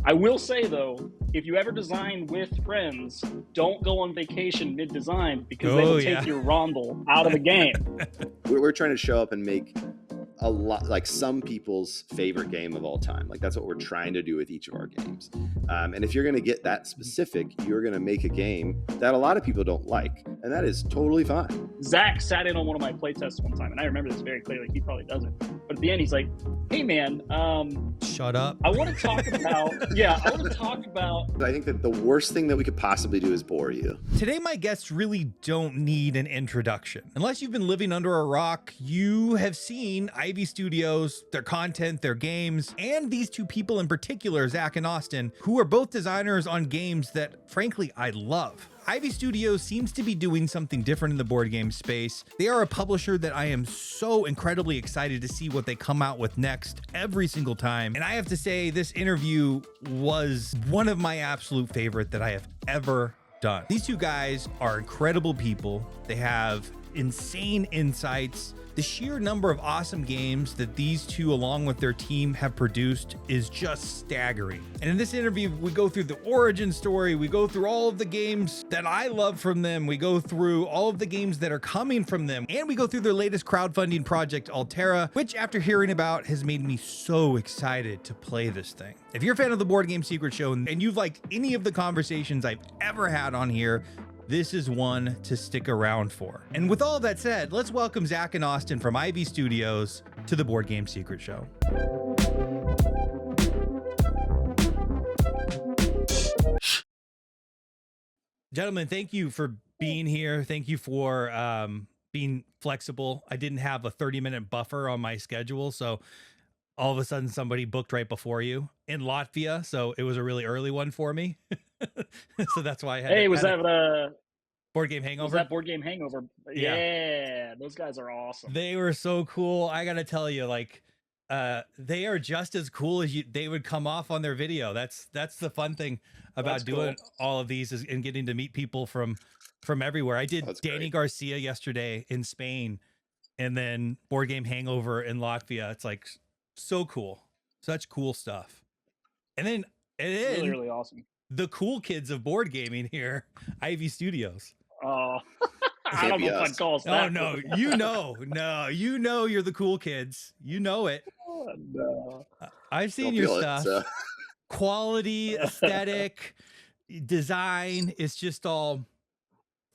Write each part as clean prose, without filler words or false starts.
I will say though, if you ever design with friends, don't go on vacation mid-design because they will take your rondel out of the game. We're trying to show up and make a lot, like some people's favorite game of all time. Like that's what we're trying to do with each of our games. And if you're going to get that specific, you're going to make a game that a lot of people don't like, and that is totally fine. Zach sat in on one of my playtests one time, and I remember this very clearly. He probably doesn't, but at the end, he's like, "Hey, man, shut up. I want to talk about." Yeah, I want to talk about. I think that the worst thing that we could possibly do is bore you. Today, my guests really don't need an introduction. Unless you've been living under a rock, you have seen Ivy Studios, their content, their games, and these two people in particular, Zach and Austin, who are both designers on games that, frankly, I love. Ivy Studios seems to be doing something different in the board game space. They are a publisher that I am so incredibly excited to see what they come out with next every single time. And I have to say, this interview was one of my absolute favorite that I have ever done. These two guys are incredible people. They have insane insights. The sheer number of awesome games that these two, along with their team, have produced is just staggering. And in this interview, we go through the origin story, we go through all of the games that I love from them, we go through all of the games that are coming from them, and we go through their latest crowdfunding project, Altera, which after hearing about has made me so excited to play this thing. If you're a fan of the Board Game Secret Show and you've liked any of the conversations I've ever had on here, this is one to stick around for. And with all that said, let's welcome Zach and Austin from Ivy Studios to the Board Game Secret Show. Gentlemen, thank you for being here. Thank you for being flexible. I didn't have a 30-minute buffer on my schedule, so all of a sudden somebody booked right before you in Latvia, so it was a really early one for me. So that's why I had. Hey, was that Board Game Hangover? Was that Board Game Hangover? Yeah, those guys are awesome. They were so cool. I gotta tell you, like, they are just as cool as they would come off on their video. That's the fun thing about doing all of these, is and getting to meet people from everywhere. I did Danny Garcia yesterday in Spain, and then Board Game Hangover in Latvia. It's like so cool, such cool stuff. And then it's really awesome. The cool kids of board gaming here, Ivy Studios. Oh, I don't know if I'd call us that. Oh no, you know you're the cool kids. You know it. Oh, no. I've seen your stuff. Quality, aesthetic, design is just all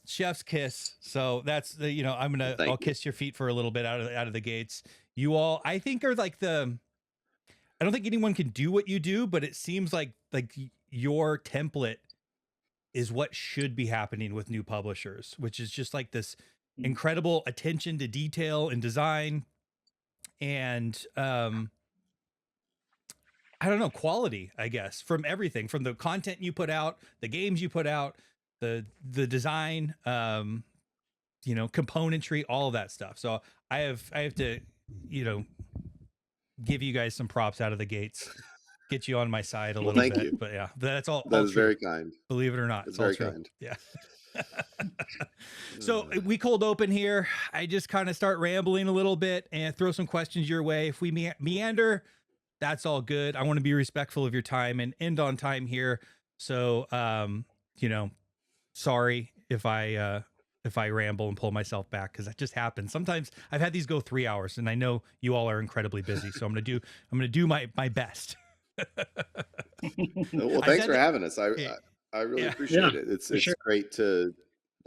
chef's kiss. So that's the, you know, I'll kiss your feet for a little bit out of the gates. You all, I think, are like I don't think anyone can do what you do, but it seems like your template is what should be happening with new publishers, which is just like this incredible attention to detail and design and I don't know, quality, I guess, from everything, from the content you put out, the games you put out, the design, you know, componentry, all of that stuff. So I have to, you know, give you guys some props out of the gates. Get you on my side a little bit. Thank you. But yeah, that's all. That is very kind. Believe it or not, it's very kind. Yeah. So we cold open here. I just kind of start rambling a little bit and throw some questions your way. If we meander, that's all good. I want to be respectful of your time and end on time here. So, you know, sorry if I ramble and pull myself back, because that just happens. Sometimes I've had these go 3 hours, and I know you all are incredibly busy. So I'm gonna do my best. Well, thanks for having us. I really appreciate it. It's great to.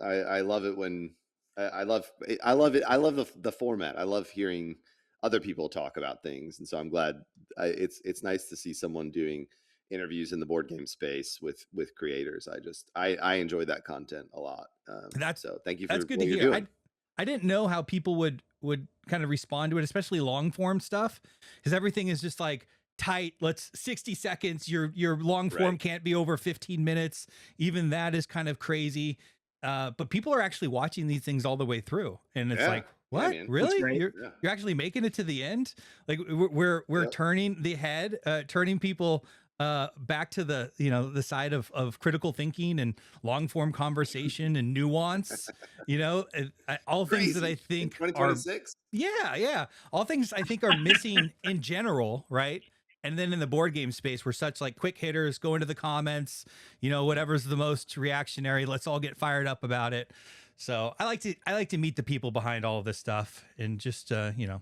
I love it when I love it. I love the format. I love hearing other people talk about things, and so I'm glad. It's nice to see someone doing interviews in the board game space with creators. I enjoy that content a lot. So thank you for that's good to hear. I didn't know how people would kind of respond to it, especially long form stuff, because everything is just like tight. Let's 60 seconds. Your long form can't be over 15 minutes. Even that is kind of crazy. But people are actually watching these things all the way through, and it's like, what? Really? You're actually making it to the end? Like we're turning the head, turning people back to the, you know, the side of critical thinking and long form conversation and nuance, you know, all things that I think are 2026. All things I think are missing in general, right? And then in the board game space, we're such like quick hitters, go into the comments, you know, whatever's the most reactionary, let's all get fired up about it. So I like to meet the people behind all of this stuff and just, you know,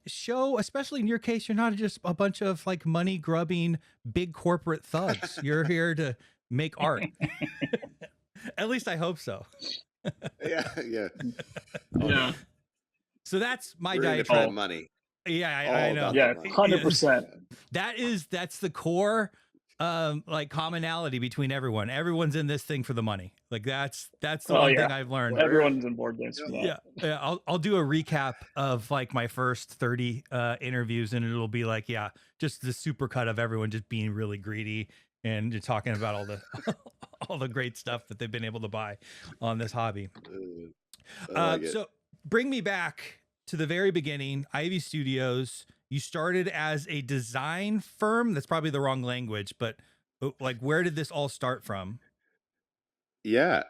show, especially in your case, you're not just a bunch of like money grubbing big corporate thugs. You're here to make art. At least I hope so. Yeah. So that's my diatribe. diatribe. Money. Yeah, I know. Yeah, 100%. That's the core like commonality between everyone. Everyone's in this thing for the money. Like that's the one thing I've learned. Everyone's in board games for that. Yeah. I'll do a recap of like my first 30 interviews, and it'll be like, just the super cut of everyone just being really greedy and just talking about all the all the great stuff that they've been able to buy on this hobby. So bring me back to the very beginning. Ivy Studios, you started as a design firm. That's probably the wrong language, but like, where did this all start from? Yeah.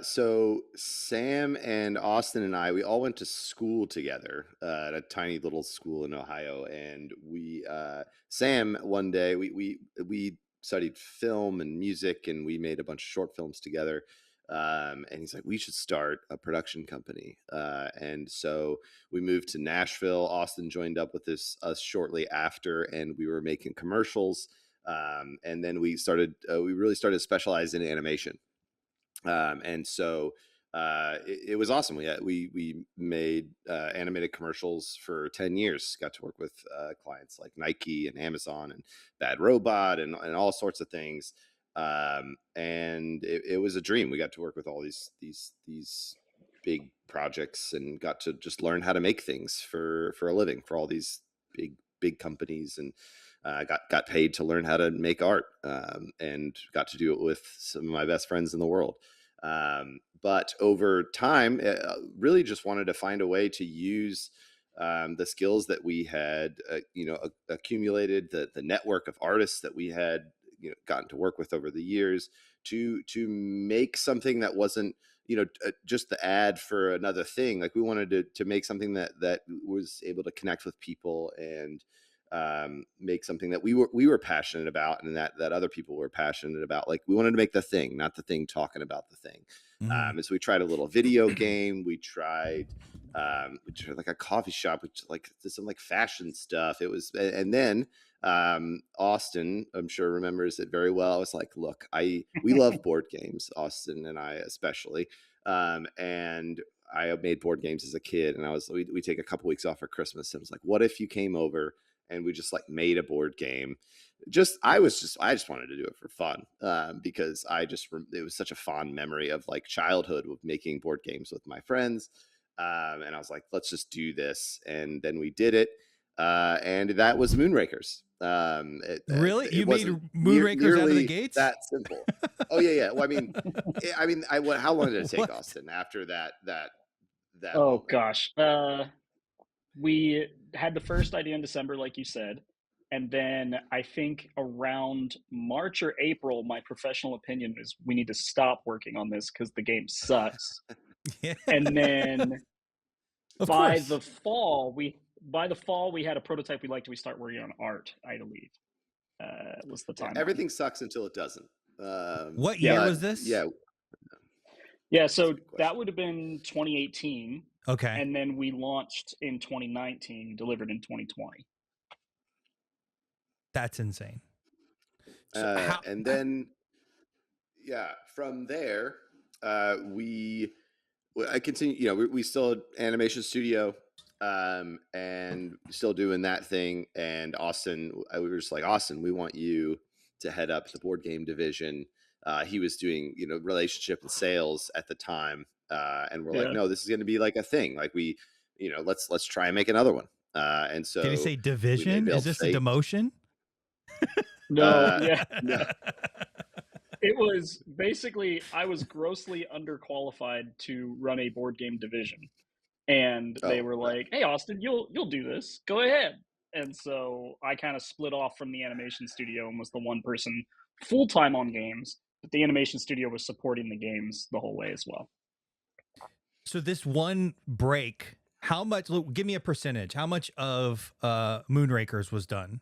So Sam and Austin and I, we all went to school together at a tiny little school in Ohio. And Sam, one day we studied film and music, and we made a bunch of short films together. And he's like, we should start a production company. And so we moved to Nashville. Austin joined up with us shortly after, and we were making commercials. And then we really started to specialize in animation. And so it was awesome. We made animated commercials for 10 years, got to work with clients like Nike and Amazon and Bad Robot and all sorts of things. And it was a dream. We got to work with all these big projects and got to just learn how to make things for a living for all these big companies, and got paid to learn how to make art, and got to do it with some of my best friends in the world. But over time, really just wanted to find a way to use the skills that we had, accumulated, the network of artists that we had, gotten to work with over the years, to make something that wasn't, just the ad for another thing. Like, we wanted to make something that was able to connect with people and make something that we were passionate about, and that other people were passionate about. Like, we wanted to make the thing, not the thing talking about the thing. And so we tried a little video game. We tried like a coffee shop, which like did some like fashion stuff. It was, and then Austin, I'm sure, remembers it very well. I was like, look, we love board games, Austin and I especially. And I made board games as a kid, and we take a couple weeks off for Christmas. And I was like, what if you came over and we just like made a board game? I just wanted to do it for fun, because it was such a fond memory of like childhood with making board games with my friends. And I was like, let's just do this. And then we did it. And that was Moonrakers. Really? You made Moonrakers out of the gates? That simple. Oh yeah. Well, how long did it take, Austin, after that? Oh moment? Gosh. We had the first idea in December, like you said. And then I think around March or April, my professional opinion is we need to stop working on this because the game sucks. Yeah. And then by the fall, we had a prototype we liked. We start working on art, I believe. Was the time. Everything sucks until it doesn't. What year was this? Yeah, so that would have been 2018. Okay. And then we launched in 2019, delivered in 2020. That's insane. And then, from there, I continue, we still had animation studio, and still doing that thing. And Austin, we were just like, Austin, we want you to head up the board game division. He was doing, relationship and sales at the time. And we're like, no, this is going to be like a thing. Like, let's try and make another one. And so, did he say division? Is this a demotion? No. No. It was basically, I was grossly underqualified to run a board game division. And they were like, hey, Austin, you'll do this. Go ahead. And so I kind of split off from the animation studio and was the one person full-time on games. But the animation studio was supporting the games the whole way as well. So this one break, how much, give me a percentage. How much of Moonrakers was done?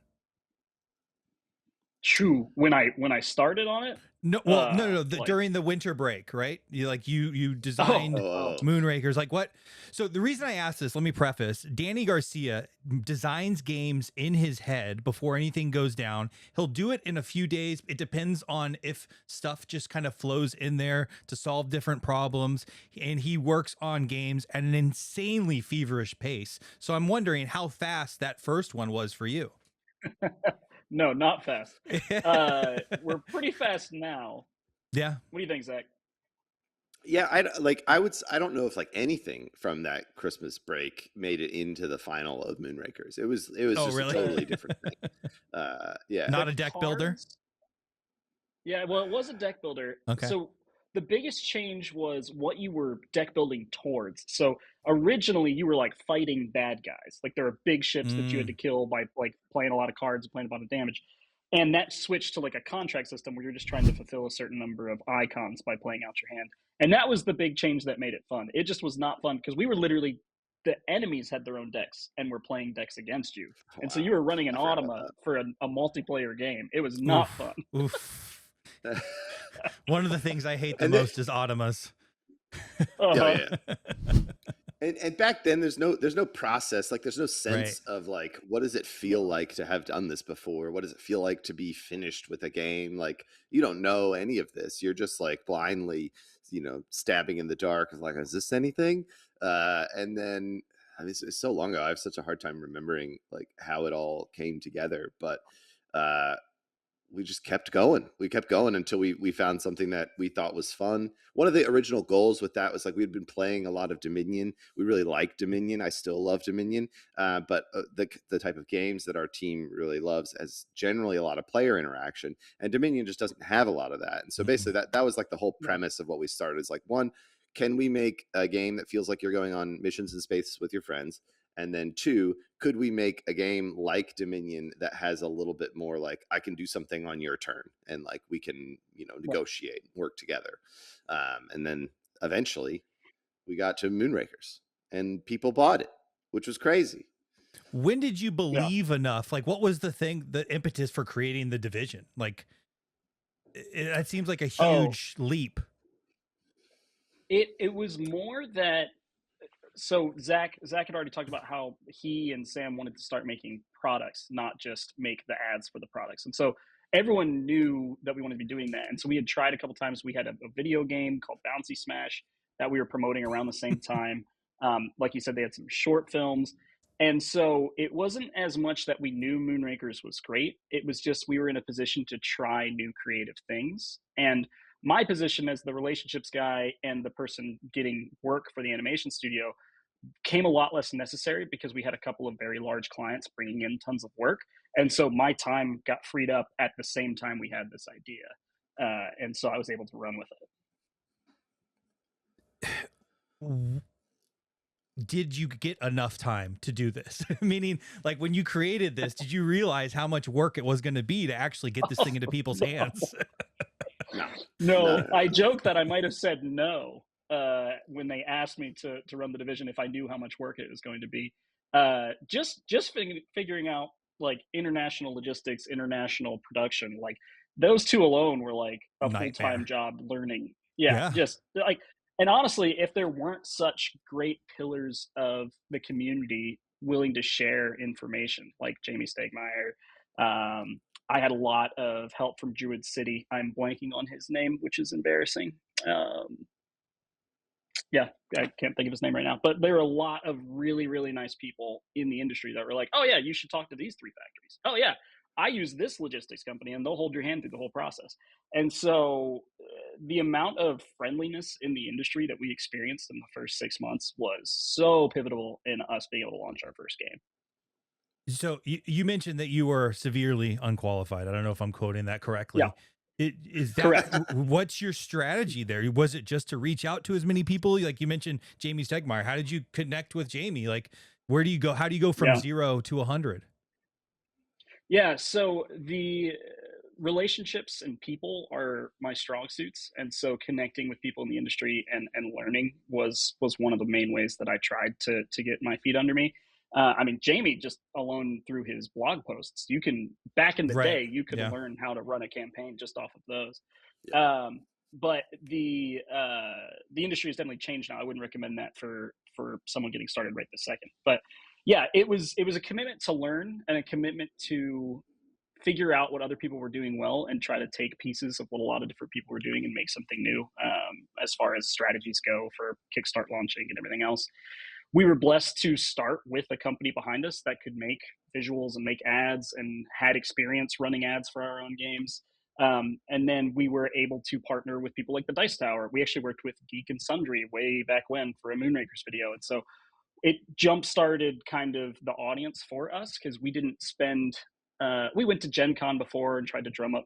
True. When I started on it. No, well, no. During the winter break, right? You designed Moonrakers. Like what? So the reason I asked this, let me preface: Danny Garcia designs games in his head before anything goes down. He'll do it in a few days. It depends on if stuff just kind of flows in there to solve different problems. And he works on games at an insanely feverish pace. So I'm wondering how fast that first one was for you. No, not fast. We're pretty fast now. Yeah. What do you think, Zach? Yeah, I don't know if like anything from that Christmas break made it into the final of Moonrakers. It was just really? a totally different thing. Yeah. Not a deck builder? Yeah, well, it was a deck builder. Okay. So the biggest change was what you were deck building towards. So originally you were like fighting bad guys. Like there were big ships that you had to kill by like playing a lot of cards and playing a lot of damage. And that switched to like a contract system where you're just trying to fulfill a certain number of icons by playing out your hand. And that was the big change that made it fun. It just was not fun because we were literally, the enemies had their own decks and were playing decks against you. Wow. And so you were running an automa for a multiplayer game. It was not fun. Oof. One of the things I hate the most is automas. Yeah. And back then there's no process, like there's no sense of like, what does it feel like to have done this before? What does it feel like to be finished with a game? Like you don't know any of this. You're just like blindly, stabbing in the dark of like, is this anything? And then I mean, it's so long ago. I have such a hard time remembering like how it all came together, but we just kept going. We kept going until we found something that we thought was fun. One of the original goals with that was like, we'd been playing a lot of Dominion. We really like Dominion. I still love Dominion. But the type of games that our team really loves has generally a lot of player interaction, and Dominion just doesn't have a lot of that. And so basically that was like the whole premise of what we started. It's like, one, can we make a game that feels like you're going on missions in space with your friends? And then two, could we make a game like Dominion that has a little bit more like, I can do something on your turn and like we can, negotiate, work together. And then eventually we got to Moonrakers and people bought it, which was crazy. When did you believe enough? Like, what was the impetus for creating the division? Like, it seems like a huge leap. It was more that, so Zach had already talked about how he and Sam wanted to start making products, not just make the ads for the products. And so everyone knew that we wanted to be doing that. And so we had tried a couple times. We had a video game called Bouncy Smash that we were promoting around the same time. Like you said, they had some short films. And so it wasn't as much that we knew Moonrakers was great. It was just we were in a position to try new creative things. And my position as the relationships guy and the person getting work for the animation studio came a lot less necessary because we had a couple of very large clients bringing in tons of work. And so my time got freed up at the same time we had this idea. And so I was able to run with it. Did you get enough time to do this? Meaning, like when you created this, did you realize how much work it was going to be to actually get this thing into people's hands? No, I joke that I might have said no when they asked me to run the division if I knew how much work it was going to be. Just figuring out like international logistics, international production, like those two alone were like a full-time job learning. Yeah, just like, and honestly, if there weren't such great pillars of the community willing to share information, like Jamie Stegmeyer, I had a lot of help from Druid City. I'm blanking on his name, which is embarrassing. Yeah, I can't think of his name right now. But there are a lot of really, really nice people in the industry that were like, oh, yeah, you should talk to these 3 factories. Oh, yeah, I use this logistics company, and they'll hold your hand through the whole process. And so the amount of friendliness in the industry that we experienced in the first 6 months was so pivotal in us being able to launch our first game. So you mentioned that you were severely unqualified. I don't know if I'm quoting that correctly. Yeah. Is that correct? What's your strategy there? Was it just to reach out to as many people? Like you mentioned Jamie Stegmeyer. How did you connect with Jamie? Like, where do you go? How do you go from 0 to 100? Yeah. So the relationships and people are my strong suits. And so connecting with people in the industry and learning was one of the main ways that I tried to get my feet under me. I mean, Jamie, just alone through his blog posts, you can, back in the day, you could learn how to run a campaign just off of those. Yeah. But the industry has definitely changed now. I wouldn't recommend that for someone getting started right this second. But yeah, it was a commitment to learn and a commitment to figure out what other people were doing well and try to take pieces of what a lot of different people were doing and make something new, as far as strategies go for Kickstart launching and everything else. We were blessed to start with a company behind us that could make visuals and make ads and had experience running ads for our own games. And then we were able to partner with people like the Dice Tower. We actually worked with Geek and Sundry way back when for a Moonraker's video. And so it jump-started kind of the audience for us, because we didn't spend, we went to Gen Con before and tried to drum up,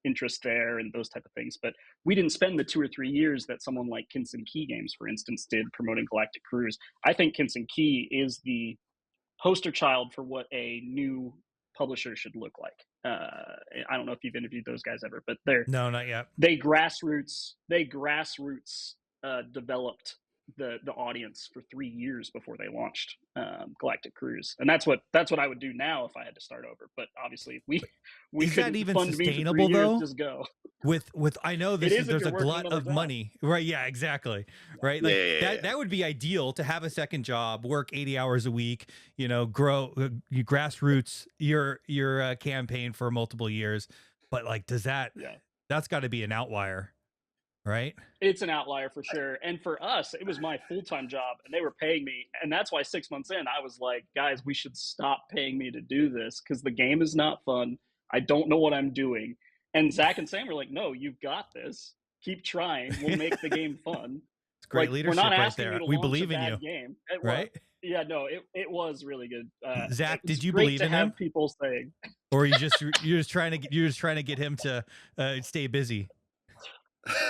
interest there and those type of things. But we didn't spend the 2 or 3 years that someone like Kinson Key Games, for instance, did promoting Galactic Cruise. I think Kinson Key is the poster child for what a new publisher should look like. I don't know if you've interviewed those guys ever, but no, not yet. They grassroots developed the audience for 3 years before they launched Galactic Cruise, and that's what I would do now if I had to start over. But obviously, we is that even sustainable though? Just go with I know there's a glut of money, right? Yeah, exactly, right. Like that would be ideal to have a second job, work 80 hours a week, grow you grassroots your campaign for multiple years. But like, does that? Yeah. That's got to be an outlier. Right? It's an outlier for sure. And for us, it was my full-time job and they were paying me. And that's why 6 months in, I was like, guys, we should stop paying me to do this because the game is not fun. I don't know what I'm doing. And Zach and Sam were like, no, you've got this. Keep trying. We'll make the game fun. It's great leadership we're not right asking there. You to we launch believe a in bad you. Game. Right? Yeah, no, it was really good. Zach, did you believe in him? People saying, or you're just trying to get him to stay busy.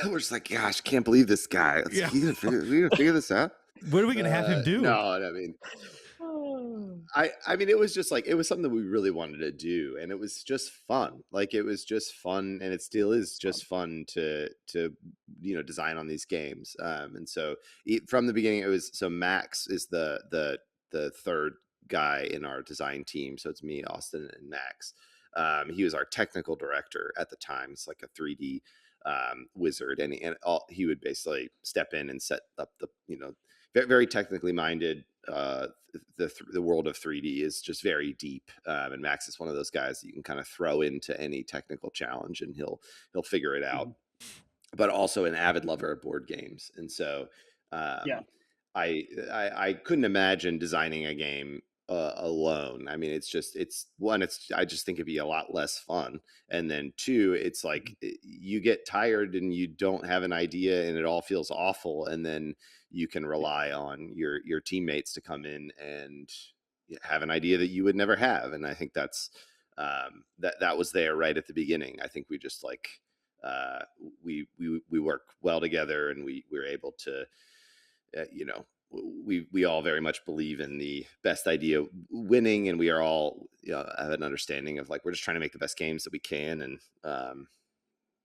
We're just like, gosh, can't believe this guy. We gonna figure this out. What are we gonna have him do? No, I mean, I mean, it was just like, it was something that we really wanted to do, and it was just fun. Like, it was just fun, and it still is just fun to design on these games. And so from the beginning, it was, so Max is the third guy in our design team. So it's me, Austin, and Max. He was our technical director at the time. It's like a 3D wizard, and he would basically step in and set up the very, very technically minded. The world of 3D is just very deep, and Max is one of those guys that you can kind of throw into any technical challenge and he'll figure it out. But also an avid lover of board games, and so I couldn't imagine designing a game alone. I mean, I just think it'd be a lot less fun. And then two, it's like you get tired and you don't have an idea and it all feels awful. And then you can rely on your teammates to come in and have an idea that you would never have. And I think that's that was there right at the beginning. I think we just like we work well together, and we were able to we all very much believe in the best idea winning, and we are all have an understanding of like, we're just trying to make the best games that we can,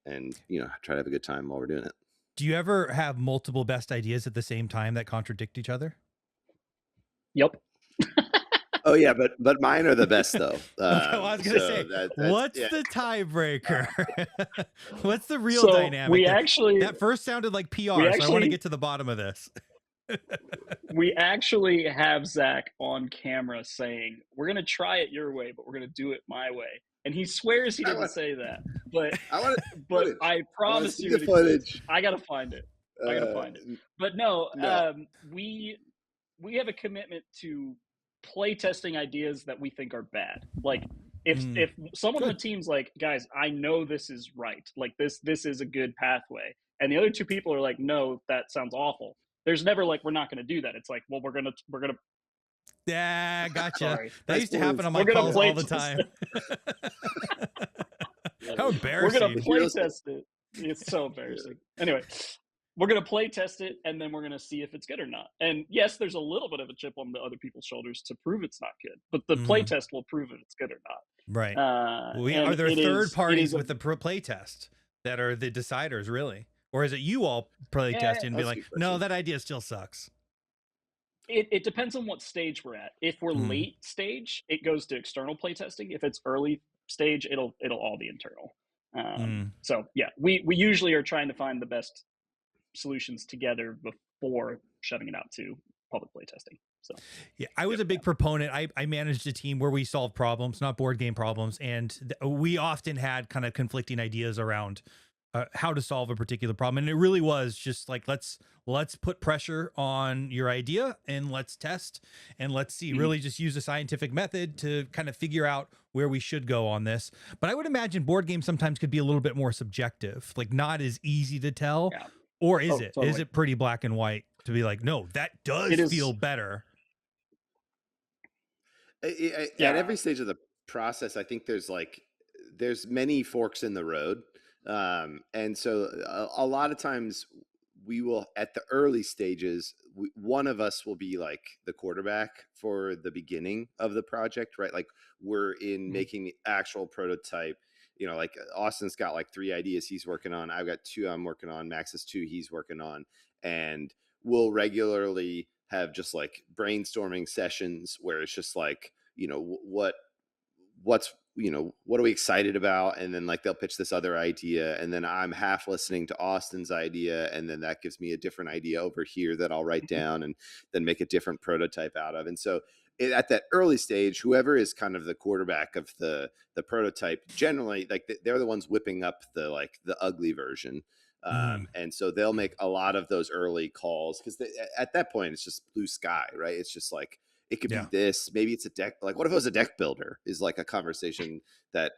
and try to have a good time while we're doing it. Do you ever have multiple best ideas at the same time that contradict each other? Yep. Oh yeah, but mine are the best though. I was gonna say, what's the tiebreaker? What's the real dynamic? That first sounded like PR, so I want to get to the bottom of this. We actually have Zach on camera saying, we're going to try it your way, but we're going to do it my way. And he swears he didn't say that. But I promise you, I got to find it. But no. We have a commitment to play testing ideas that we think are bad. Like, if someone on the team's like, guys, I know this is right. Like, this is a good pathway. And the other two people are like, no, that sounds awful. There's never like, we're not going to do that. It's like, well, we're gonna. Yeah, gotcha. Sorry. That used to happen on my calls all the time. How embarrassing! We're gonna play test it. It's so embarrassing. Anyway, we're gonna play test it, and then we're gonna see if it's good or not. And yes, there's a little bit of a chip on the other people's shoulders to prove it's not good, but the play test will prove if it's good or not. Right. Are there third parties with the play test that are the deciders, really? Or is it you all play test and be like, no, that idea still sucks? It depends on what stage we're at. If we're late stage, it goes to external playtesting. If it's early stage, it'll all be internal. So yeah, we usually are trying to find the best solutions together before shoving it out to public playtesting. So yeah, I was a big proponent. I managed a team where we solved problems, not board game problems, and we often had kind of conflicting ideas around how to solve a particular problem. And it really was just like, let's put pressure on your idea and let's test and let's see, really just use a scientific method to kind of figure out where we should go on this. But I would imagine board games sometimes could be a little bit more subjective, like not as easy to tell. Yeah. Or is it? Totally. Is it pretty black and white to be like, no, that does feel better? At every stage of the process, I think there's many forks in the road. And so a lot of times we will, at the early stages, one of us will be like the quarterback for the beginning of the project, right? Like we're in making the actual prototype, you know, like Austin's got like 3 ideas he's working on. I've got 2 I'm working on. Max has 2 he's working on. And we'll regularly have just like brainstorming sessions where it's just like, you know, what's, you know, what are we excited about? And then like they'll pitch this other idea, and then I'm half listening to Austin's idea, and then that gives me a different idea over here that I'll write down and then make a different prototype out of. And so at that early stage, whoever is kind of the quarterback of the prototype, generally like they're the ones whipping up the ugly version. And so they'll make a lot of those early calls because at that point it's just blue sky, right? It's just like, it could be this, maybe it's a deck. Like, what if it was a deck builder? Is like a conversation that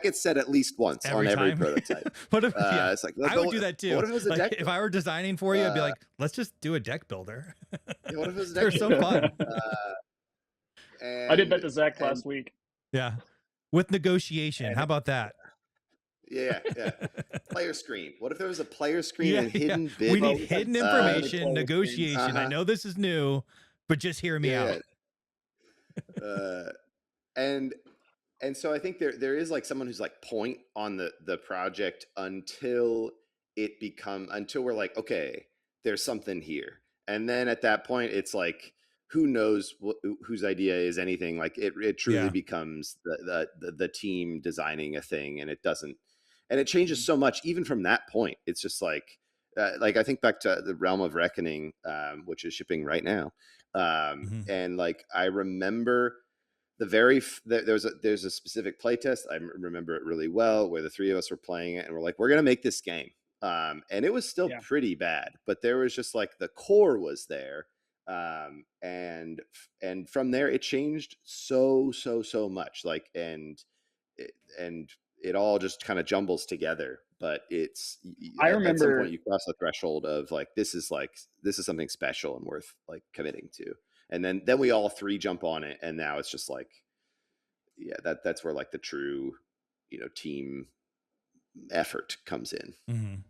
gets said at least once on every prototype. What if, it's like, I would do that too. What if it was a deck? If I were designing for you, I'd be like, let's just do a deck builder. What if it was a deck They're so fun. I did that to Zach last week. Yeah, with negotiation. How about that? Yeah. Player screen. What if there was a player screen and hidden bid? We need hidden information, negotiation. I know this is new, but just hear me out. And so I think there is like someone who's like point on the project until we're like, okay, there's something here. And then at that point it's like, who knows whose idea is anything. Like it truly becomes the team designing a thing, and it changes so much even from that point. It's just like I think back to the Realm of Reckoning, which is shipping right now. And like I remember there's a specific playtest. I remember it really well, where the 3 of us were playing it and we're like, we're gonna make this game, and it was still pretty bad, but there was just like the core was there, and from there it changed so much, like and it all just kind of jumbles together. But I remember at some point you cross the threshold of like, this is something special and worth like committing to. And then we all 3 jump on it. And now it's just like, that's where like the true, you know, team effort comes in.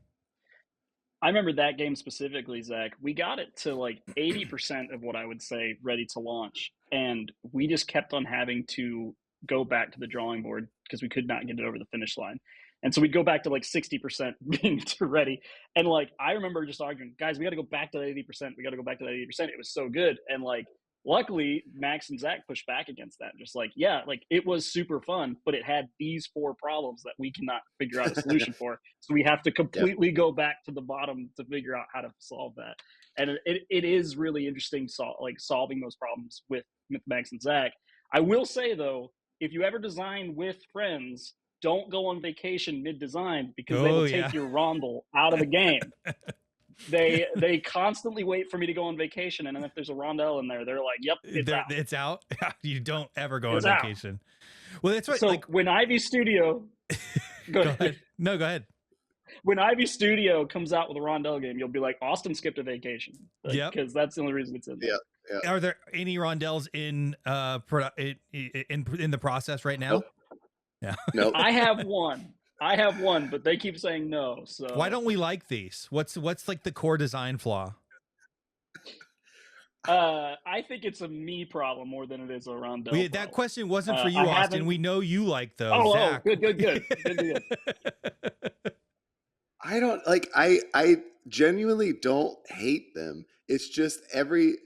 I remember that game specifically, Zach. We got it to like 80% of what I would say ready to launch. And we just kept on having to go back to the drawing board because we could not get it over the finish line. And so we'd go back to like 60% being ready. And like, I remember just arguing, guys, we got to go back to that 80%. We got to go back to that 80%. It was so good. And like, luckily Max and Zach pushed back against that. Just like, yeah, like it was super fun, but it had these 4 problems that we cannot figure out a solution for. So we have to completely go back to the bottom to figure out how to solve that. And it is really interesting. Solving those problems with Max and Zach. I will say though, if you ever design with friends, don't go on vacation mid-design, because they will take your rondel out of the game. They constantly wait for me to go on vacation, and then if there's a rondel in there, they're like, "Yep, it's out." You don't ever go on vacation. Well, that's right. So like when Ivy Studio, go ahead. No, go ahead. When Ivy Studio comes out with a rondel game, you'll be like, "Austin skipped a vacation," because that's the only reason it's in there. Yeah. Are there any rondels in the process right now? Nope. Yeah. Nope. I have one, but they keep saying no. So why don't we like these? What's like the core design flaw? I think it's a me problem more than it is a rondel. That question wasn't for you, Austin. We know you like those. Oh, good. I don't like. I genuinely don't hate them. It's just every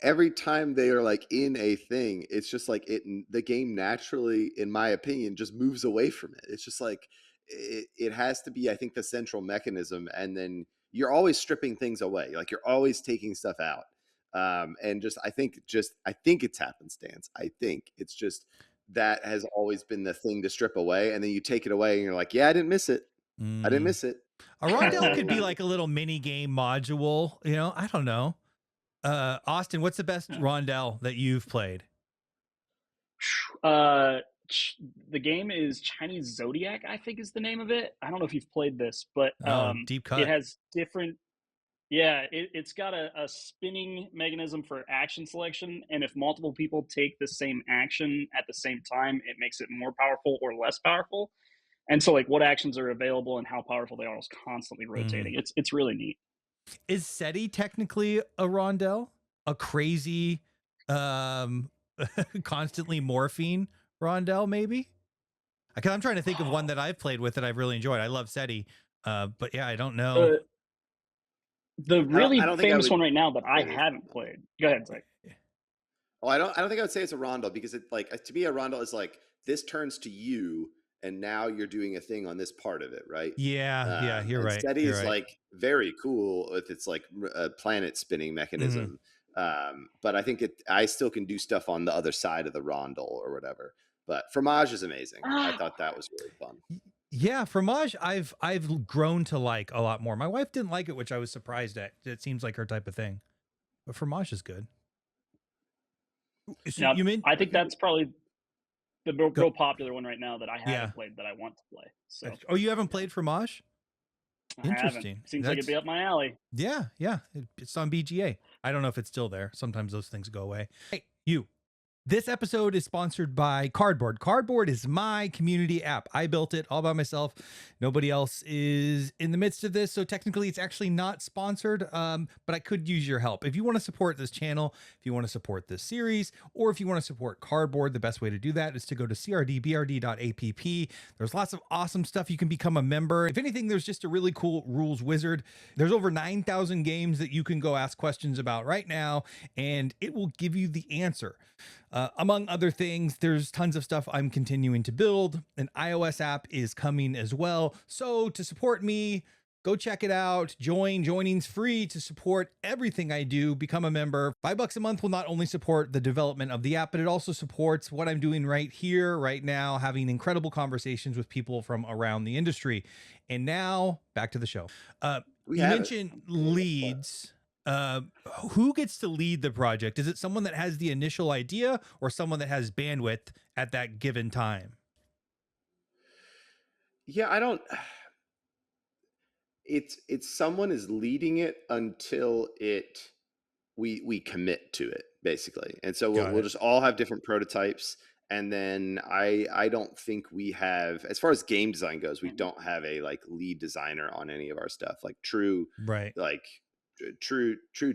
every time they are like in a thing, it's just like the game naturally, in my opinion, just moves away from it. It's just like it has to be, I think, the central mechanism, and then you're always stripping things away. Like you're always taking stuff out. And I think it's happenstance. I think it's just that has always been the thing to strip away, and then you take it away and you're like, yeah, I didn't miss it. I didn't miss it. A rondel could be like a little mini game module, you know, I don't know. Austin, what's the best rondel that you've played? The game is Chinese Zodiac, I think is the name of it. I don't know if you've played this, but deep cut. It has different. Yeah, it's got a spinning mechanism for action selection, and if multiple people take the same action at the same time, it makes it more powerful or less powerful. And so, like, what actions are available and how powerful they are is constantly rotating. It's really neat. Is SETI technically a rondel? A crazy, constantly morphine rondel, maybe? Because I'm trying to think of one that I've played with that I've really enjoyed. I love SETI, but yeah, I don't know. The really famous one right now that I haven't played. Go ahead, Zach. Oh, I don't think I would say it's a rondel, because it, like, to me, a rondel is like this turns to you, and now you're doing a thing on this part of it, right? Yeah, you're right. SETI is like very cool with its like a planet spinning mechanism. But I think I still can do stuff on the other side of the rondel or whatever. But Fromage is amazing. I thought that was really fun. Yeah, Fromage I've grown to like a lot more. My wife didn't like it, which I was surprised at. It seems like her type of thing. But Fromage is good. So I think that's probably the real popular one right now that I haven't played that I want to play. So, you haven't played Fromage? Interesting. Seems like it'd be up my alley. Yeah. It's on BGA. I don't know if it's still there. Sometimes those things go away. Hey, you. This episode is sponsored by Cardboard. Cardboard is my community app. I built it all by myself. Nobody else is in the midst of this, so technically it's actually not sponsored, but I could use your help. If you want to support this channel, if you want to support this series, or if you want to support Cardboard, the best way to do that is to go to crdbrd.app. There's lots of awesome stuff. You can become a member. If anything, there's just a really cool rules wizard. There's over 9,000 games that you can go ask questions about right now, and it will give you the answer. Among other things, there's tons of stuff I'm continuing to build. An iOS app is coming as well. So to support me, go check it out. Joining's free to support everything I do. Become a member. $5 a month will not only support the development of the app, but it also supports what I'm doing right here, right now, having incredible conversations with people from around the industry. And now back to the show. You mentioned leads. Who gets to lead the project? Is it someone that has the initial idea or someone that has bandwidth at that given time? Yeah, it's someone is leading it until we commit to it, basically. And so we'll just all have different prototypes. And then I don't think we have, as far as game design goes, we don't have a like lead designer on any of our stuff, like true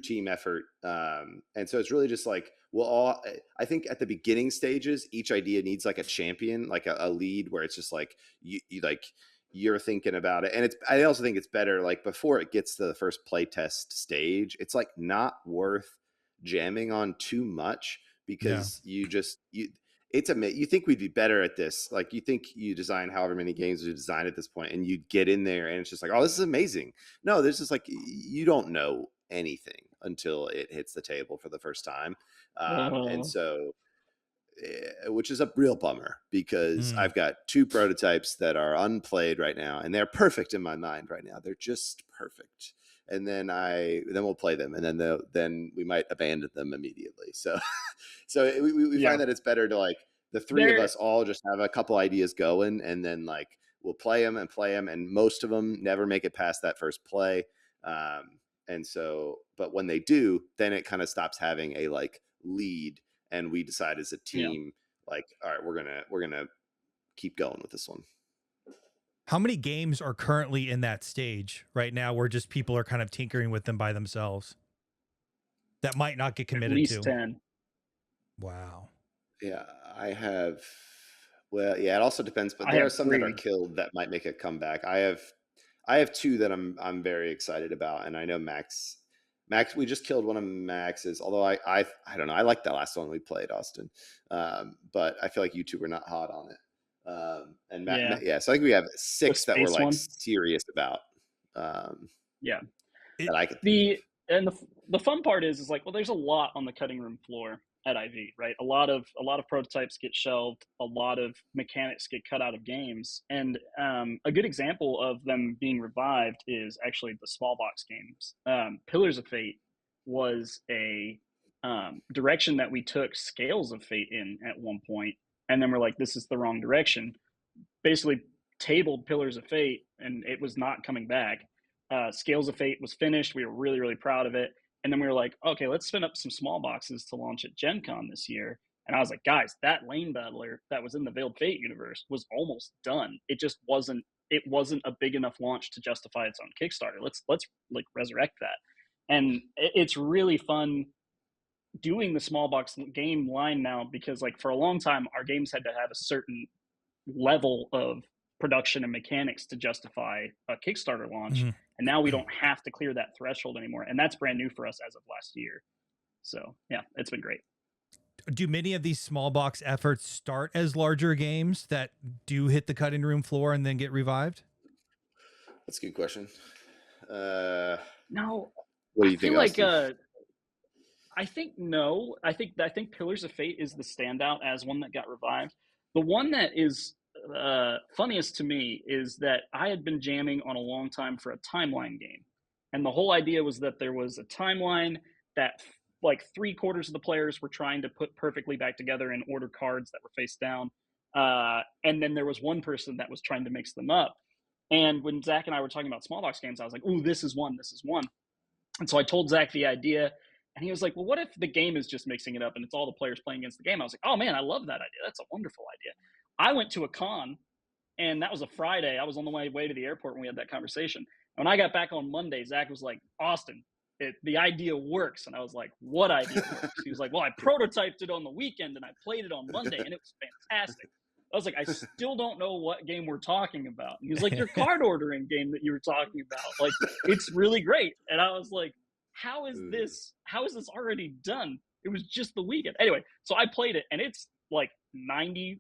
team effort. And so it's really just like, I think at the beginning stages, each idea needs like a champion, like a lead, where it's just like, you're thinking about it. And I also think it's better, like before it gets to the first playtest stage, it's like not worth jamming on too much, because you think we'd be better at this. Like you think you design however many games you design at this point, and you get in there and it's just like, oh, this is amazing. No, this is like, you don't know anything until it hits the table for the first time. And so, which is a real bummer, because I've got 2 prototypes that are unplayed right now, and they're perfect in my mind right now. They're just perfect. And then we'll play them, and then we might abandon them immediately. So we find that it's better to, like, the 3 of us all just have a couple ideas going, and then like we'll play them, and most of them never make it past that first play. And so, but when they do, then it kind of stops having a like lead, and we decide as a team, like, all right, we're gonna keep going with this one. How many games are currently in that stage right now where just people are kind of tinkering with them by themselves that might not get committed to? At least 10. Wow. Yeah, I have. Well, yeah, it also depends, but there are some 3 that are killed that might make a comeback. I have 2 that I'm very excited about, and I know Max Max, we just killed one of Max's. Although I don't know. I like that last one we played, Austin. But I feel like you two were not hot on it. And Matt, yeah. So I think we have 6 that we're like serious about. Yeah. That I could think of. The fun part is like, well, there's a lot on the cutting room floor at IV, right? A lot of prototypes get shelved, a lot of mechanics get cut out of games, and a good example of them being revived is actually the small box games. Pillars of Fate was a direction that we took Scales of Fate in at one point, and then we're like, this is the wrong direction. Basically, tabled Pillars of Fate, and it was not coming back. Scales of Fate was finished. We were really, really proud of it. And then we were like, okay, let's spin up some small boxes to launch at Gen Con this year. And I was like, guys, that lane battler that was in the Veiled Fate universe was almost done. It just wasn't a big enough launch to justify its own Kickstarter. Let's like resurrect that. And it's really fun doing the small box game line now, because like for a long time our games had to have a certain level of production and mechanics to justify a Kickstarter launch. Mm-hmm. And now we don't have to clear that threshold anymore. And that's brand new for us as of last year. So yeah, it's been great. Do many of these small box efforts start as larger games that do hit the cutting room floor and then get revived? That's a good question. No, what do you think? Like, I think no. I think Pillars of Fate is the standout as one that got revived. The one that is funniest to me is that I had been jamming on a long time for a timeline game. And the whole idea was that there was a timeline that like 3/4 of the players were trying to put perfectly back together and order cards that were face down. And then there was one person that was trying to mix them up. And when Zach and I were talking about small box games, I was like, ooh, this is one. And so I told Zach the idea, and he was like, well, what if the game is just mixing it up and it's all the players playing against the game? I was like, oh man, I love that idea. That's a wonderful idea. I went to a con, and that was a Friday. I was on the way to the airport when we had that conversation. And when I got back on Monday, Zach was like, Austin, the idea works. And I was like, what idea works? He was like, well, I prototyped it on the weekend and I played it on Monday, and it was fantastic. I was like, I still don't know what game we're talking about. And he was like, your card ordering game that you were talking about. Like, it's really great. And I was like, how is this already done? It was just the weekend. Anyway, so I played it, and it's like 90%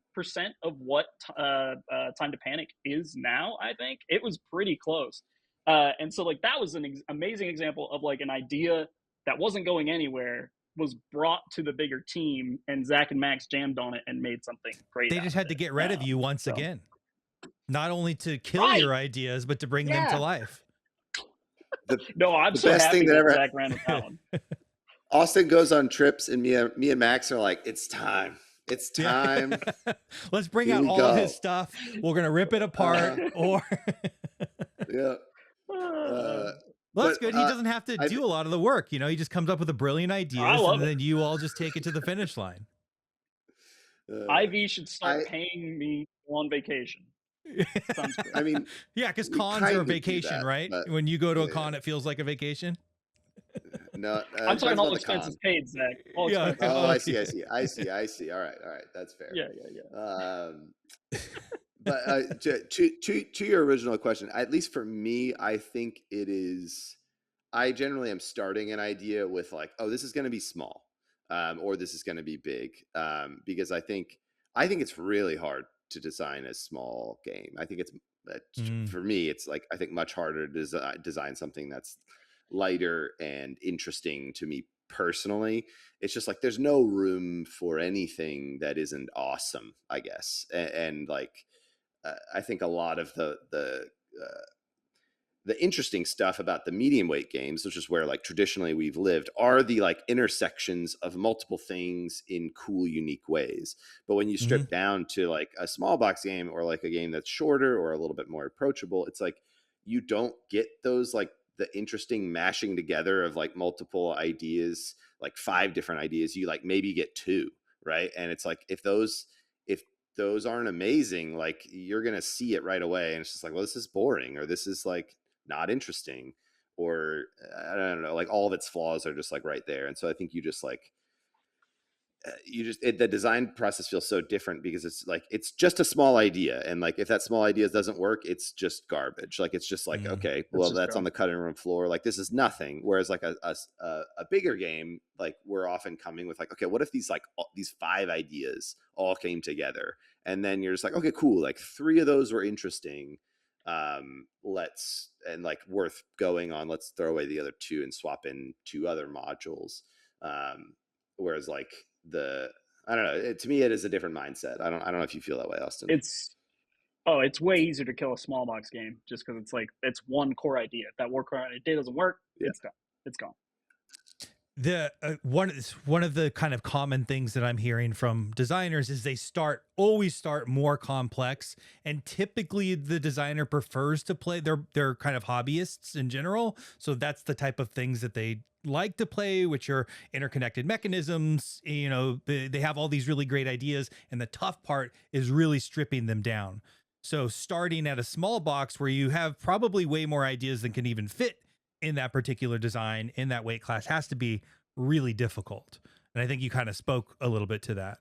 of what Time to Panic is now. I think it was pretty close. And so like that was an amazing example of like an idea that wasn't going anywhere was brought to the bigger team, and Zach and Max jammed on it and made something great. They just had to get rid of you once again, not only to kill your ideas, but to bring them to life. I'm so happy that Zach ran with that one. Austin goes on trips, and me and Max are like, it's time. It's time. Let's bring out all of his stuff. We're going to rip it apart. Yeah. Well, that's good. He doesn't have to do a lot of the work. You know, he just comes up with a brilliant idea, and then you all just take it to the finish line. IV should start paying me on vacation. Sounds good. I mean, yeah, because cons are a vacation, right? When you go to a con, it feels like a vacation. No, I'm talking all expenses paid, Zach. I see. All right, that's fair. Yeah. But to your original question, at least for me, I think it is. I generally am starting an idea with like, oh, this is going to be small, or this is going to be big, because I think it's really hard to design a small game. I think it's for me, it's like I think much harder to design something that's lighter and interesting to me personally. It's just like there's no room for anything that isn't awesome, I guess, and like. I think a lot of the interesting stuff about the medium weight games, which is where like traditionally we've lived, are the like intersections of multiple things in cool, unique ways. But when you strip down to like a small box game or like a game that's shorter or a little bit more approachable, it's like you don't get those like the interesting mashing together of like multiple ideas, like 5 different ideas. You like maybe get 2, right? And it's like if those aren't amazing, like you're going to see it right away. And it's just like, well, this is boring, or this is like not interesting, or I don't know, like all of its flaws are just like right there. And so I think you just like, the design process feels so different because it's like it's just a small idea, and like if that small idea doesn't work, it's just garbage. Like it's just like okay, well that's on the cutting room floor. Like this is nothing. Whereas like a bigger game, like we're often coming with like okay, what if these like these 5 ideas all came together, and then you're just like okay, cool. Like 3 of those were interesting. Let's and like worth going on. Let's throw away the other 2 and swap in 2 other modules. Whereas like I don't know. To me, it is a different mindset. I don't know if you feel that way, Austin. It's way easier to kill a small box game just because it's like it's one core idea. If that core idea doesn't work, it's done. It's gone. The one of the kind of common things that I'm hearing from designers is they always start more complex, and typically the designer prefers to play. They're kind of hobbyists in general, so that's the type of things that they like to play, which are interconnected mechanisms. You know, they have all these really great ideas, and the tough part is really stripping them down. So starting at a small box where you have probably way more ideas than can even fit in that particular design in that weight class has to be really difficult. And I think you kind of spoke a little bit to that.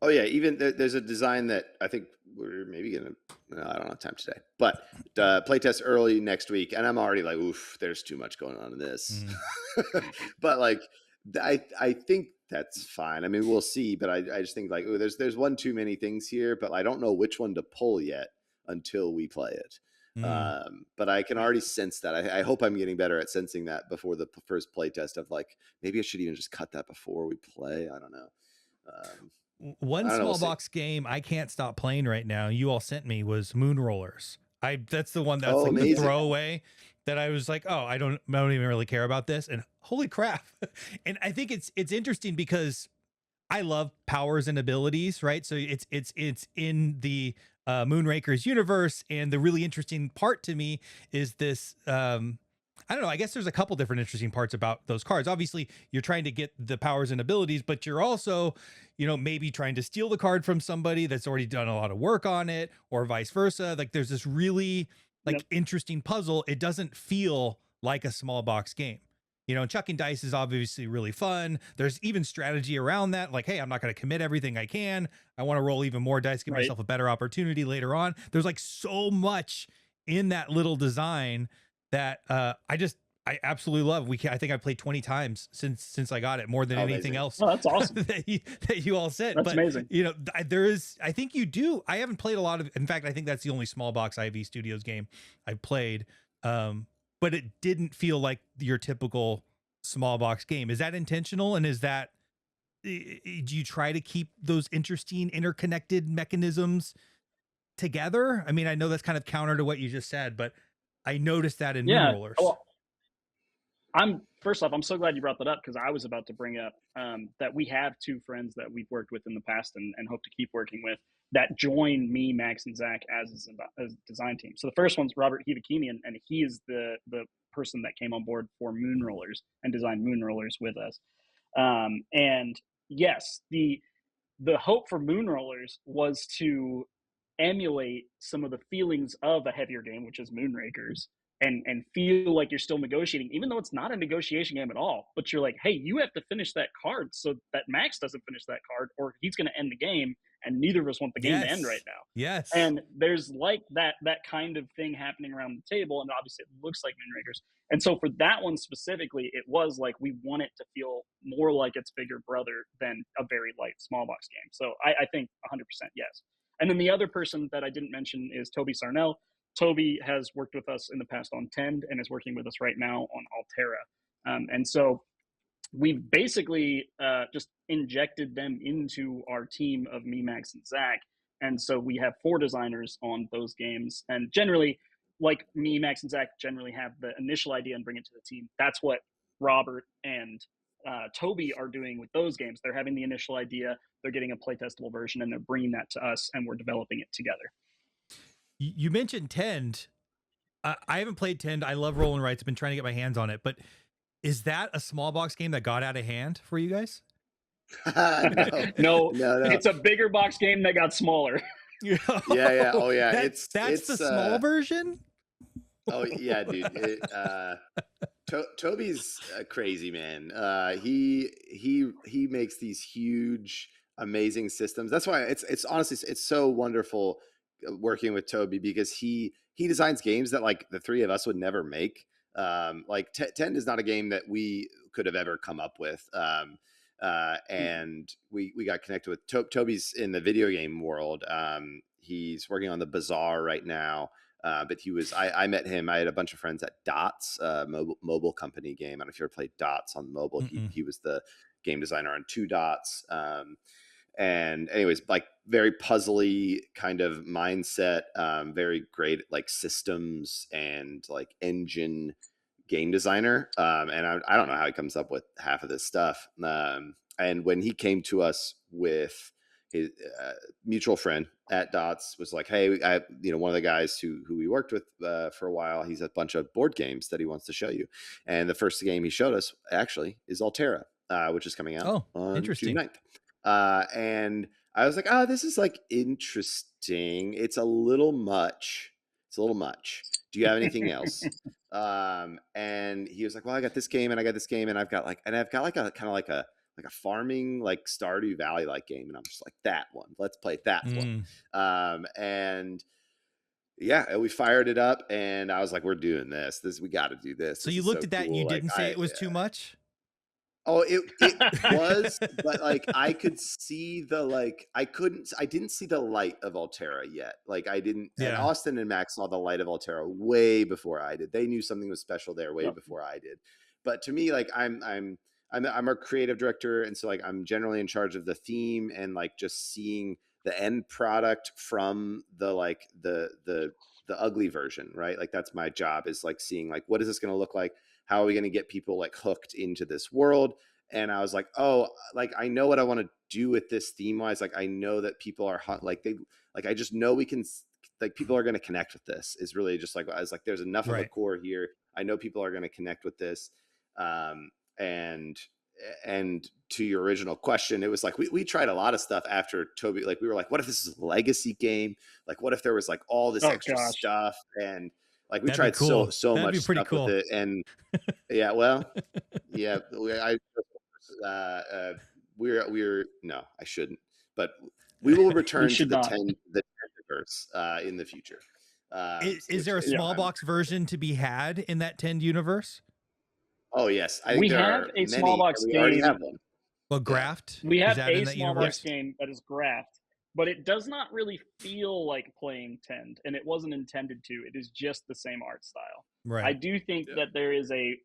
Oh yeah. Even there's a design that I think we're maybe going to, I don't have time today, but playtest early next week. And I'm already like, oof, there's too much going on in this, but like, I think that's fine. I mean, we'll see, but I just think like, oh, there's one too many things here, but I don't know which one to pull yet until we play it. But I can already sense that. I hope I'm getting better at sensing that before the first play test of like, maybe I should even just cut that before we play. I don't know. One small box game I can't stop playing right now, you all sent me, was Moonrollers. That's the one that's like amazing. The throwaway that I was like, oh, I don't even really care about this. And holy crap. And I think it's interesting because I love powers and abilities, right? So it's in the Moonraker's universe, and the really interesting part to me is this I don't know, I guess there's a couple different interesting parts about those cards. Obviously you're trying to get the powers and abilities, but you're also, you know, maybe trying to steal the card from somebody that's already done a lot of work on it, or vice versa. Like there's this really like interesting puzzle. It doesn't feel like a small box game. You know, chucking dice is obviously really fun. There's even strategy around that. Like, hey, I'm not going to commit everything I can. I want to roll even more dice, give myself a better opportunity later on. There's like so much in that little design that I absolutely love. I think I've played 20 times since I got it, more than anything else. Oh, that's awesome. that you all sent. That's amazing. You know, I think you do. I haven't played a lot of, in fact, I think that's the only small box IV Studios game I've played. But it didn't feel like your typical small box game. Is that intentional? And is that, do you try to keep those interesting interconnected mechanisms together? I mean, I know that's kind of counter to what you just said, but I noticed that in Moonrollers. Well, first off, I'm so glad you brought that up, because I was about to bring up that we have 2 friends that we've worked with in the past and hope to keep working with that joined me, Max, and Zach as a design team. So the first one's Robert Hivakimian, and he is the person that came on board for Moonrollers and designed Moonrollers with us. And yes, the hope for Moonrollers was to emulate some of the feelings of a heavier game, which is Moonrakers, and feel like you're still negotiating, even though it's not a negotiation game at all. But you're like, hey, you have to finish that card so that Max doesn't finish that card, or he's going to end the game, and neither of us want the game to end right now. Yes. And there's like that kind of thing happening around the table, and obviously it looks like Moonrakers. And so for that one specifically, it was like we want it to feel more like its bigger brother than a very light small box game. So I think 100% yes. And then the other person that I didn't mention is Toby Arnell. Toby has worked with us in the past on Tend and is working with us right now on Altera. And so we've basically just injected them into our team of me, Max, and Zach. And so we have 4 designers on those games. And generally, like me, Max, and Zach generally have the initial idea and bring it to the team. That's what Robert and Toby are doing with those games. They're having the initial idea, they're getting a playtestable version, and they're bringing that to us, and we're developing it together. You mentioned Tend. I haven't played Tend. I love Roll and Writes. I've been trying to get my hands on it, but is that a small box game that got out of hand for you guys? No. It's a bigger box game that got smaller. Yeah. Oh yeah. That's the small version. Oh yeah, dude. Toby's crazy, man. He makes these huge, amazing systems. That's why it's honestly it's so wonderful working with Toby, because he designs games that like the three of us would never make. Like 10 is not a game that we could have ever come up with. And we got connected with Toby's in the video game world. He's working on the Bazaar right now. But I met him. I had a bunch of friends at Dots, mobile company game. I don't know if you ever played Dots on mobile. He was the game designer on 2 Dots. And anyways, like very puzzly kind of mindset, very great at like systems and like engine game designer. And I don't know how he comes up with half of this stuff. And when he came to us with his mutual friend at Dots was like, hey, one of the guys who we worked with for a while, he's a bunch of board games that he wants to show you. And the first game he showed us actually is Altera, which is coming out on June 9th. And I was like, this is like interesting. It's a little much. Do you have anything else? And he was like, well, I got this game and I got this game and I've got like a kind of like a farming, like Stardew Valley like game. And I'm just like, that one, let's play that one. And yeah, we fired it up and I was like, we're doing this, we got to do this. So you looked at that and you didn't say it was too much? Oh, it was, but like I could see I didn't see the light of Altera yet. Like I didn't, and Austin and Max saw the light of Altera way before I did. They knew something was special there way before I did. But to me, like I'm a creative director, and so like I'm generally in charge of the theme and like just seeing the end product from the ugly version, right? Like that's my job, is like seeing like, what is this going to look like? How are we going to get people like hooked into this world? And I was like, oh, like I know what I want to do with this theme wise. Like I know that people are I just know we can, like people are going to connect with this. Is really just like, I was like, there's enough of a core here. I know people are going to connect with this. And to your original question, it was like we tried a lot of stuff after Toby. Like we were like, what if this is a legacy game? Like what if there was like all this extra stuff? And like we tried so much stuff with it. And yeah, well, yeah, we're no, I shouldn't, but we will return to the 10 in the future. Is there a small box version to be had in that 10 universe? Oh yes, I think we have a small box game. We already have one. Well, Graphed. We have a small box game that is Graphed, but it does not really feel like playing Tend, and it wasn't intended to. It is just the same art style. Right. I do think that there is a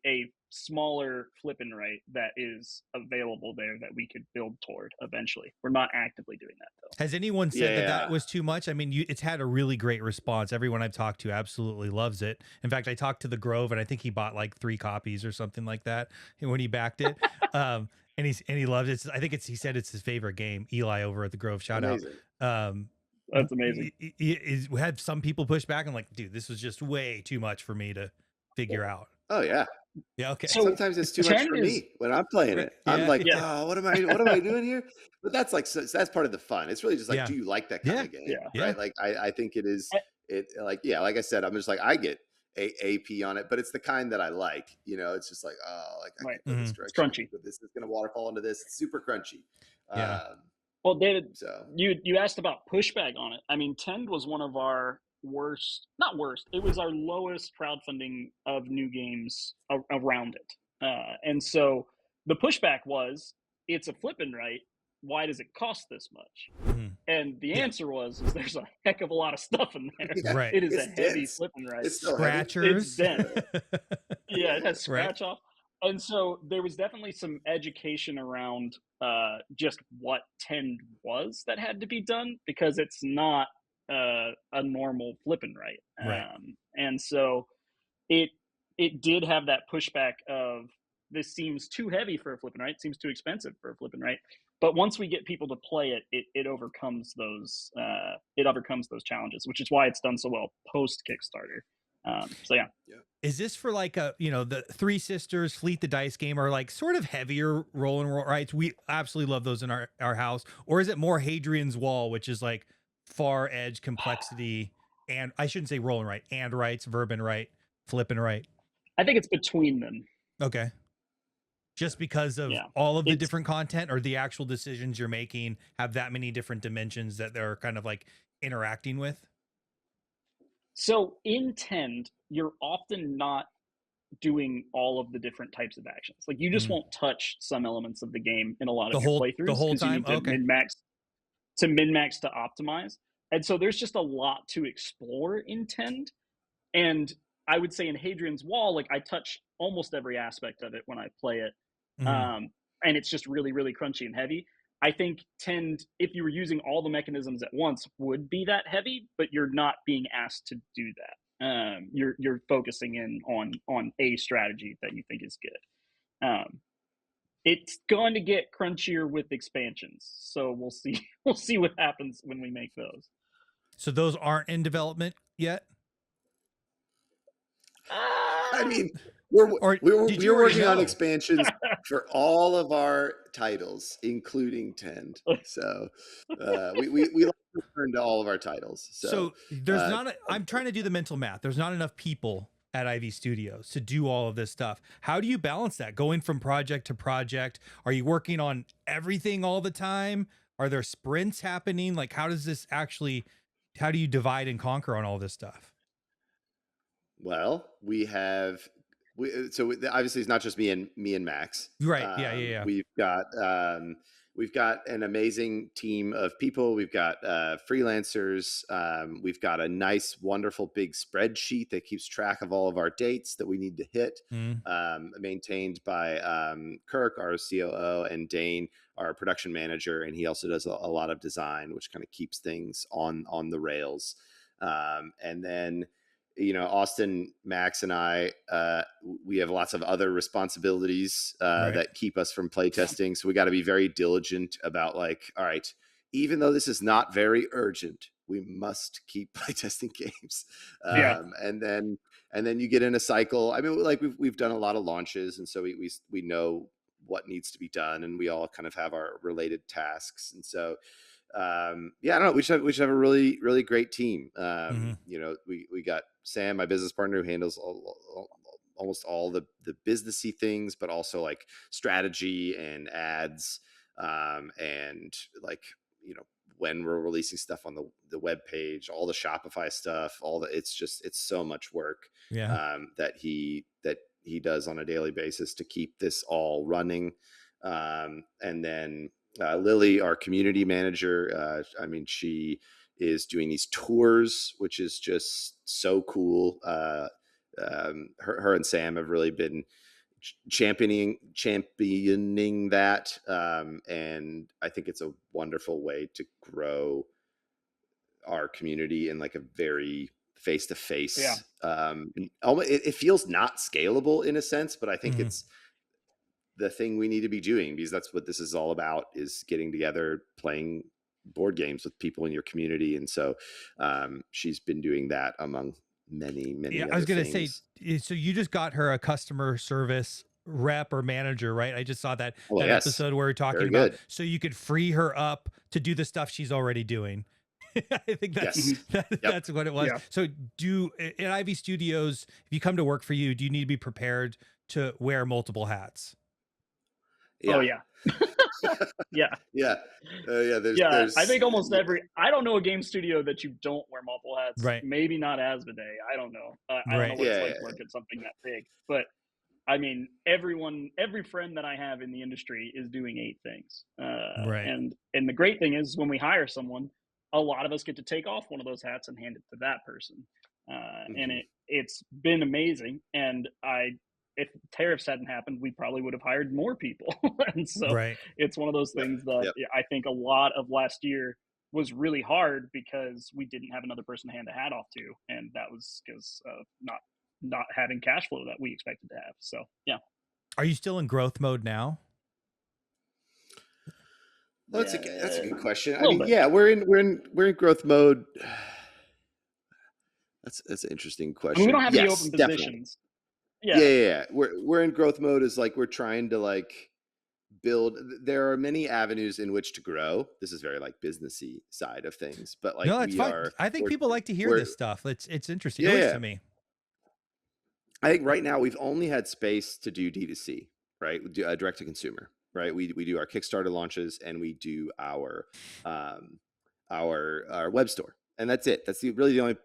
smaller flip and write that is available there that we could build toward eventually. We're not actively doing that though. Has anyone said that was too much? I mean, it's had a really great response. Everyone I've talked to absolutely loves it. In fact, I talked to the Grove and I think he bought like 3 copies or something like that when he backed it. And he loved it. I think he said it's his favorite game. Eli over at the Grove, shout out. That's amazing. We had some people push back and like, dude, this was just way too much for me to figure out. Oh yeah. Yeah. Okay. So sometimes it's too much for me when I'm playing it. I'm like, oh, what am I doing here? But that's like, so that's part of the fun. It's really just like, do you like that kind of game? Yeah. Right. Like I think it is. Like I said, I'm just like, I get AP on it, but it's the kind that I like. You know, it's just like, oh, like I can put this direction. Crunchy. But this is going to waterfall into this. It's super crunchy. Yeah. Well, David, you asked about pushback on it. I mean, Tend was one of our not worst. It was our lowest crowdfunding of new games around it. And so the pushback was, it's a flip and write. Why does it cost this much? And the answer was, there's a heck of a lot of stuff in there. Yeah, right. It is a heavy flip and write. It's so Scratchers. It's dense. Yeah, it has scratch off. And so there was definitely some education around just what Tend was that had to be done, because it's not a normal flip and write. And so it did have that pushback of, this seems too heavy for a flip and write, seems too expensive for a flip and write. But once we get people to play it, it overcomes those challenges, which is why it's done so well post Kickstarter. So yeah. Is this for like the Three Sisters, Fleet the Dice game are like sort of heavier roll and roll rights? We absolutely love those in our house. Or is it more Hadrian's Wall, which is like far edge complexity, and I shouldn't say roll and write, and rights, verb and right, flip and right? I think it's between them. Okay. Just because of all of the different content, or the actual decisions you're making have that many different dimensions that they're kind of like interacting with? So in Tend, you're often not doing all of the different types of actions. Like you just won't touch some elements of the game in a lot of your playthroughs. The whole time? You need to min-max to optimize. And so there's just a lot to explore in Tend. And I would say in Hadrian's Wall, like I touch almost every aspect of it when I play it. And it's just really, really crunchy and heavy. I think Tend, if you were using all the mechanisms at once, would be that heavy, but you're not being asked to do that. You're focusing in on a strategy that you think is good. It's going to get crunchier with expansions, so we'll see. We'll see what happens when we make those. So those aren't in development yet? I mean, we're working on expansions for all of our titles, including Tend. So we like to return to all of our titles. So there's not. I'm trying to do the mental math. There's not enough people at Ivy Studios to do all of this stuff. How do you balance that going from project to project? Are you working on everything all the time? Are there sprints happening? Like, how does this actually? How do you divide and conquer on all this stuff? Well, so obviously it's not just me and Max, right? Yeah. We've got an amazing team of people. We've got freelancers. We've got a nice, wonderful big spreadsheet that keeps track of all of our dates that we need to hit, maintained by Kirk, our COO, and Dane, our production manager. And he also does a lot of design, which kind of keeps things on the rails. And then, Austin, Max, and I, we have lots of other responsibilities that keep us from playtesting. So we got to be very diligent about like, all right, even though this is not very urgent, we must keep playtesting games. And then you get in a cycle. I mean, like we've done a lot of launches, and so we know what needs to be done, and we all kind of have our related tasks. And so I don't know. We should have a really, really great team. We got Sam, my business partner, who handles almost all the businessy things, but also like strategy and ads, and like, when we're releasing stuff on the web page, all the Shopify stuff, it's so much work that he does on a daily basis to keep this all running. And then Lily, our community manager, she is doing these tours, which is just so cool. Her and Sam have really been championing that. And I think it's a wonderful way to grow our community in like a very face-to-face. It feels not scalable in a sense, but I think it's the thing we need to be doing, because that's what this is all about, is getting together, playing board games with people in your community. And so she's been doing that among many other I was going to say, so you just got her a customer service rep or manager, right? I just saw that episode where we're talking about, so you could free her up to do the stuff she's already doing. I think that's what it was. So at Ivy Studios, if you come to work for you, do you need to be prepared to wear multiple hats? Oh yeah. There's I think almost I don't know a game studio that you don't wear multiple hats. Right. Maybe not Asmodee. I don't know. I don't know what it's like to work at something that big. But I mean, every friend that I have in the industry is doing 8 things. And the great thing is, when we hire someone, a lot of us get to take off one of those hats and hand it to that person. And it's been amazing. And if tariffs hadn't happened, we probably would have hired more people. And so it's one of those things that I think a lot of last year was really hard because we didn't have another person to hand a hat off to. And that was because of not having cash flow that we expected to have. So, yeah. Are you still in growth mode now? Well, that's a good question. I mean, we're in growth mode. That's an interesting question. We don't have any open positions. Yeah. We're in growth mode. Is like we're trying to like build. There are many avenues in which to grow. This is very like businessy side of things, but like no, it's fine. I think people like to hear this stuff. It's interesting. At least to me. I think right now we've only had space to do D2C, right? Direct to consumer, right? We do our Kickstarter launches and we do our web store, and that's it. That's really the only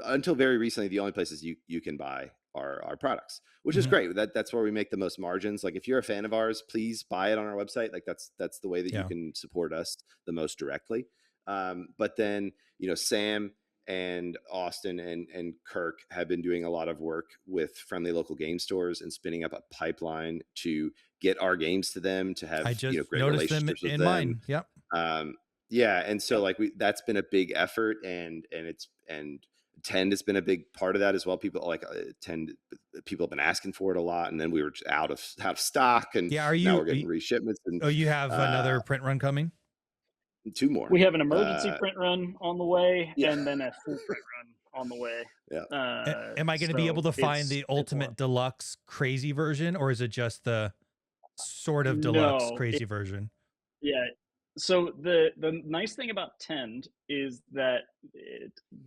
until very recently the only places you can buy our products, which is great. That's where we make the most margins. Like if you're a fan of ours, please buy it on our website. Like that's the way that you can support us the most directly. But then Sam and Austin and Kirk have been doing a lot of work with friendly local game stores and spinning up a pipeline to get our games to them, to have great relationships with them. Mine. Yep. Yeah, and so that's been a big effort, and Tend has been a big part of that as well. People have been asking for it a lot, and then we were just out of stock, and now we're getting reshipments. And you have another print run coming? 2 more. We have an emergency print run on the way, and then a full print run on the way. Yeah. Am I going to be able to find the ultimate deluxe crazy version, or is it just the sort of deluxe crazy version? Yeah. So the nice thing about Tend is that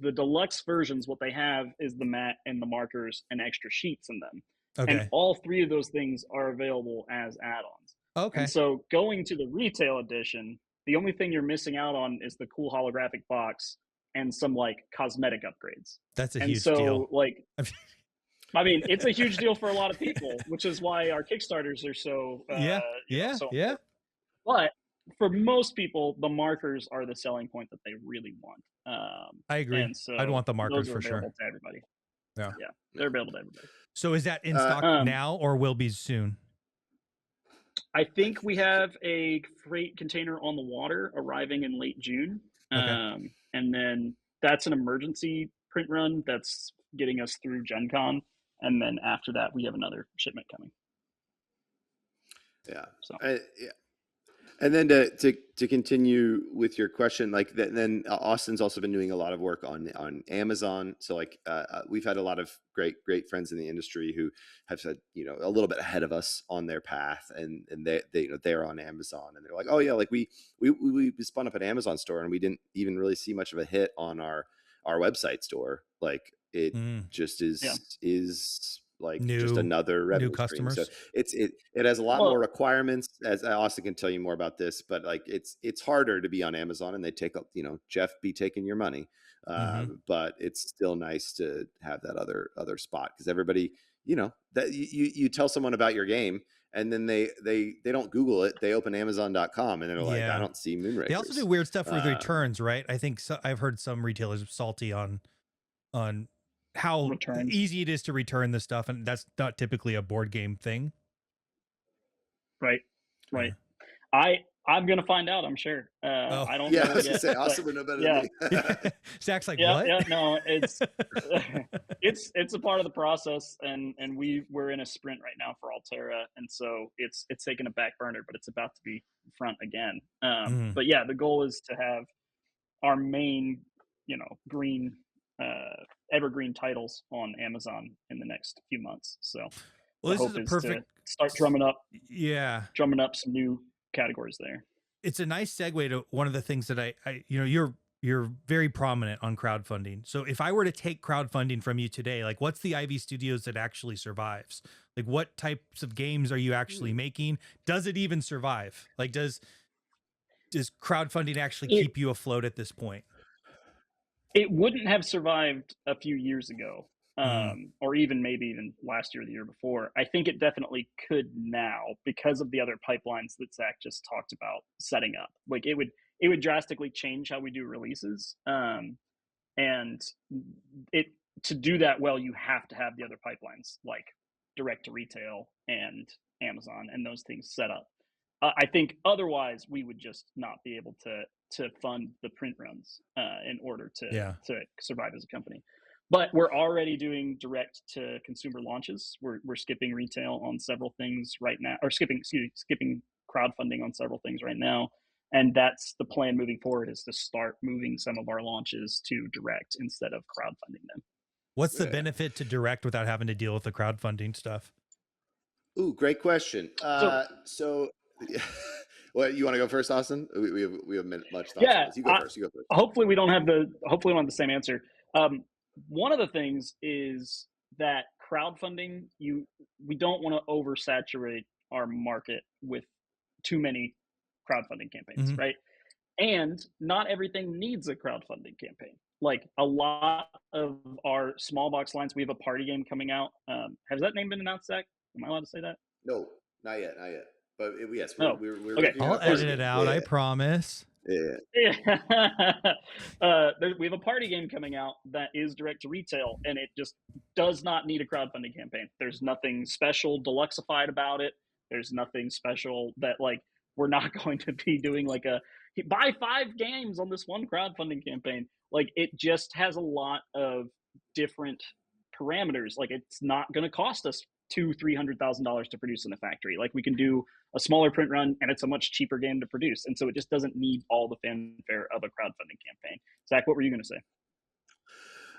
the deluxe versions, what they have is the mat and the markers and extra sheets in them. Okay. And all 3 of those things are available as add-ons. Okay. And so going to the retail edition, the only thing you're missing out on is the cool holographic box and some cosmetic upgrades. That's a huge deal. I mean, it's a huge deal for a lot of people, which is why our Kickstarters are so yeah. But for most people, the markers are the selling point that they really want. I agree. And so I'd want the markers for sure. To everybody. Yeah, they're available to everybody. So is that in stock now or will be soon? I think we have a freight container on the water arriving in late June. Okay. And then that's an emergency print run that's getting us through Gen Con. And then after that, we have another shipment coming. Yeah. So. And then to continue with your question, then Austin's also been doing a lot of work on Amazon. So we've had a lot of great friends in the industry who have said a little bit ahead of us on their path, and they're on Amazon, and they're like, oh yeah, we spun up an Amazon store and we didn't even really see much of a hit on our website store. It just is just another revenue new customers. Stream. So it has a lot more requirements, as Austin can tell you more about this, but it's harder to be on Amazon, and they take Jeff be taking your money. But it's still nice to have that other spot, because everybody, that you tell someone about your game and then they don't Google it, they open Amazon.com and they're like, I don't see Moonraker. They also do weird stuff with returns, right? I think I've heard some retailers salty on how easy it is to return the stuff, and that's not typically a board game thing. Right. I'm gonna find out, I'm sure. I don't know. I was gonna say, Austin would know better than me. Zach's like, what? Yeah, no, it's it's a part of the process, and we're in a sprint right now for Altera, and so it's taken a back burner, but it's about to be front again. But yeah, the goal is to have our main, green evergreen titles on Amazon in the next few months. So this is a perfect start drumming up some new categories there. It's a nice segue to one of the things that I you're very prominent on crowdfunding. So if I were to take crowdfunding from you today, what's the Ivy Studios that actually survives? What types of games are you actually making? Does it even survive? Does crowdfunding actually keep you afloat at this point? It wouldn't have survived a few years ago, or maybe even last year or the year before. I think it definitely could now, because of the other pipelines that Zach just talked about setting up. It would drastically change how we do releases, and to do that well, you have to have the other pipelines like direct to retail and Amazon and those things set up. I think otherwise we would just not be able to fund the print runs in order to survive as a company. But we're already doing direct to consumer launches. We're skipping retail on several things right now, or skipping crowdfunding on several things right now. And that's the plan moving forward, is to start moving some of our launches to direct instead of crowdfunding them. What's the benefit to direct without having to deal with the crowdfunding stuff? Ooh, great question. So well, you want to go first, Austin? We have much thoughts on this. You go first. Hopefully we don't have the same answer. One of the things is that crowdfunding, we don't want to oversaturate our market with too many crowdfunding campaigns, right? And not everything needs a crowdfunding campaign. Like a lot of our small box lines, we have a party game coming out. Has that name been announced, Zach? Am I allowed to say that? No, not yet. But yes, we're okay. I'll edit it out. I promise. Yeah. We have a party game coming out that is direct to retail, and it just does not need a crowdfunding campaign. There's nothing special deluxeified about it. There's nothing special that like we're not going to be doing like a buy 5 games on this one crowdfunding campaign. Like it just has a lot of different parameters. Like it's not going to cost us $200,000-$300,000 to produce in a factory. Like we can do a smaller print run, and it's a much cheaper game to produce, and so it just doesn't need all the fanfare of a crowdfunding campaign. Zach, what were you going to say?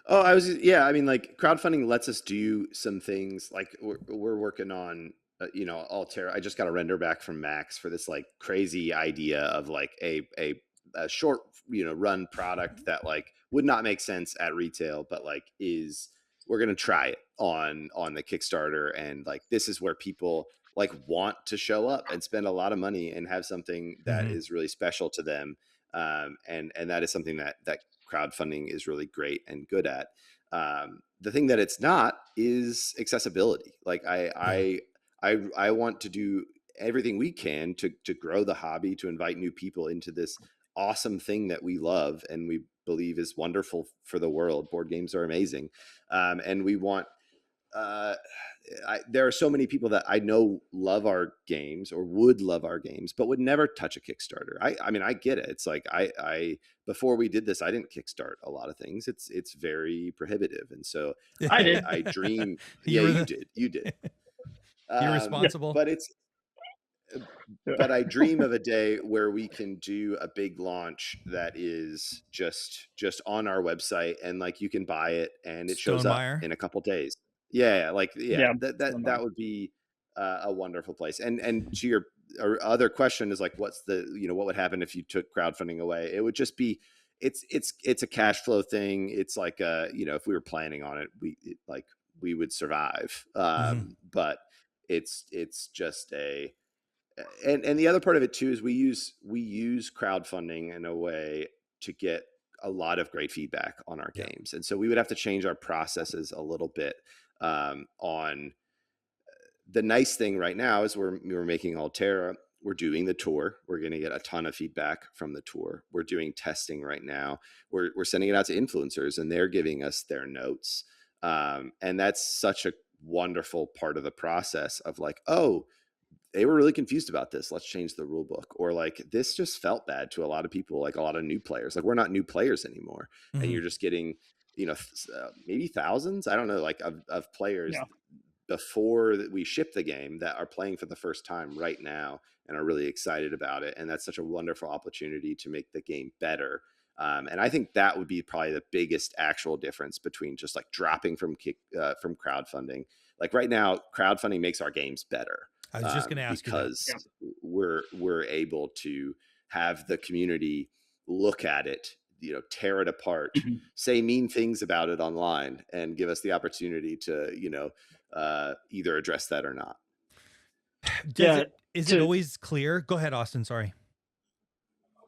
Oh, I mean, like crowdfunding lets us do some things. Like we're working on Altera. I just got a render back from Max for this like crazy idea of like a short run product that like would not make sense at retail, but like we're going to try it on the Kickstarter, and like this is where people like want to show up and spend a lot of money and have something that is really special to them, and that is something that crowdfunding is really great and good at. The thing that it's not is accessibility. Like I want to do everything we can to grow the hobby, to invite new people into this awesome thing that we love and we believe is wonderful for the world. Board games are amazing. And we want, there are so many people that I know love our games or would love our games, but would never touch a Kickstarter. I mean, I get it. It's like, before we did this, I didn't Kickstart a lot of things. It's very prohibitive. And so I dream. You did. You're responsible. But I dream of a day where we can do a big launch that is just on our website, and like you can buy it and it shows up in a couple days. That would be a wonderful place. And to your other question is like, what's the what would happen if you took crowdfunding away? It would just be it's a cash flow thing. It's like if we were planning on it, we would survive. But it's just and the other part of it too is we use crowdfunding in a way to get a lot of great feedback on our games. And so we would have to change our processes a little bit. On the nice thing right now is we're making Altera. We're doing the tour. We're going to get a ton of feedback from the tour. We're doing testing right now. We're sending it out to influencers, and they're giving us their notes. And that's such a wonderful part of the process of like, oh, they were really confused about this. Let's change the rule book. Or like, this just felt bad to a lot of people, like a lot of new players. Like we're not new players anymore. And you're just getting, maybe thousands, I don't know, like of players before that we ship the game that are playing for the first time right now and are really excited about it. And that's such a wonderful opportunity to make the game better. And I think that would be probably the biggest actual difference between just like dropping from crowdfunding. Like right now, crowdfunding makes our games better. I was just going to ask because we're able to have the community look at it, tear it apart, say mean things about it online, and give us the opportunity to, either address that or not. Is it always clear? Go ahead, Austin. Sorry.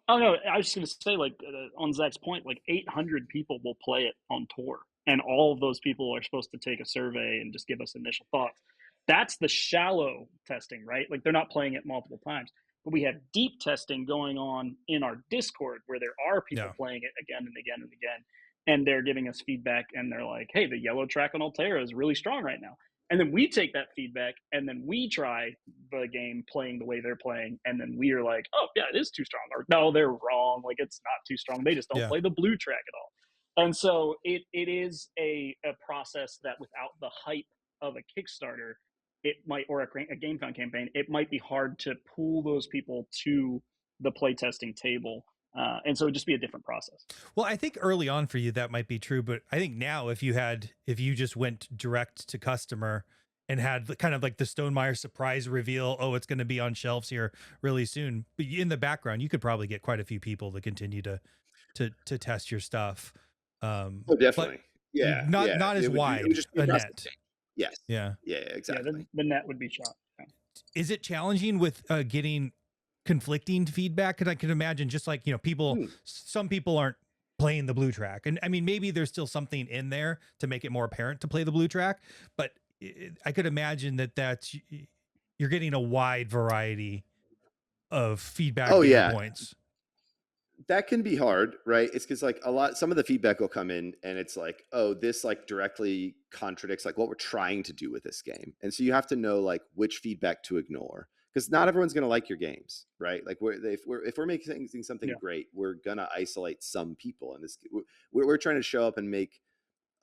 Oh no, I was just going to say, like on Zach's point, like 800 people will play it on tour, and all of those people are supposed to take a survey and just give us initial thoughts. That's the shallow testing, right? Like they're not playing it multiple times. But we have deep testing going on in our Discord where there are people playing it again and again and again. And they're giving us feedback, and they're like, hey, the yellow track on Altera is really strong right now. And then we take that feedback, and then we try the game playing the way they're playing. And then we are like, oh, yeah, it is too strong. Or no, they're wrong. Like it's not too strong. They just don't play the blue track at all. And so it is a process that without the hype of a Kickstarter, it might, or a GameFound campaign, it might be hard to pull those people to the playtesting table. And so it'd just be a different process. Well, I think early on for you, that might be true. But I think now if you just went direct to customer and had kind of like the Stonemaier surprise reveal, oh, it's going to be on shelves here really soon. But in the background, you could probably get quite a few people to continue to test your stuff. Oh, definitely. Not as wide a net. Yes. Yeah. Yeah, exactly. Yeah, the net would be shot. Yeah. Is it challenging with getting conflicting feedback? Because I can imagine, just like, some people aren't playing the blue track, and I mean, maybe there's still something in there to make it more apparent to play the blue track, but I could imagine that you're getting a wide variety of feedback viewpoints. That can be hard, right? It's because like some of the feedback will come in and it's like, oh, this like directly contradicts like what we're trying to do with this game. And so you have to know like which feedback to ignore, because not everyone's going to like your games, right? Like if we're making something great, we're going to isolate some people. And we're trying to show up and make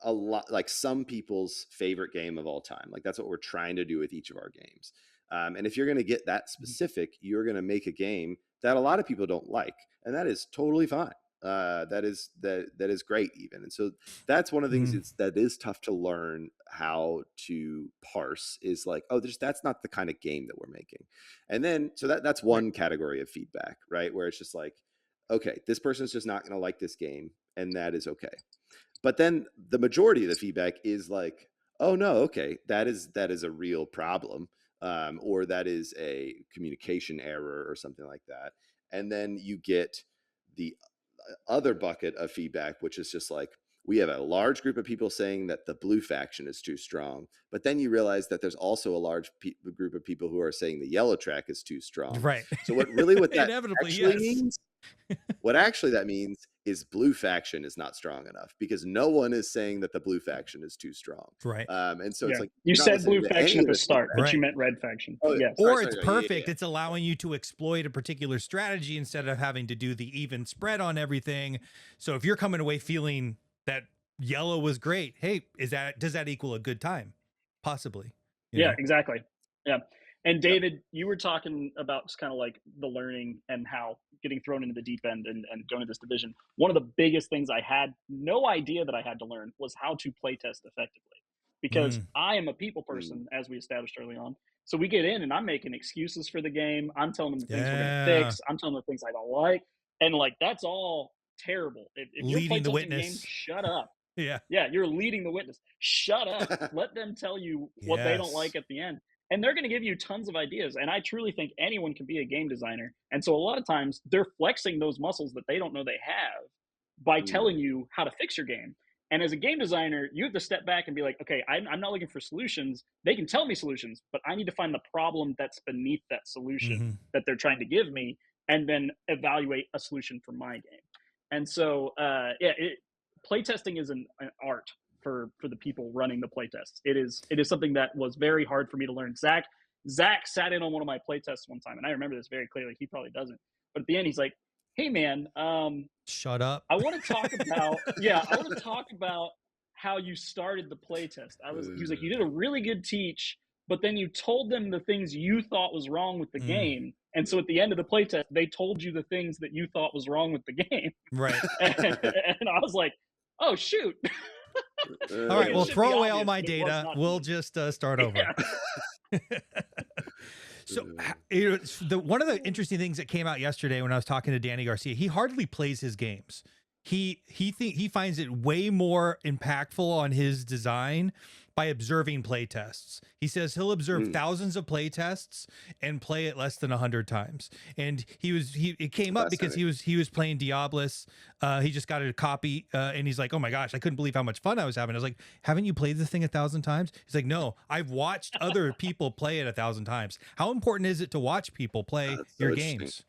a lot like some people's favorite game of all time. Like that's what we're trying to do with each of our games. And if you're going to get that specific, you're going to make a game that a lot of people don't like, and that is totally fine. That is great even. And so that's one of the things that is tough to learn how to parse, is like, oh, that's not the kind of game that we're making. And then so that's one category of feedback, right? Where it's just like, okay, this person's just not going to like this game, and that is okay. But then the majority of the feedback is like, oh no, okay, that is a real problem, or that is a communication error or something like that. And then you get the other bucket of feedback, which is just like, we have a large group of people saying that the blue faction is too strong, but then you realize that there's also a large group of people who are saying the yellow track is too strong. Right. So what that actually means, what actually that means is blue faction is not strong enough, because no one is saying that the blue faction is too strong. Right. And so it's like, you said blue faction at the start, but you meant red faction. Oh, yes. Or it's perfect. Yeah. It's allowing you to exploit a particular strategy instead of having to do the even spread on everything. So if you're coming away feeling that yellow was great, hey, does that equal a good time? Possibly. Yeah, exactly. Yeah. And David, you were talking about just kind of like the learning and how getting thrown into the deep end and going to this division. One of the biggest things I had no idea that I had to learn was how to play test effectively, because I am a people person, as we established early on. So we get in and I'm making excuses for the game. I'm telling them the things we're going to fix. I'm telling them the things I don't like. And like, that's all terrible. If you're leading the witness, game, shut up. Yeah, you're leading the witness. Shut up. Let them tell you what they don't like at the end. And they're going to give you tons of ideas. And I truly think anyone can be a game designer. And so a lot of times they're flexing those muscles that they don't know they have by telling you how to fix your game. And as a game designer, you have to step back and be like, okay, I'm not looking for solutions. They can tell me solutions, but I need to find the problem that's beneath that solution that they're trying to give me, and then evaluate a solution for my game. And so, playtesting is an art for the people running the playtests. It is something that was very hard for me to learn. Zach sat in on one of my playtests one time, and I remember this very clearly. He probably doesn't, but at the end he's like, "Hey man, shut up. I want to talk about I want to talk about how you started the playtest." He was like, "You did a really good teach, but then you told them the things you thought was wrong with the game, and so at the end of the playtest, they told you the things that you thought was wrong with the game." Right. And I was like, "Oh shoot." All right, well, throw away all my data. We'll just start over. Yeah. So, one of the interesting things that came out yesterday when I was talking to Danny Garcia, he hardly plays his games. He finds it way more impactful on his design by observing play tests. He says he'll observe thousands of play tests and play it less than 100 times. And it came up because he was playing Diablos. He just got a copy and he's like, "Oh my gosh, I couldn't believe how much fun I was having." I was like, "Haven't you played this thing 1,000 times?" He's like, "No, I've watched other people play it 1,000 times." How important is it to watch people play your games?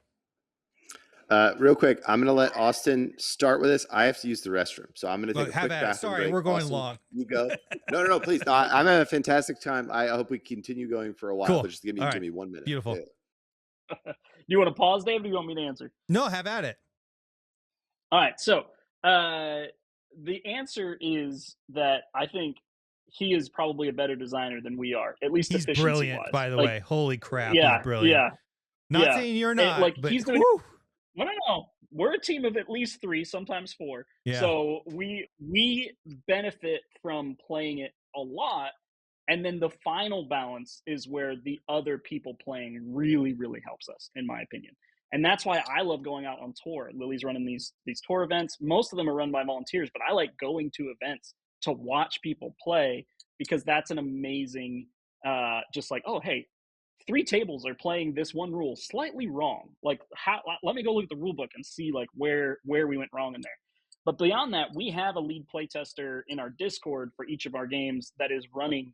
Real quick, I'm going to let Austin start with this. I have to use the restroom, so I'm going to take a quick bathroom break. We're going Austin, long. You go. No, please. No, I'm having a fantastic time. I hope we continue going for a while. Cool. But just give me 1 minute. Beautiful. Yeah. Do you want to pause, Dave, or do you want me to answer? No, have at it. All right. So the answer is that I think he is probably a better designer than we are, at least efficiency-wise. He's brilliant, by the way. Holy crap, he's brilliant. Yeah. Not saying you're not, but he's doing. No. We're a team of at least 3, sometimes 4. Yeah. So we benefit from playing it a lot, and then the final balance is where the other people playing really, really helps us, in my opinion. And that's why I love going out on tour. Lily's running these tour events. Most of them are run by volunteers, but I like going to events to watch people play, because that's an amazing, just like, oh, hey, 3 tables are playing this one rule slightly wrong. Like, how? Let me go look at the rule book and see like where we went wrong in there. But beyond that, we have a lead playtester in our Discord for each of our games that is running,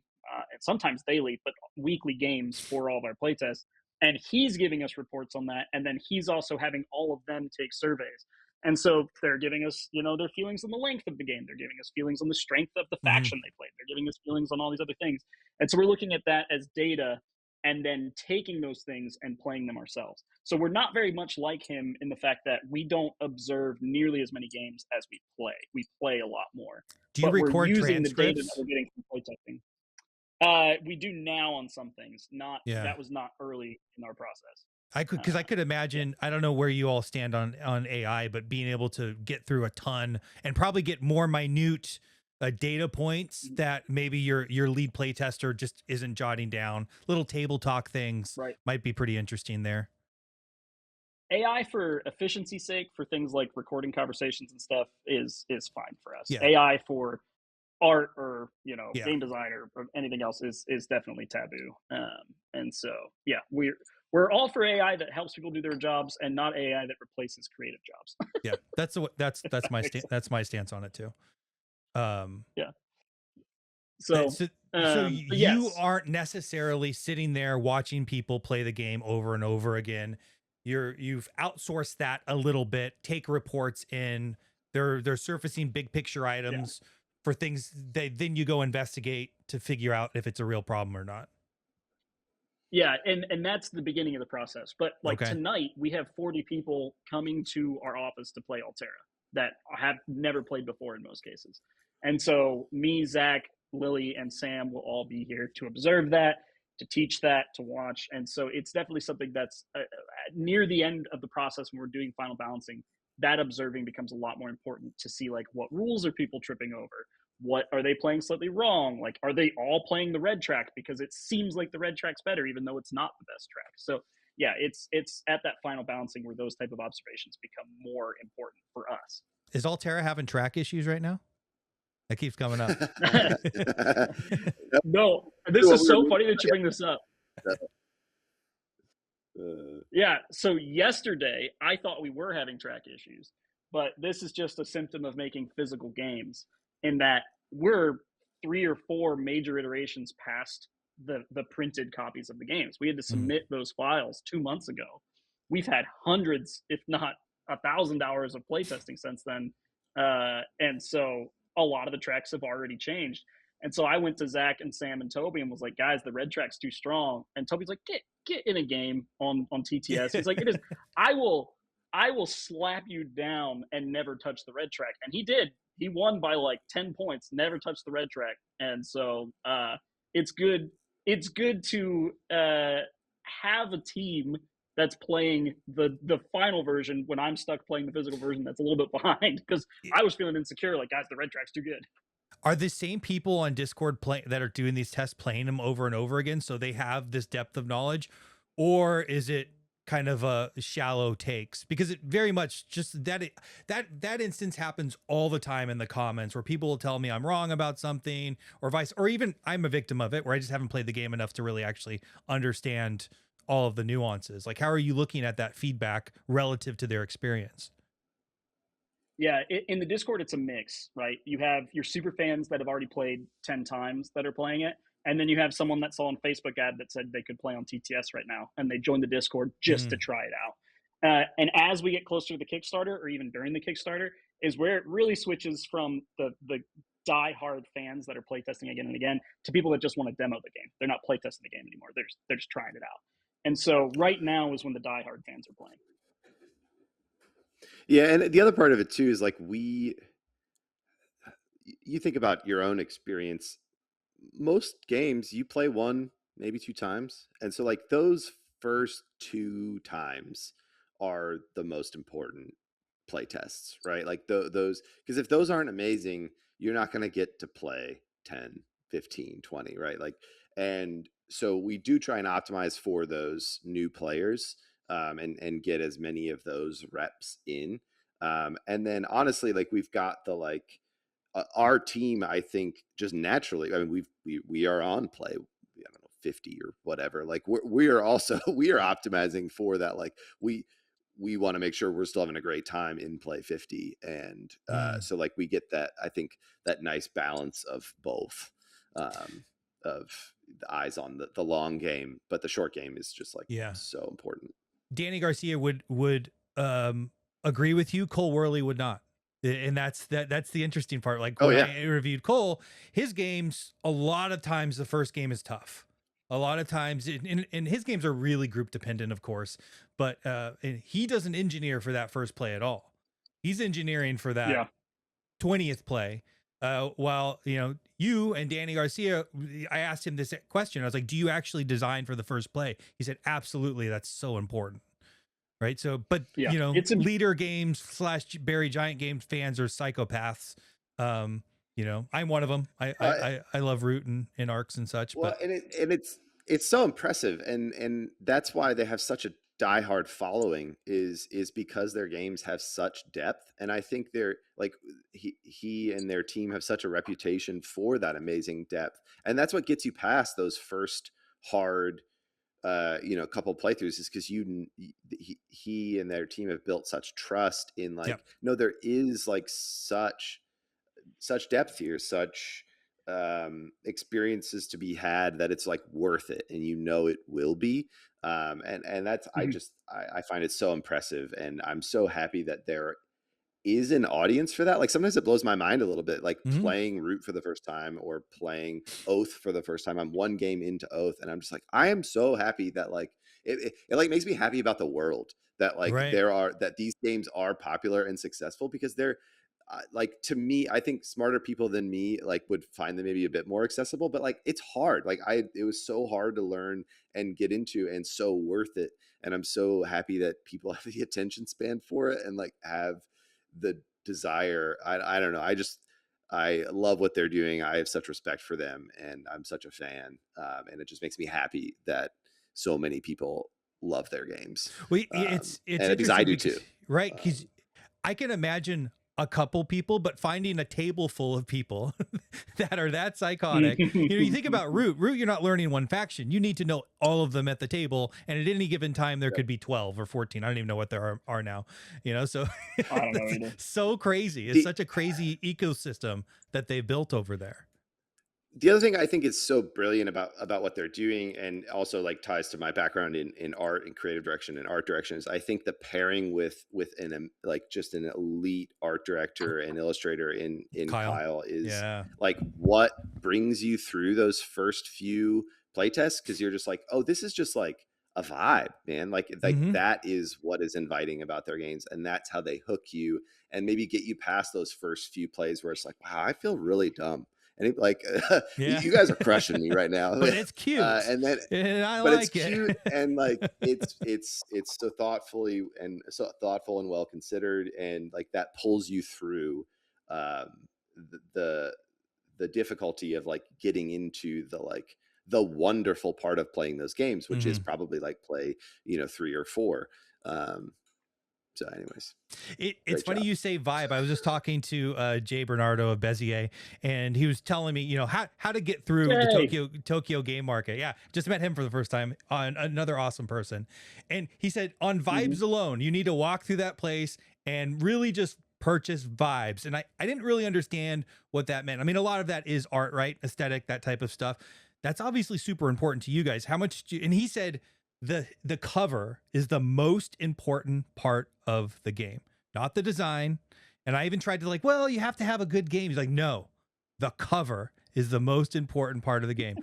and sometimes daily, but weekly games for all of our playtests. And he's giving us reports on that. And then he's also having all of them take surveys. And so they're giving us, their feelings on the length of the game. They're giving us feelings on the strength of the faction they played. They're giving us feelings on all these other things. And so we're looking at that as data and then taking those things and playing them ourselves. So we're not very much like him in the fact that we don't observe nearly as many games as we play. We play a lot more. Do you record we're using transcripts? The data that we're getting from playtesting. We do now on some things. That was not early in our process. I could imagine, I don't know where you all stand on AI, but being able to get through a ton and probably get more minute data points that maybe your lead playtester just isn't jotting down. Little table talk things might be pretty interesting there. AI for efficiency's sake, for things like recording conversations and stuff, is fine for us. Yeah. AI for art or game design or anything else is definitely taboo. And so we're all for AI that helps people do their jobs, and not AI that replaces creative jobs. Yeah, that's my stance on it too. Yeah. So you aren't necessarily sitting there watching people play the game over and over again. You've outsourced that a little bit. Take reports in. They're surfacing big picture items for things. Then you go investigate to figure out if it's a real problem or not. Yeah, and that's the beginning of the process. But tonight, we have 40 people coming to our office to play Altera that have never played before in most cases. And so me, Zach, Lily, and Sam will all be here to observe that, to teach that, to watch. And so it's definitely something that's near the end of the process when we're doing final balancing. That observing becomes a lot more important to see like what rules are people tripping over. What are they playing slightly wrong? Like, are they all playing the red track because it seems like the red track's better, even though it's not the best track? So yeah, it's at that final balancing where those type of observations become more important for us. Is Altera having track issues right now? That keeps coming up. No, this is so funny that you bring this up. Yeah, so yesterday I thought we were having track issues, but this is just a symptom of making physical games, in that we're 3 or 4 major iterations past the printed copies of the games. We had to submit those files 2 months ago. We've had hundreds, if not 1,000 hours of playtesting since then. And so a lot of the tracks have already changed. And so I went to Zach and Sam and Toby and was like, guys, the red track's too strong. And Toby's like, get in a game on TTS. He's like, it is. I will slap you down and never touch the red track. And he did. He won by like 10 points, never touched the red track. And so it's good. It's good to have a team that's playing the final version when I'm stuck playing the physical version that's a little bit behind, because I was feeling insecure. Like, guys, the red track's too good. Are the same people on Discord that are doing these tests playing them over and over again, so they have this depth of knowledge? Or is it kind of a shallow takes? Because it very much just that instance happens all the time in the comments, where people will tell me I'm wrong about something, or even I'm a victim of it, where I just haven't played the game enough to really actually understand all of the nuances. Like, how are you looking at that feedback relative to their experience? Yeah, in the Discord, it's a mix, right? You have your super fans that have already played 10 times that are playing it. And then you have someone that saw on Facebook ad that said they could play on TTS right now, and they joined the Discord just to try it out. And as we get closer to the Kickstarter, or even during the Kickstarter, is where it really switches from the die-hard fans that are playtesting again and again to people that just want to demo the game. They're not playtesting the game anymore. They're just trying it out. And so right now is when the die-hard fans are playing. Yeah, and the other part of it too is like you think about your own experience. Most games you play 1, maybe 2 times, and so like those first 2 times are the most important play tests, right? Like those, because if those aren't amazing, you're not going to get to play 10, 15, 20, right? Like, and so we do try and optimize for those new players, and get as many of those reps in. And then honestly, like we've got the like our team, I think, just naturally, I mean, we are on play, I don't know, 50 or whatever. Like we are also we are optimizing for that. Like we want to make sure we're still having a great time in play 50, and so like we get that, I think, that nice balance of both, of the eyes on the long game, but the short game is just like so important. Danny Garcia would agree with you. Cole Worley would not. And that's the interesting part. Like when I reviewed Cole, his games, a lot of times the first game is tough. A lot of times, and his games are really group dependent, of course, but he doesn't engineer for that first play at all. He's engineering for that 20th play. While, you know, you and Danny Garcia, I asked him this question. I was like, do you actually design for the first play? He said, absolutely. That's so important. Right. So, but you know, leader games / Barry Giant games fans are psychopaths. You know, I'm one of them. I love root and arcs and such. Well, but and it's so impressive, and that's why they have such a diehard following, is because their games have such depth. And I think they're like, he and their team have such a reputation for that amazing depth, and that's what gets you past those first hard you know, couple playthroughs, is because he and their team have built such trust in like, no, there is like such depth here, such experiences to be had, that it's like worth it, and you know it will be. And that's I find it so impressive, and I'm so happy that there is an audience for that. Like sometimes it blows my mind a little bit, like playing Root for the first time or playing Oath for the first time. I'm one game into Oath, and I'm just like, I am so happy that like it like makes me happy about the world, that like that these games are popular and successful, because they're like, to me, I think smarter people than me like would find them maybe a bit more accessible, but like it's hard. Like it was so hard to learn and get into, and so worth it. And I'm so happy that people have the attention span for it and like have the desire. I don't know. I love what they're doing. I have such respect for them, and I'm such a fan. And it just makes me happy that so many people love their games. Well, it's because I do too. Right. Because I can imagine a couple people, but finding a table full of people that are that psychotic. You know, you think about Root, you're not learning one faction. You need to know all of them at the table. And at any given time, there could be 12 or 14. I don't even know what there are now, you know, so I don't know either. So crazy. It's such a crazy ecosystem that they've built over there. The other thing I think is so brilliant about what they're doing, and also like ties to my background in art and creative direction and art direction, is I think the pairing with an like just an elite art director and illustrator in Kyle is like what brings you through those first few playtests, because you're just like, oh, this is just like a vibe, man. Like that is what is inviting about their games, and that's how they hook you and maybe get you past those first few plays where it's like, wow, I feel really dumb. And it, like, you guys are crushing me right now. But it's cute, and I but like it's cute, and like it's so thoughtful and well considered, and like that pulls you through the difficulty of like getting into the wonderful part of playing those games, which is probably like play 3 or 4. So anyways, it's funny you say vibe. I was just talking to Jay Bernardo of Bezier, and he was telling me, you know, how to get through the Tokyo game market. Yeah, just met him for the first time, on another awesome person. And he said on vibes alone, you need to walk through that place and really just purchase vibes. And I didn't really understand what that meant. I mean, a lot of that is art, right? Aesthetic, that type of stuff. That's obviously super important to you guys. How much and he said the cover is the most important part of the game, not the design. And I even tried to like, well, you have to have a good game. He's like, no, the cover is the most important part of the game.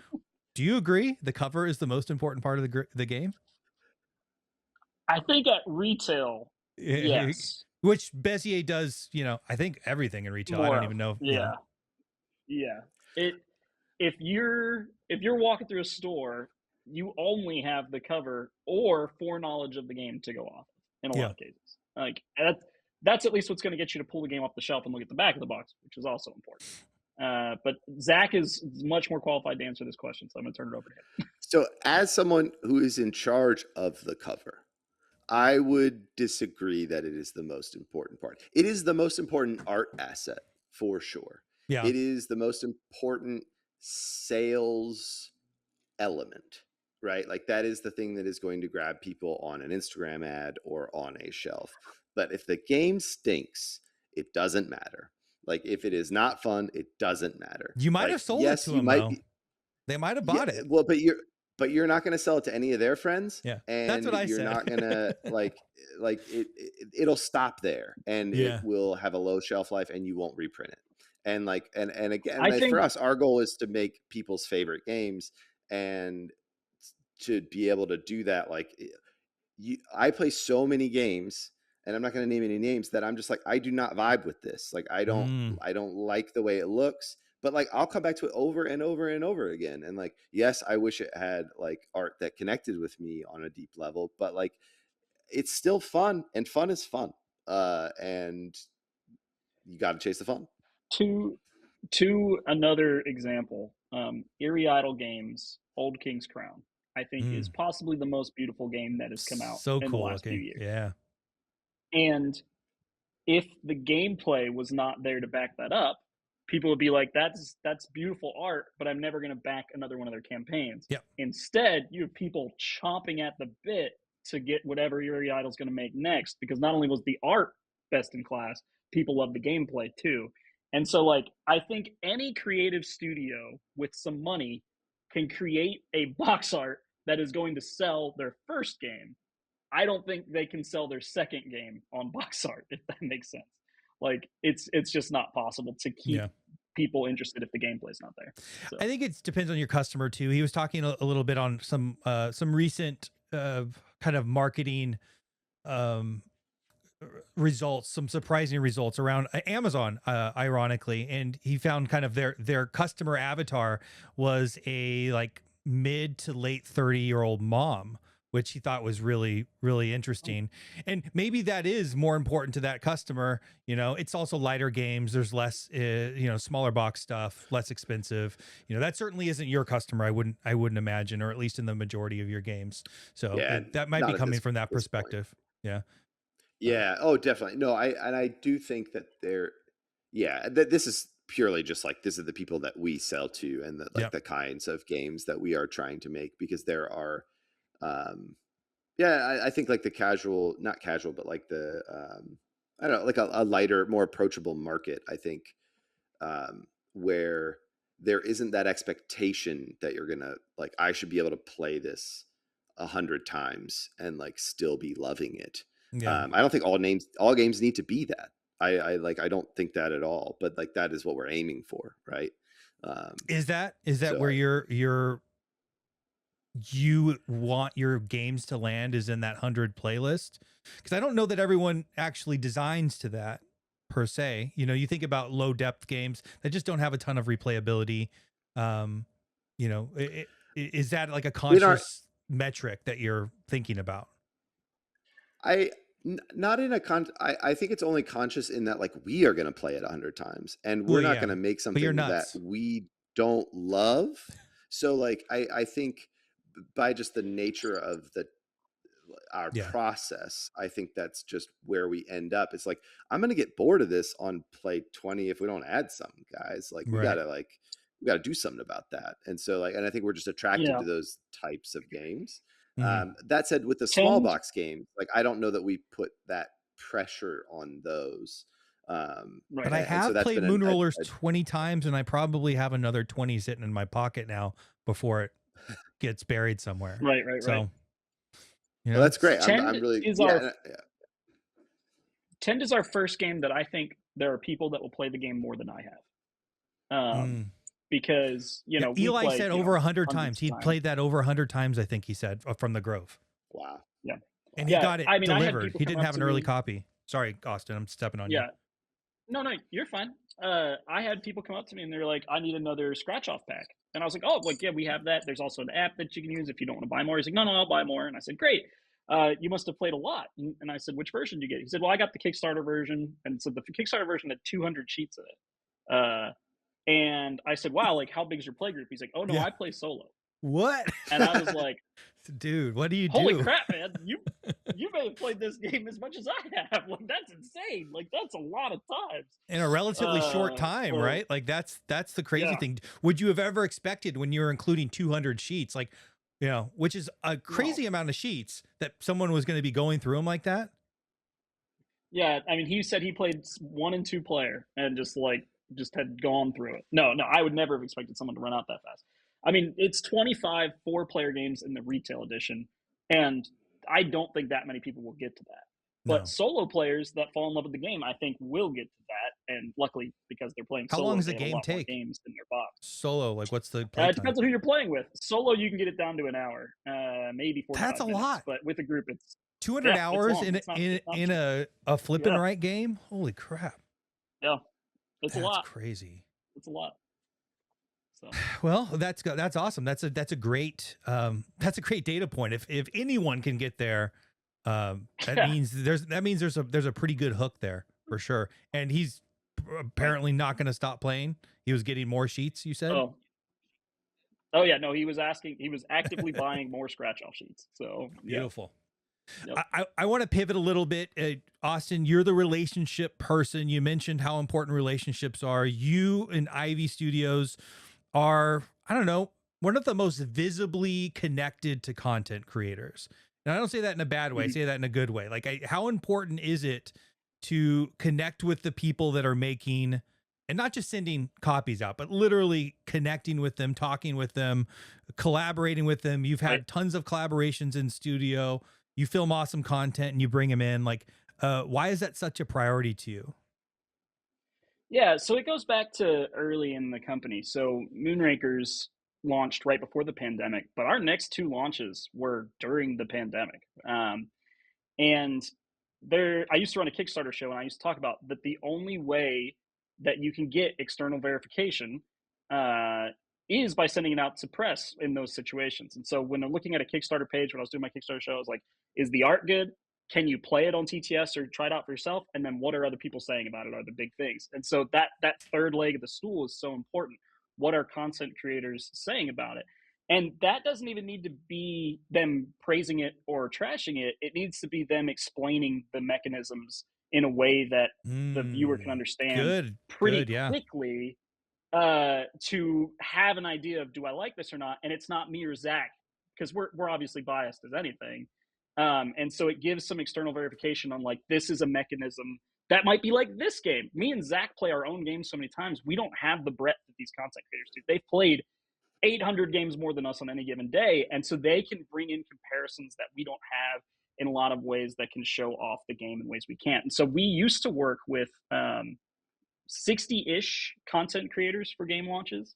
Do you agree? The cover is the most important part of the game? I think at retail, yes. Which Bezier does, you know, I think everything in retail. I don't even know. Yeah. If you're walking through a store, you only have the cover or foreknowledge of the game to go off in a lot of cases. Like that's at least what's going to get you to pull the game off the shelf and look at the back of the box, which is also important. But Zach is much more qualified to answer this question, so I'm going to turn it over to him. So as someone who is in charge of the cover, I would disagree that it is the most important part. It is the most important art asset for sure. Yeah. It is the most important sales element, right? Like that is the thing that is going to grab people on an Instagram ad or on a shelf. But if the game stinks, it doesn't matter. Like if it is not fun, it doesn't matter. You might like, have sold yes, it to you them, might though. be, They might have bought it. Well, but you're not going to sell it to any of their friends. Yeah, and that's what I you're said. not going to it'll stop there, and Yeah. it will have a low shelf life, and you won't reprint it. And like, and again, I think for us, our goal is to make people's favorite games, and to be able to do that. Like I play so many games, and I'm not going to name any names, that I'm just like, I do not vibe with this. Like I don't like the way it looks, but like I'll come back to it over and over and over again. And like, yes, I wish it had like art that connected with me on a deep level, but like it's still fun, and fun is fun. And you got to chase the fun. To another example, Eerie Idle Games, Old King's Crown, I think is possibly the most beautiful game that has come out in the last few years. Yeah. And if the gameplay was not there to back that up, people would be like, that's beautiful art, but I'm never going to back another one of their campaigns. Yep. Instead, you have people chomping at the bit to get whatever Eerie Idle's going to make next, because not only was the art best in class, people love the gameplay too. And so, like, I think any creative studio with some money can create a box art that is going to sell their first game. I don't think they can sell their second game on box art, if that makes sense. Like, it's just not possible to keep people interested if the gameplay's not there. So. I think it depends on your customer too. He was talking a little bit on some recent kind of marketing results, some surprising results around Amazon, ironically, and he found kind of their customer avatar was a like mid to late 30-year-old mom, which he thought was really, really interesting. And maybe that is more important to that customer. You know, it's also lighter games. There's less, smaller box stuff, less expensive. You know, that certainly isn't your customer. I wouldn't imagine, or at least in the majority of your games. So that might be coming from that perspective. Point. Yeah. Yeah. Oh, definitely. No, I do think that that this is purely just like, this is the people that we sell to, and the kinds of games that we are trying to make, because there are, I think like the not casual, but like the, I don't know, like a lighter, more approachable market, I think, where there isn't that expectation that you're going to like, I should be able to play this 100 times and like still be loving it. Yeah. I don't think all games need to be that. I don't think that at all, but like that is what we're aiming for. Right. Is that where you want your games to land, is in that 100 playlist? Because I don't know that everyone actually designs to that per se. You know, you think about low depth games that just don't have a ton of replayability. Is that like a conscious metric that you're thinking about? Not in a I think it's only conscious in that like we are going to play it 100 times, and we're not going to make something that we don't love. So like I think by just the nature of our process, I think that's just where we end up. It's like, I'm going to get bored of this on play 20 if we don't add something, guys. Like we got to do something about that. And so like, and I think we're just attracted to those types of games. That said, with the small box games, like I don't know that we put that pressure on those. But I have played Moonrollers 20 times, and I probably have another 20 sitting in my pocket now before it gets buried somewhere. Right. So, well, that's great. I'm really 10 is our first game that I think there are people that will play the game more than I have. Because Eli said over 100 times. He'd played that over 100 times, I think he said, from the Grove. Wow. Yeah. And he got it delivered. He didn't have an early copy. Sorry, Austin, I'm stepping on you. Yeah. No, you're fine. I had people come up to me and they're like, I need another scratch off pack. And I was like, oh, like, yeah, we have that. There's also an app that you can use if you don't want to buy more. He's like, no, I'll buy more. And I said, great. You must have played a lot. And I said, which version did you get? He said, well, I got the Kickstarter version. And so the Kickstarter version had 200 sheets of it. And I said, wow, like, how big is your play group? He's like, oh, no, I play solo. What? And I was like, dude, what do you holy do? crap, man. You may have played this game as much as I have. Like, that's insane. Like, that's a lot of times. In a relatively short time, right? Like that's the crazy thing. Would you have ever expected when you were including 200 sheets, like, you know, which is a crazy amount of sheets, that someone was going to be going through them like that? Yeah, I mean, he said he played 1 and 2 player and just had gone through it. No, I would never have expected someone to run out that fast. I mean, it's 25 4-player games in the retail edition, and I don't think that many people will get to that. But solo players that fall in love with the game, I think, will get to that. And luckily, because they're playing solo, how long does the they have a game lot more take? games in their box. Solo, like, what's the play it depends on who you're playing with. Solo, you can get it down to an hour, maybe 45 That's a minutes. lot. But with a group, it's 200 hours in a flip and right game. Holy crap. Yeah, it's a lot. Crazy. It's a lot. So. Well, that's awesome. That's a great data point. If anyone can get there, that means there's a pretty good hook there for sure. And he's apparently not going to stop playing. He was getting more sheets, you said? Oh yeah, no, he was actively buying more scratch off sheets. So beautiful. Yep. I want to pivot a little bit. Austin, you're the relationship person. You mentioned how important relationships are. You and Ivy Studios are, I don't know, one of the most visibly connected to content creators. And I don't say that in a bad way. I say that in a good way. Like, how important is it to connect with the people that are making, and not just sending copies out, but literally connecting with them, talking with them, collaborating with them. You've had tons of collaborations in studio. You film awesome content and you bring them in. Like, why is that such a priority to you? Yeah, so it goes back to early in the company. So Moonrakers launched right before the pandemic, but our next 2 launches were during the pandemic. And I used to run a Kickstarter show, and I used to talk about that the only way that you can get external verification is by sending it out to press in those situations. And so when I'm looking at a Kickstarter page, when I was doing my Kickstarter show, I was like, is the art good? Can you play it on TTS or try it out for yourself? And then what are other people saying about it are the big things. And so that third leg of the stool is so important. What are content creators saying about it? And that doesn't even need to be them praising it or trashing it. It needs to be them explaining the mechanisms in a way that the viewer can understand pretty quickly to have an idea of, do I like this or not? And it's not me or Zach, because we're obviously biased as anything. And so it gives some external verification on, like, this is a mechanism that might be like this game. Me and Zach play our own games so many times. We don't have the breadth that these content creators do. They've played 800 games more than us on any given day. And so they can bring in comparisons that we don't have in a lot of ways that can show off the game in ways we can't. And so we used to work with 60-ish content creators for game launches.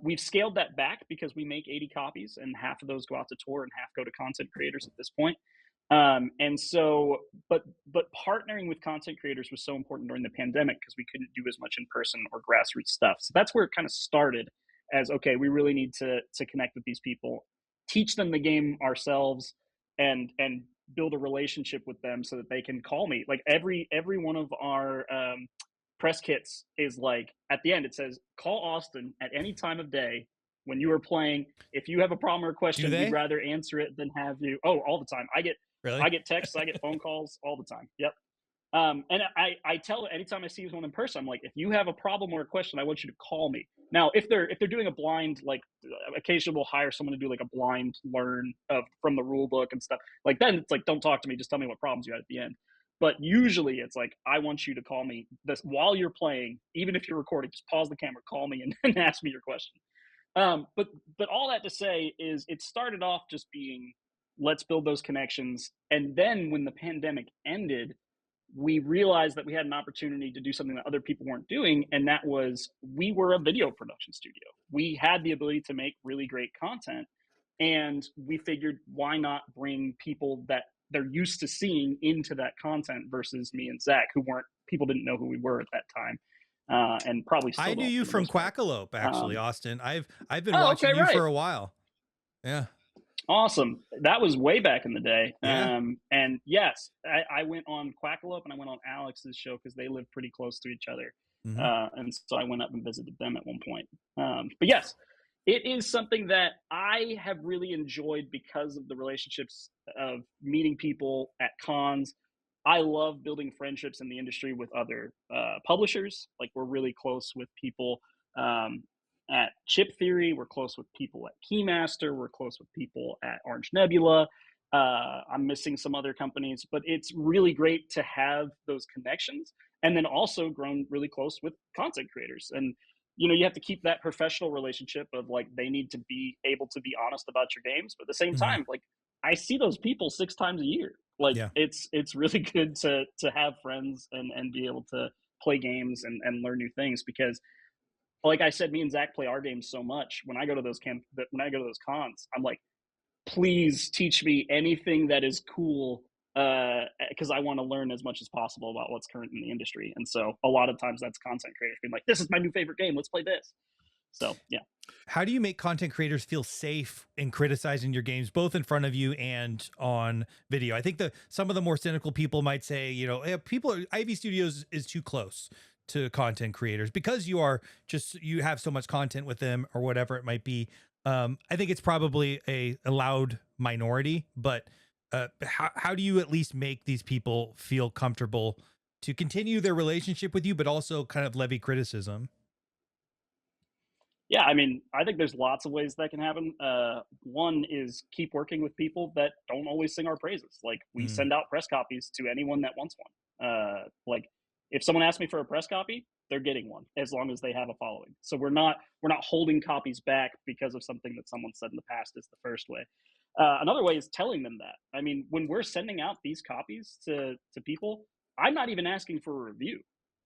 We've scaled that back because we make 80 copies and half of those go out to tour and half go to content creators at this point. And so, but partnering with content creators was so important during the pandemic because we couldn't do as much in person or grassroots stuff. So that's where it kind of started as, okay, we really need to connect with these people, teach them the game ourselves, and build a relationship with them so that they can call me. Like every one of our press kits is like, at the end it says, call Austin at any time of day when you are playing. If you have a problem or a question, we'd rather answer it than have you. Oh, all the time. I get texts, I get phone calls all the time. Yep. And I tell anytime I see someone in person, I'm like, if you have a problem or a question, I want you to call me. Now, if they're doing a blind, like occasionally we'll hire someone to do like a blind learn from the rule book and stuff. Like then it's like, don't talk to me, just tell me what problems you had at the end. But usually it's like, I want you to call me this while you're playing, even if you're recording, just pause the camera, call me and ask me your question. But all that to say is it started off just being, let's build those connections. And then when the pandemic ended, we realized that we had an opportunity to do something that other people weren't doing. And that was, we were a video production studio. We had the ability to make really great content. And we figured, why not bring people that they're used to seeing into that content versus me and Zach, people didn't know who we were at that time. And probably still I knew you from Quackalope, actually, Austin. I've been watching you for a while. Yeah. Awesome. That was way back in the day. Yeah. And yes, I went on Quackalope and I went on Alex's show because they live pretty close to each other. Mm-hmm. And so I went up and visited them at one point. But yes, It is something that I have really enjoyed because of the relationships of meeting people at cons. I love building friendships in the industry with other publishers. Like, we're really close with people at Chip Theory. We're close with people at Keymaster. We're close with people at Orange Nebula. I'm missing some other companies, but it's really great to have those connections, and then also grown really close with content creators. And you have to keep that professional relationship of, like, they need to be able to be honest about your games, but at the same time, like, I see those people 6 times a year. Like, it's really good to have friends and be able to play games and learn new things, because, like I said, me and Zach play our games so much. When I go to those cons, I'm like, please teach me anything that is cool, because I want to learn as much as possible about what's current in the industry. And so a lot of times that's content creators being like, this is my new favorite game, let's play this. So yeah. How do you make content creators feel safe in criticizing your games, both in front of you and on video? I think some of the more cynical people might say, Ivy Studios is too close to content creators because you have so much content with them, or whatever it might be. I think it's probably a loud minority, but how do you at least make these people feel comfortable to continue their relationship with you, but also kind of levy criticism? Yeah, I mean, I think there's lots of ways that can happen. One is keep working with people that don't always sing our praises. Like, we send out press copies to anyone that wants one. Like, if someone asks me for a press copy, they're getting one, as long as they have a following. So we're not holding copies back because of something that someone said in the past, is the first way. Another way is telling them that. I mean, when we're sending out these copies to people, I'm not even asking for a review.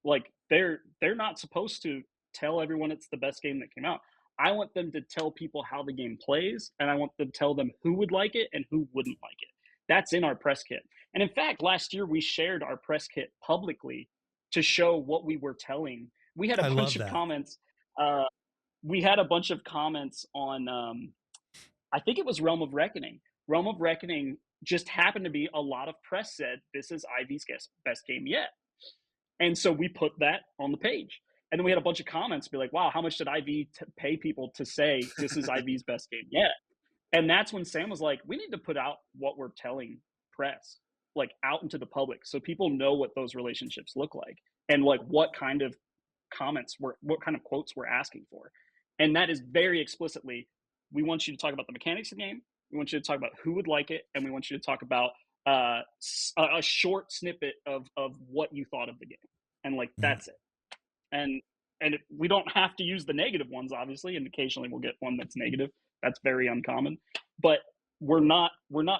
Like, they're not supposed to tell everyone it's the best game that came out. I want them to tell people how the game plays, and I want them to tell them who would like it and who wouldn't like it. That's in our press kit. And in fact, last year we shared our press kit publicly to show what we were telling. We had a bunch of comments. We had a bunch of comments on, I think it was Realm of Reckoning. Realm of Reckoning just happened to be, a lot of press said, this is Ivy's best game yet. And so we put that on the page. And then we had a bunch of comments be like, wow, how much did Ivy pay people to say this is Ivy's best game yet? And that's when Sam was like, we need to put out what we're telling press, like, out into the public, so people know what those relationships look like, and like what kind of what kind of quotes we're asking for. And that is very explicitly, we want you to talk about the mechanics of the game, we want you to talk about who would like it, and we want you to talk about a short snippet of what you thought of the game. And like, that's it. And we don't have to use the negative ones, obviously, and occasionally we'll get one that's negative. That's very uncommon. But we're not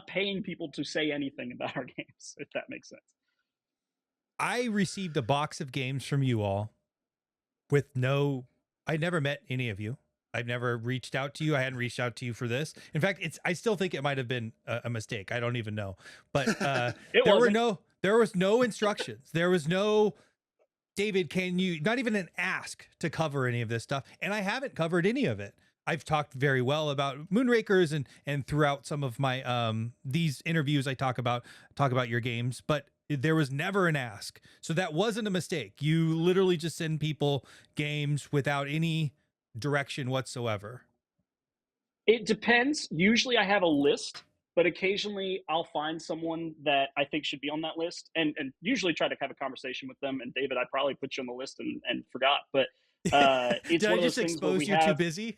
paying people to say anything about our games, if that makes sense. I received a box of games from you all I never met any of you. I've never reached out to you. I hadn't reached out to you for this. In fact, I still think it might have been a mistake. I don't even know. But there was no instructions. There was no, David, can you, not even an ask to cover any of this stuff. And I haven't covered any of it. I've talked very well about Moonrakers and throughout some of my these interviews I talk about your games, but there was never an ask. So that wasn't a mistake. You literally just send people games without any direction whatsoever. It depends. Usually I have a list, but occasionally I'll find someone that I think should be on that list, and usually try to have a conversation with them. And David, I probably put you on the list and forgot, but it's Did one I of those just things expose where we you're have, too busy?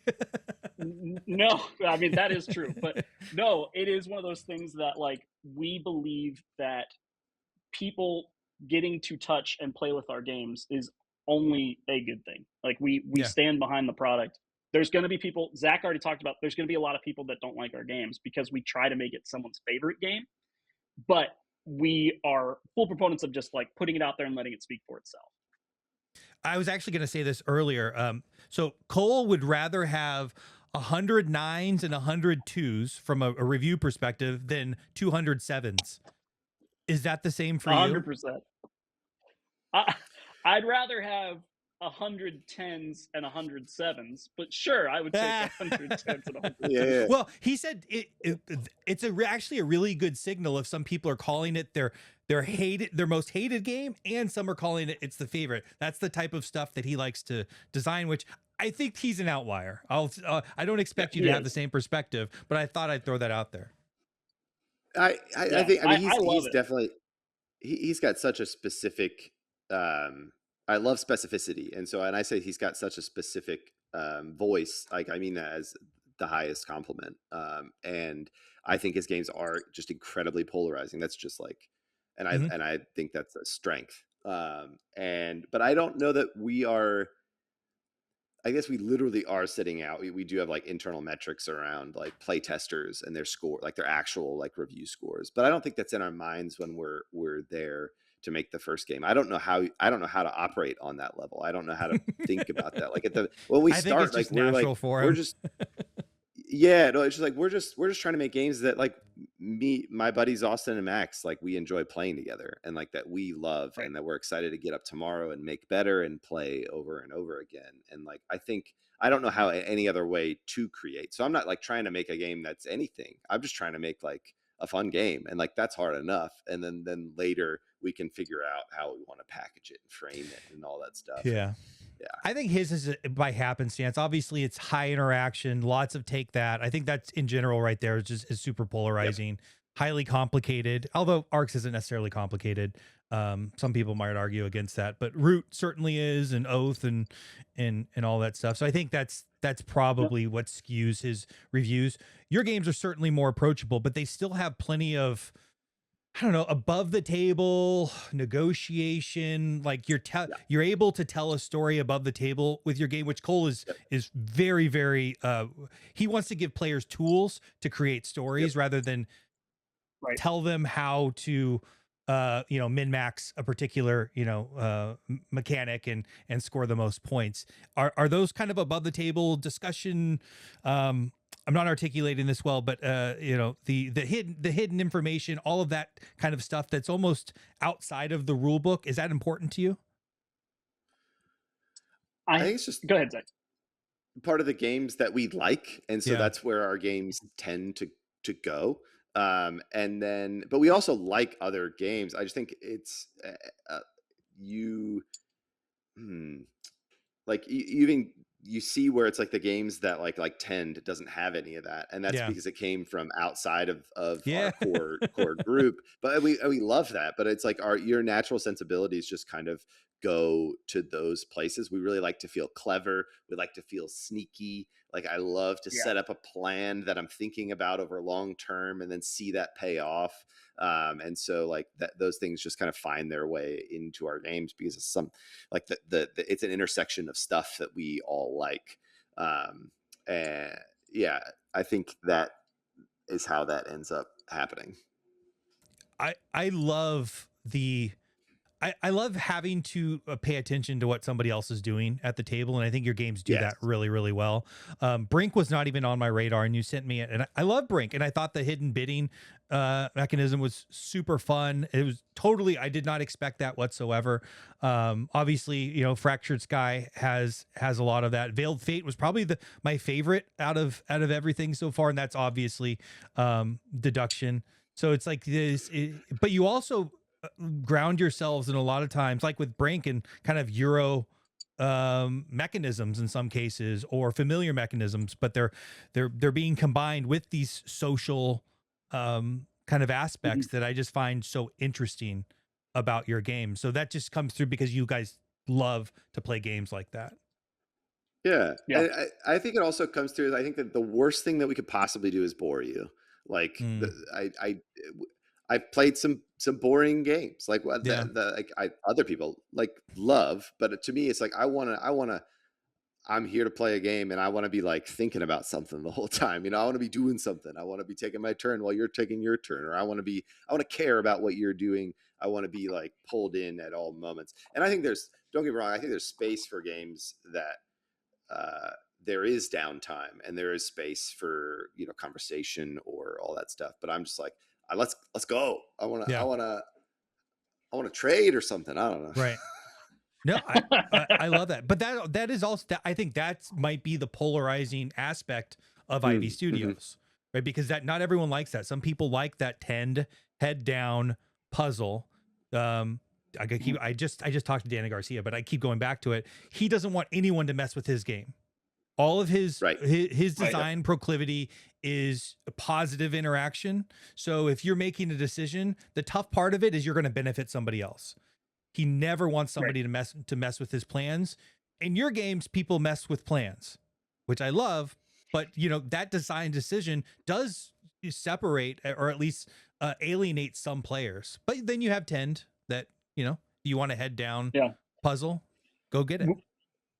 No, I mean, that is true, but no, it is one of those things that, like, we believe that people getting to touch and play with our games is only a good thing. Like, we stand behind the product. There's going to be people, Zach already talked about, there's going to be a lot of people that don't like our games because we try to make it someone's favorite game, but we are full proponents of just, like, putting it out there and letting it speak for itself. I was actually going to say this earlier. So Cole would rather have 100 9s and 100 2s from a review perspective than 200 7s. Is that the same for 100%. you? I'd rather have 100 10s and 100 7s, but sure, I would take 100 10s and 100 yeah. Well, he said it's actually a really good signal if some people are calling it their most hated game, and some are calling it's the favorite. That's the type of stuff that he likes to design, which I think he's an outlier. I don't expect you to have the same perspective, but I thought I'd throw that out there. I think, I mean, he's it. definitely, he's got such a specific, I love specificity. And I say he's got such a specific voice. Like, I mean that as the highest compliment. And I think his games are just incredibly polarizing. That's just like, and I think that's a strength. But I don't know that we are, I guess we literally are setting out. We do have like internal metrics around like playtesters and their score, like their actual like review scores. But I don't think that's in our minds when we're there to make the first game. I don't know how to operate on that level. I don't know how to think about that. Like when we start, like we're just yeah, no, it's just like we're just trying to make games that like my buddies Austin and Max, like we enjoy playing together and like that we love and that we're excited to get up tomorrow and make better and play over and over again. And like I don't know how any other way to create. So I'm not like trying to make a game that's anything. I'm just trying to make like a fun game, and like that's hard enough. And then later we can figure out how we want to package it and frame it and all that stuff. Yeah. Yeah. I think his is by happenstance. Obviously, it's high interaction, lots of take that. I think that's in general right there is super polarizing, highly complicated. Although Arcs isn't necessarily complicated. Some people might argue against that, but Root certainly is, and Oath and all that stuff. So I think that's probably what skews his reviews. Your games are certainly more approachable, but they still have plenty of, I don't know, above the table negotiation. Like you're able to tell a story above the table with your game, which Cole is very, very, he wants to give players tools to create stories rather than tell them how to, min-max a particular, mechanic and score the most points. Are those kind of above the table discussion? I'm not articulating this well, but the hidden information, all of that kind of stuff that's almost outside of the rule book, is that important to you? I think it's just go ahead, Zach. Part of the games that we like, and so that's where our games tend to go. But we also like other games. I just think it's you see where it's like the games that like Tend doesn't have any of that, and that's because it came from outside of our core group. But we love that. But it's like your natural sensibilities just kind of go to those places. We really like to feel clever. We like to feel sneaky. Like I love to set up a plan that I'm thinking about over long term and then see that pay off. And so like those things just kind of find their way into our games because it's like it's an intersection of stuff that we all like. And I think that is how that ends up happening. I love I love having to pay attention to what somebody else is doing at the table, and I think your games do that really, really well. Brink was not even on my radar, and you sent me it, and I love Brink, and I thought the hidden bidding mechanism was super fun. It was totally, I did not expect that whatsoever. Obviously, Fractured Sky has a lot of that. Veiled Fate was probably my favorite out of everything so far, and that's obviously deduction. So it's like this, but you also ground yourselves in a lot of times, like with Brink, and kind of Euro mechanisms in some cases, or familiar mechanisms, but they're being combined with these social kind of aspects that I just find so interesting about your game. So that just comes through because you guys love to play games like that. Yeah. I think it also comes through. I think that the worst thing that we could possibly do is bore you. Like I've played some boring games like other people like love, but to me it's like I'm here to play a game and I want to be like thinking about something the whole time. I want to be doing something. I want to be taking my turn while you're taking your turn, or I want to care about what you're doing. I want to be like pulled in at all moments. And I think don't get me wrong, I think there's space for games that there is downtime and there is space for conversation or all that stuff. But I'm just like, let's go. I want to trade or something. I don't know. Right. No, I love that. But that is also, I think that might be the polarizing aspect of Ivy Studios, right? Because not everyone likes that. Some people like that Tend head down puzzle. I just talked to Danny Garcia, but I keep going back to it. He doesn't want anyone to mess with his game. All of his Right. his design proclivity is a positive interaction. So if you're making a decision, the tough part of it is you're going to benefit somebody else. He never wants somebody to mess with his plans. In your games, people mess with plans, which I love. But that design decision does separate, or at least alienate some players. But then you have Tend that you want to head down puzzle, go get it.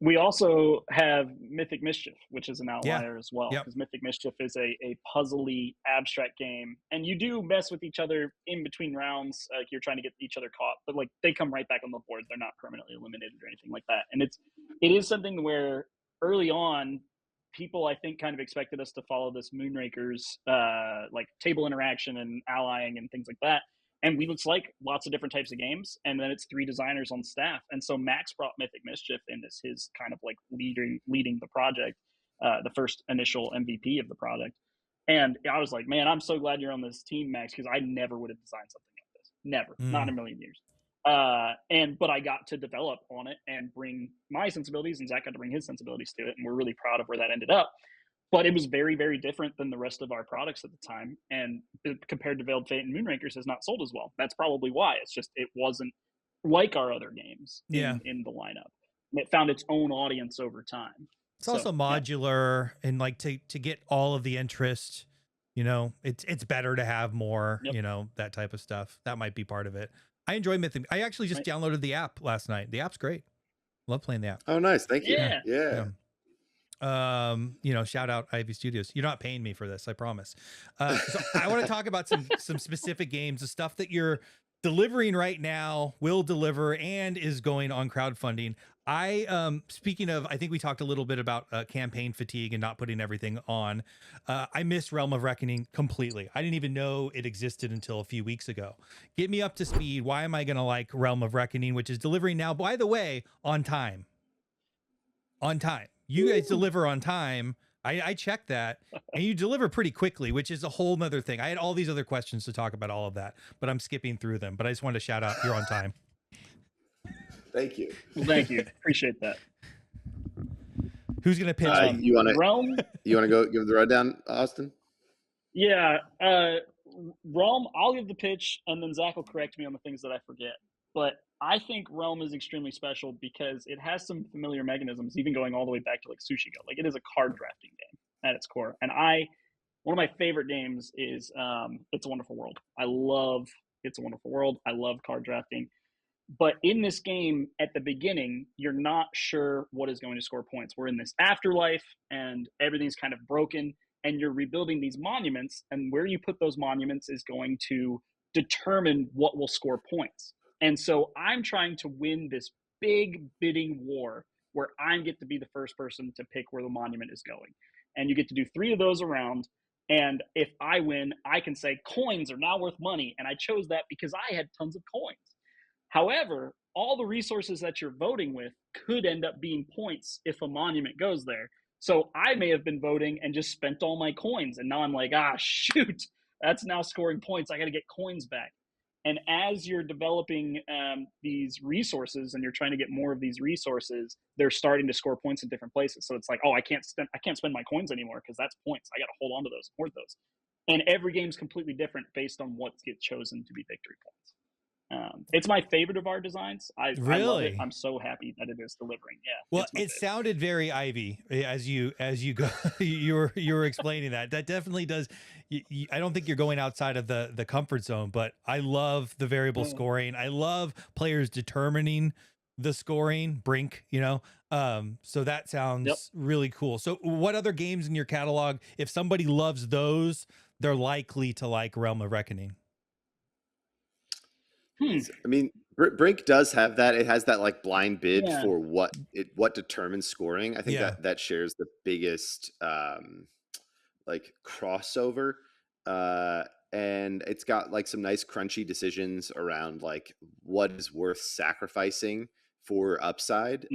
We also have Mythic Mischief, which is an outlier as well, because Mythic Mischief is a puzzly, abstract game, and you do mess with each other in between rounds. Like you're trying to get each other caught, but like they come right back on the board. They're not permanently eliminated or anything like that. And it is something where early on, people I think kind of expected us to follow this Moonraker's like table interaction and allying and things like that. And we looks like lots of different types of games, and then it's 3 designers on staff. And so Max brought Mythic Mischief in as his kind of like leading the project, the first initial MVP of the product. And I was like, man, I'm so glad you're on this team, Max, because I never would have designed something like this. Never, not in a million years. But I got to develop on it and bring my sensibilities, and Zach got to bring his sensibilities to it, and we're really proud of where that ended up. But it was very, very different than the rest of our products at the time. And compared to Veiled Fate and Moonrakers, has not sold as well. That's probably why. It's just, it wasn't like our other games in the lineup. It found its own audience over time. It's also modular, and like to get all of the interest, it's better to have more, that type of stuff. That might be part of it. I enjoy Mythic. I actually just downloaded the app last night. The app's great. Love playing the app. Oh, nice. Thank you. Yeah. Shout out Ivy Studios. You're not paying me for this, I promise. So I want to talk about some specific games, the stuff that you're delivering right now, will deliver, and is going on crowdfunding. Speaking of, I think we talked a little bit about campaign fatigue and not putting everything on. I miss Realm of Reckoning completely. I didn't even know it existed until a few weeks ago. Get me up to speed. Why am I going to like Realm of Reckoning, which is delivering now, by the way, on time? On time. You guys deliver on time. I checked that, and you deliver pretty quickly, which is a whole nother thing. I had all these other questions to talk about all of that, but I'm skipping through them. But I just wanted to shout out, you're on time. Thank you. Well, thank you. Appreciate that. Who's going to pitch? You want to Realm? You want to go give the rundown, Austin? Yeah. Realm, I'll give the pitch, and then Zach will correct me on the things that I forget. But I think Realm is extremely special because it has some familiar mechanisms, even going all the way back to like Sushi Go. Like it is a card drafting game at its core. And one of my favorite games is It's a Wonderful World. I love It's a Wonderful World. I love card drafting. But in this game, at the beginning, you're not sure what is going to score points. We're in this afterlife, and everything's kind of broken, and you're rebuilding these monuments, and where you put those monuments is going to determine what will score points. And so I'm trying to win this big bidding war where I get to be the first person to pick where the monument is going. And you get to do 3 of those around. And if I win, I can say coins are now worth money. And I chose that because I had tons of coins. However, all the resources that you're voting with could end up being points if a monument goes there. So I may have been voting and just spent all my coins. And now I'm like, shoot, that's now scoring points. I got to get coins back. And as you're developing these resources and you're trying to get more of these resources, they're starting to score points in different places. So it's like, I can't spend my coins anymore because that's points. I got to hold on to those, hoard those. And every game's completely different based on what gets chosen to be victory points. It's my favorite of our designs. I love it. I'm so happy that it is delivering. Yeah. Well, it sounded very Ivy as you go. you were explaining that. That definitely does. I don't think you're going outside of the comfort zone, but I love the variable scoring. I love players determining the scoring. Brink, so that sounds really cool. So what other games in your catalog, if somebody loves those, they're likely to like Realm of Reckoning? I mean, Brink does have that. It has that like blind bid for what determines scoring. I think that shares the biggest like crossover, and it's got like some nice crunchy decisions around like what is worth sacrificing for upside,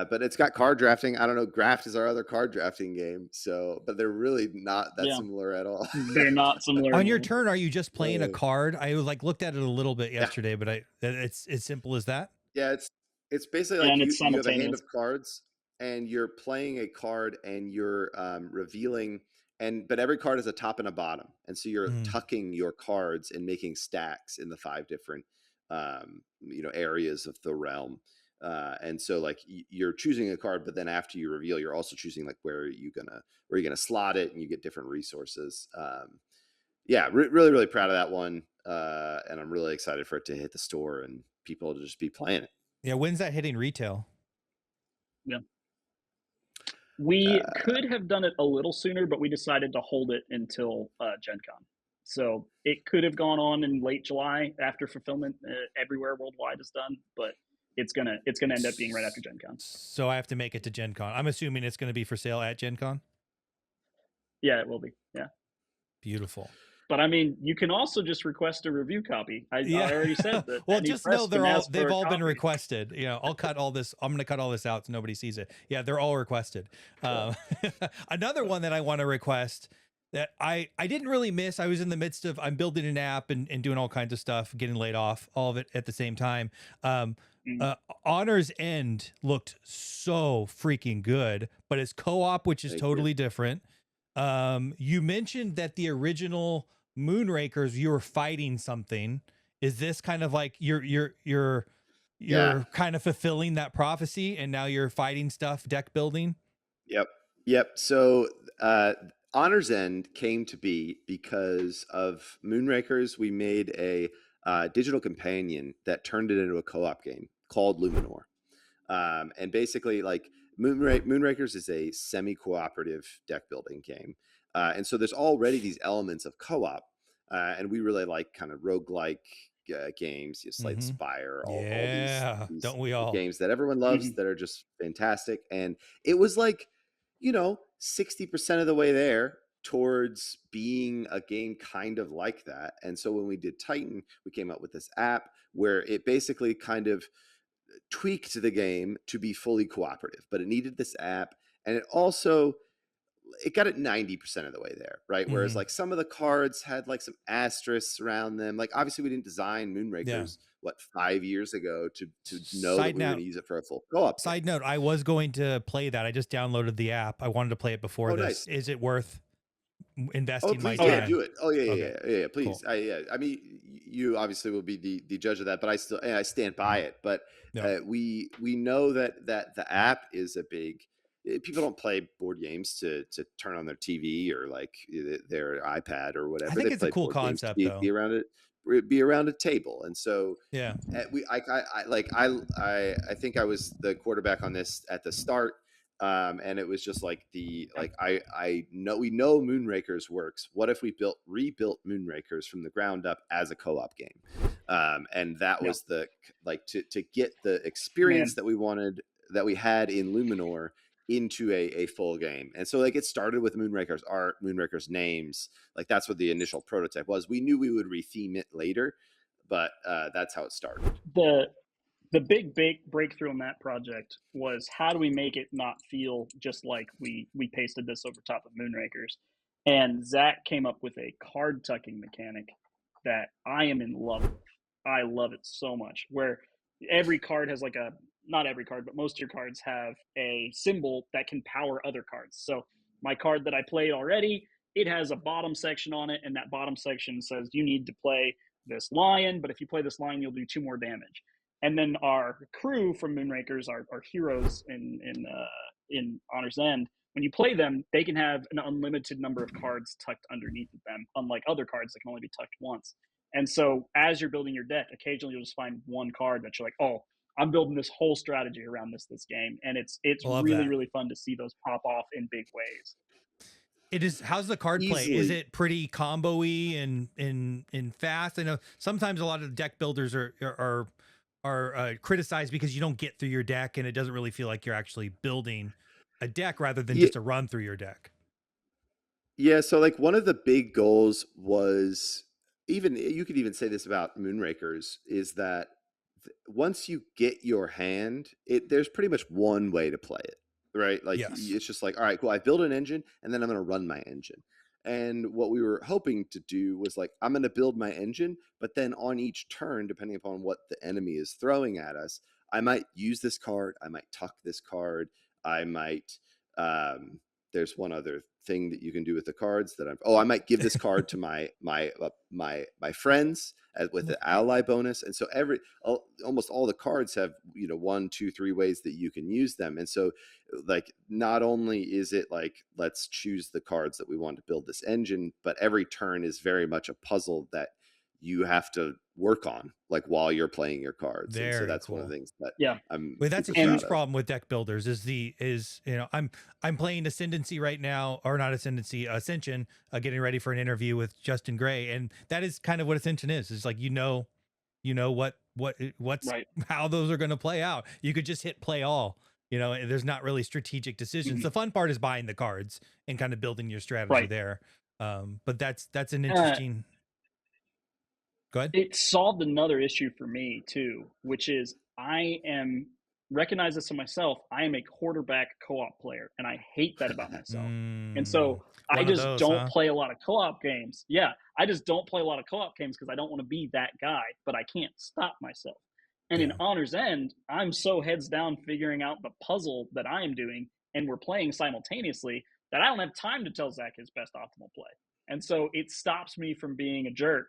but it's got card drafting. I don't know. Graft is our other card drafting game. So, but they're really not that similar at all. They're not similar. On your turn, are you just playing a card? I looked at it a little bit yesterday, but it's as simple as that. Yeah, it's basically like you have a hand of cards, and you're playing a card and you're revealing, but every card has a top and a bottom, and so you're tucking your cards and making stacks in the 5 different areas of the realm. And so like you're choosing a card, but then after you reveal, you're also choosing like where you're gonna slot it, and you get different resources. Really proud of that one, and I'm really excited for it to hit the store and people to just be playing it. Yeah, when's that hitting retail? Yeah, we could have done it a little sooner, but we decided to hold it until Gen Con. So it could have gone on in late July after fulfillment everywhere worldwide is done, but it's gonna end up being right after Gen Con. So I have to make it to Gen Con. I'm assuming it's going to be for sale at Gen Con. Yeah, it will be. Yeah, beautiful. But I mean, you can also just request a review copy. I already said that. Well, just know they've all been requested. You know, I'll cut all this. I'm going to cut all this out so nobody sees it. Yeah, they're all requested. Cool. Another one that I want to request that I didn't really miss. I was in the midst of, I'm building an app and doing all kinds of stuff, getting laid off, all of it at the same time. Honor's End looked so freaking good, but it's co-op, which is totally different. You mentioned that the original Moonrakers, you were fighting something. Is this kind of like you're kind of fulfilling that prophecy, and now you're fighting stuff, deck building? Yep. So Honor's End came to be because of Moonrakers. We made a digital companion that turned it into a co-op game called Luminor. And basically, like, Moonrakers is a semi-cooperative deck building game. And so there's already these elements of co-op. And we really like kind of roguelike games, Slay the Spire, all these don't we all? games that everyone loves that are just fantastic. And it was like, 60% of the way there towards being a game kind of like that. And so when we did Titan, we came up with this app where it basically kind of tweaked the game to be fully cooperative, but it needed this app, and it got it 90% of the way there, right? Whereas like some of the cards had like some asterisks around them. Like obviously we didn't design Moonrakers 5 years ago to know that we were going to use it for a full co-op. Side note, I was going to play that. I just downloaded the app. I wanted to play it before this. Nice. Is it worth investing my time? Yeah, do it. Yeah, please. Cool. I mean, you obviously will be the judge of that, but I stand by it. But we know that the app is a big. People don't play board games to turn on their TV or like their iPad or whatever. I think it's a cool concept, though. Be around a table, and so I think I was the quarterback on this at the start. And it was just like we know Moonrakers works. What if we rebuilt Moonrakers from the ground up as a co-op game? And that was the to get the experience that we wanted, that we had in Luminor, into a full game. And so like it started with Moonraker's art, Moonraker's names. Like that's what the initial prototype was. We knew we would retheme it later, but that's how it started. The big breakthrough on that project was, how do we make it not feel just like we pasted this over top of Moonrakers? And Zach came up with a card tucking mechanic that I am in love with. I love it so much, where every card has like not every card, but most of your cards have a symbol that can power other cards. So my card that I played already, it has a bottom section on it, and that bottom section says you need to play this lion, but if you play this lion, you'll do 2 more damage. And then our crew from Moonrakers, our heroes in Honor's End, when you play them, they can have an unlimited number of cards tucked underneath of them, unlike other cards that can only be tucked once. And so as you're building your deck, occasionally you'll just find one card that you're like, oh, I'm building this whole strategy around this game. And it's really fun to see those pop off in big ways. It is. How's the card play? Is it pretty combo-y and fast? I know sometimes a lot of deck builders are criticized because you don't get through your deck, and it doesn't really feel like you're actually building a deck rather than just a run through your deck. Yeah. So like one of the big goals was, you could even say this about Moonrakers, is that once you get your hand, there's pretty much one way to play it, right? Like it's just like, all right, cool. I build an engine, and then I'm going to run my engine. And what we were hoping to do was like, I'm going to build my engine, but then on each turn, depending upon what the enemy is throwing at us, I might use this card, I might tuck this card, I might, there's one other thing that you can do with the cards that I might give this card to my friends with the ally bonus. And so almost all the cards have, 1, 2, 3 ways that you can use them. And so like, not only is it like, let's choose the cards that we want to build this engine, but every turn is very much a puzzle that you have to work on, like, while you're playing your cards. And so that's cool. One of the things that that's a huge problem with deck builders is I'm playing Ascendancy right now, or not Ascendancy, Ascension, getting ready for an interview with Justin Gray, and that is kind of what Ascension is. It's like, what's right. How those are going to play out. You could just hit play all. There's not really strategic decisions. The fun part is buying the cards and kind of building your strategy there. But that's an interesting. Go ahead. It solved another issue for me too, which is recognize this to myself. I am a quarterback co-op player, and I hate that about myself. And so I just don't play a lot of co-op games. Yeah, I just don't play a lot of co-op games because I don't want to be that guy, but I can't stop myself. And in Honor's End, I'm so heads down figuring out the puzzle that I am doing, and we're playing simultaneously, that I don't have time to tell Zach his best optimal play. And so it stops me from being a jerk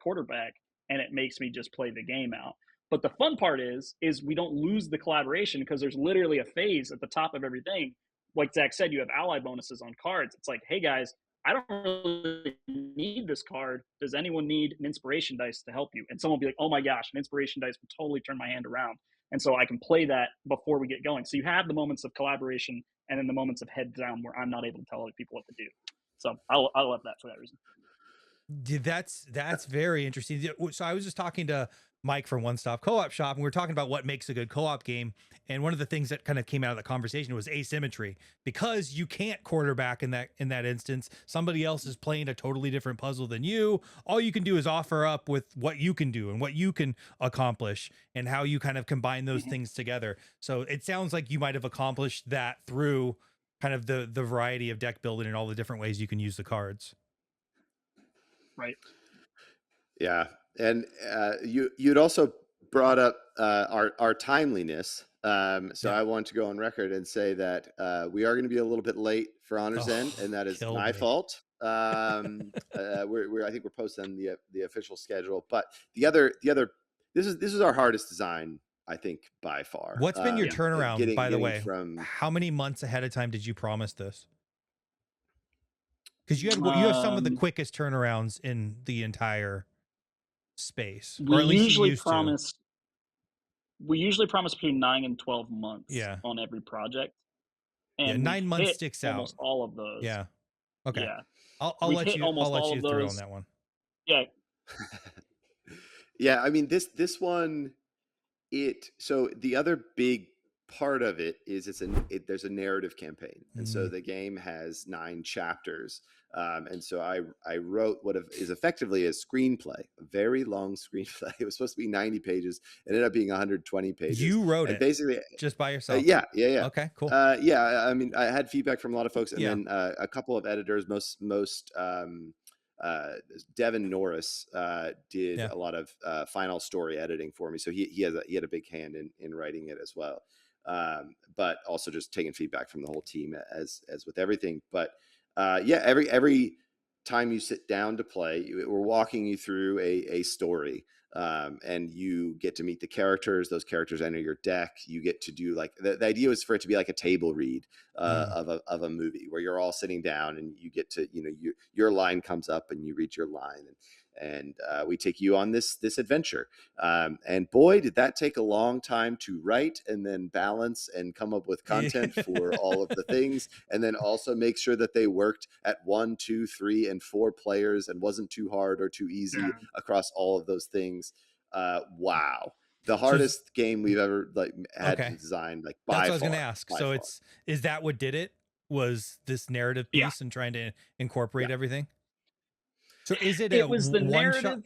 quarterback, and it makes me just play the game out. But the fun part is we don't lose the collaboration, because there's literally a phase at the top of everything. Like Zach said, you have ally bonuses on cards. It's like, hey guys, I don't really need this card. Does anyone need an inspiration dice to help you? And someone will be like, oh my gosh, an inspiration dice would totally turn my hand around. And so I can play that before we get going. So you have the moments of collaboration, and then the moments of head down where I'm not able to tell other people what to do. So I love that for that reason. That's very interesting. So I was just talking to Mike from One Stop Co-op Shop, and we were talking about what makes a good co-op game. And one of the things that kind of came out of the conversation was asymmetry, because you can't quarterback in that instance. Somebody else is playing a totally different puzzle than you. All you can do is offer up with what you can do and what you can accomplish, and how you kind of combine those things together. So it sounds like you might have accomplished that through kind of the variety of deck building and all the different ways you can use the cards. Right. Yeah. And you'd also brought up our timeliness. So I want to go on record and say that we are going to be a little bit late for Honor's End, and that is my fault. I think we're posting the official schedule, but the other this is our hardest design, I think, by far. What's been your turnaround, by the way? How many months ahead of time did you promise this? Because you have some of the quickest turnarounds in the entire space, or at least you used to. We usually promise between 9 and 12 months on every project. And 9 months sticks out. Almost all of those. Yeah. Okay. Yeah. I'll let you through on that one. Yeah. Yeah. I mean, this one, so the other big part of it is there's a narrative campaign, and so the game has 9 chapters, and so I wrote what is effectively a screenplay, a very long screenplay. It was supposed to be 90 pages, it ended up being 120 pages. You wrote it basically just by yourself? Yeah. Okay, cool. I mean, I had feedback from a lot of folks, and then a couple of editors, most Devin Norris did a lot of final story editing for me, so he had a big hand in writing it as well. But also just taking feedback from the whole team as with everything. But every time you sit down to play, we're walking you through a story, and you get to meet the characters. Those characters enter your deck. You get to do, like, the idea was for it to be like a table read of a movie, where you're all sitting down and you get to, your line comes up and you read your line, and we take you on this adventure. And boy, did that take a long time to write, and then balance and come up with content for all of the things, and then also make sure that they worked at 1, 2, 3, and 4 players and wasn't too hard or too easy across all of those things. Wow. The hardest game we've ever had to design, by far. That's what I was going to ask. So is that what did it? Was this narrative piece and trying to incorporate everything? So is it was the narrative shot?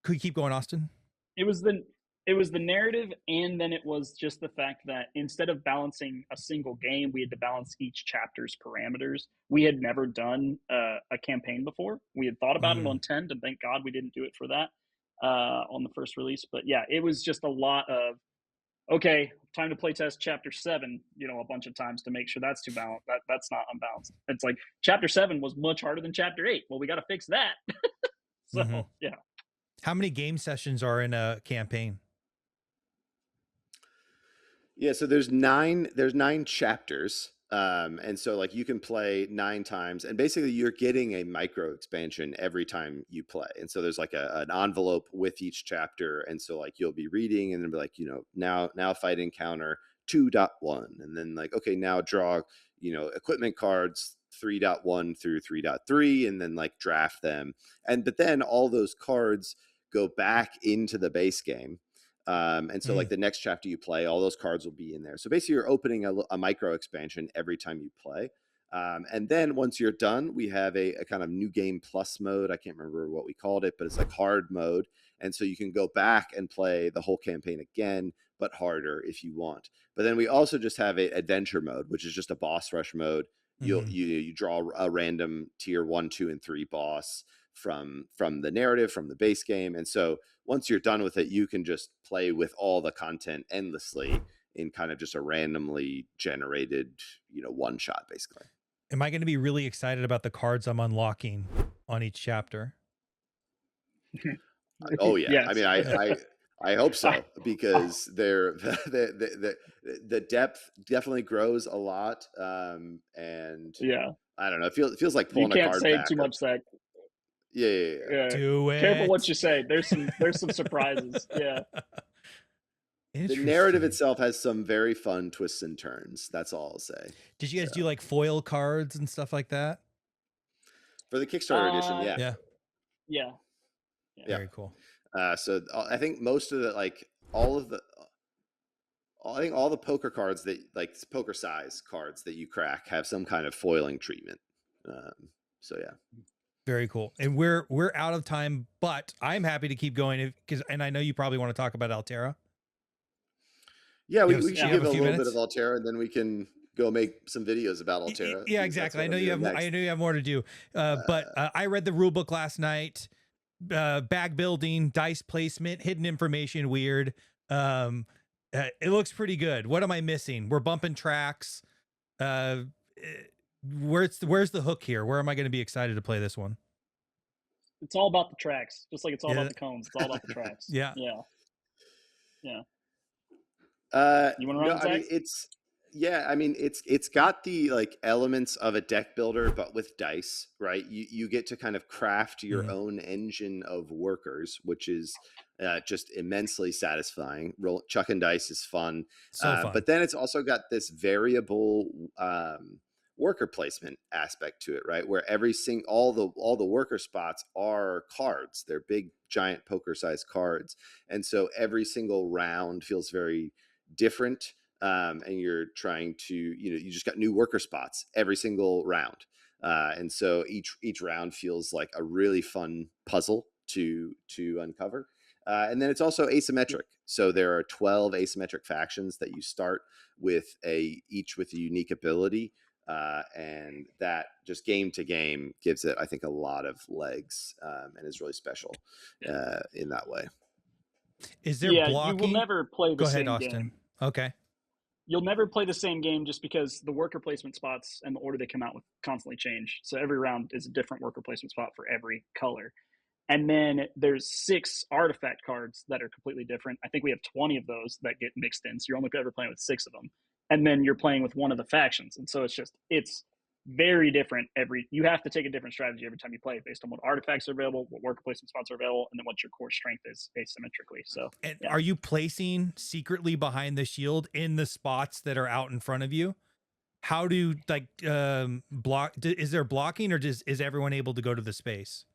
Could we keep going, Austin? It was the narrative, and then it was just the fact that instead of balancing a single game, we had to balance each chapter's parameters. We had never done a campaign before. We had thought about it on 10, and thank God we didn't do it for that on the first release. But yeah, it was just a lot of okay, time to play test chapter 7, a bunch of times to make sure that's too balanced. That's not unbalanced. It's like chapter 7 was much harder than chapter 8. Well, we got to fix that. So yeah. How many game sessions are in a campaign? Yeah, so there's nine chapters. And so like you can play 9 times, and basically you're getting a micro expansion every time you play. And so there's like an envelope with each chapter. And so like you'll be reading and then be like, now fight encounter 2.1, and then like, okay, now draw, equipment cards 3.1 through 3.3, and then like draft them. But then all those cards go back into the base game. And so like the next chapter you play, all those cards will be in there. So basically you're opening a micro expansion every time you play. And then once you're done, we have a kind of new game plus mode. I can't remember what we called it, but it's like hard mode. And so you can go back and play the whole campaign again, but harder if you want. But then we also just have a adventure mode, which is just a boss rush mode. You draw a random tier 1, 2, and 3 boss from the narrative, from the base game. And so once you're done with it, you can just play with all the content endlessly in kind of just a randomly generated, one shot, basically. Am I going to be really excited about the cards I'm unlocking on each chapter? Oh yeah. Yes. I mean, I hope so, because the depth definitely grows a lot. And yeah, I don't know. It feels like pulling you a card can't say back. too much, Zach. Yeah. Do it. Careful what you say. There's some surprises. Yeah. The narrative itself has some very fun twists and turns. That's all I'll say. Did you guys do like foil cards and stuff like that? For the Kickstarter edition, yeah. Yeah. Very cool. So I think most of the, like all the poker cards that, like poker size cards that you crack, have some kind of foiling treatment. So yeah. Very cool. And we're out of time, but I'm happy to keep going and I know you probably want to talk about Altera. Yeah, we should give a little bit of Altera, and then we can go make some videos about Altera. Yeah, exactly. I know you have more to do. But I read the rule book last night. Bag building, dice placement, hidden information, weird. It looks pretty good. What am I missing? We're bumping tracks. Where's the hook here? Where am I going to be excited to play this one? It's all about the tracks, just like it's all about the cones. It's all about the tracks. Yeah. You want to run? I mean, it's got the like elements of a deck builder, but with dice, right? You get to kind of craft your own engine of workers, which is just immensely satisfying. Chucking dice is fun. Fun. But then it's also got this variable worker placement aspect to it, right? Where all the worker spots are cards. They're big, giant poker-sized cards, and so every single round feels very different. And you're trying to, you just got new worker spots every single round. And so each round feels like a really fun puzzle to uncover. And then it's also asymmetric. So there are 12 asymmetric factions that you start with, each with a unique ability. And that just game to game gives it, I think, a lot of legs, and is really special in that way. Is there blocking? You will never play the same game. Go ahead, Austin. Okay. You'll never play the same game just because the worker placement spots and the order they come out with constantly change. So every round is a different worker placement spot for every color. And then there's 6 artifact cards that are completely different. I think we have 20 of those that get mixed in. So you're only ever playing with 6 of them. And then you're playing with one of the factions. And so it's very different. You have to take a different strategy every time you play based on what artifacts are available, what worker placement spots are available, and then what your core strength is asymmetrically. So, Are you placing secretly behind the shield in the spots that are out in front of you? How do block? Is there blocking, or is everyone able to go to the space?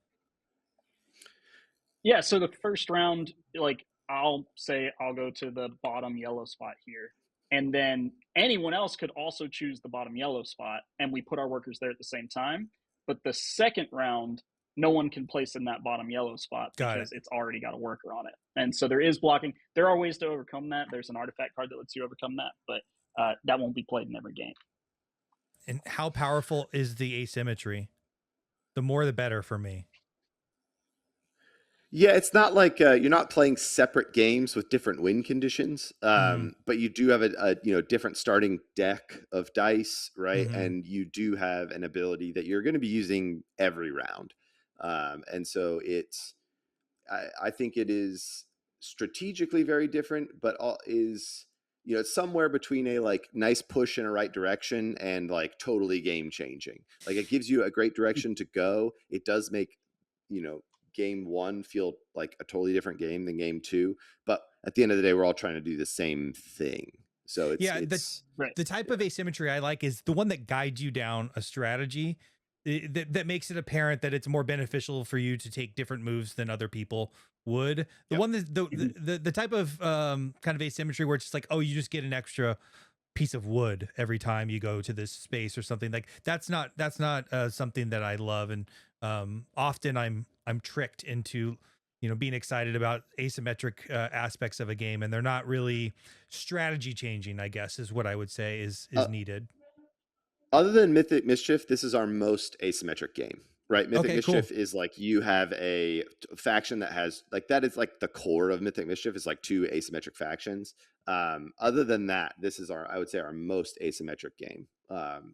Yeah. So the first round, like I'll go to the bottom yellow spot here. And then anyone else could also choose the bottom yellow spot, and we put our workers there at the same time. But the second round, no one can place in that bottom yellow spot because it's already got a worker on it. And so there is blocking. There are ways to overcome that. There's an artifact card that lets you overcome that, but that won't be played in every game. And how powerful is the asymmetry? The more, the better for me. Yeah, it's not like you're not playing separate games with different win conditions, but you do have a different starting deck of dice, right? And you do have an ability that you're going to be using every round, and so I think it is strategically very different, but is it's somewhere between a like nice push in a right direction and like totally game changing. Like it gives you a great direction to go. It does make game one feel like a totally different game than game two, but at the end of the day we're all trying to do the same thing. So it's the type of asymmetry I like is the one that guides you down a strategy that makes it apparent that it's more beneficial for you to take different moves than other people would. The one that the type of kind of asymmetry where it's just like, oh, you just get an extra piece of wood every time you go to this space or something, like that's not something that I love. And often I'm tricked into being excited about asymmetric aspects of a game, and they're not really strategy changing, I guess is what I would say is needed. Other than Mythic Mischief, this is our most asymmetric game, right? Mythic Mischief is like you have a faction that has like that is like the core of Mythic Mischief is like 2 asymmetric factions. Other than that, this is I would say our most asymmetric game,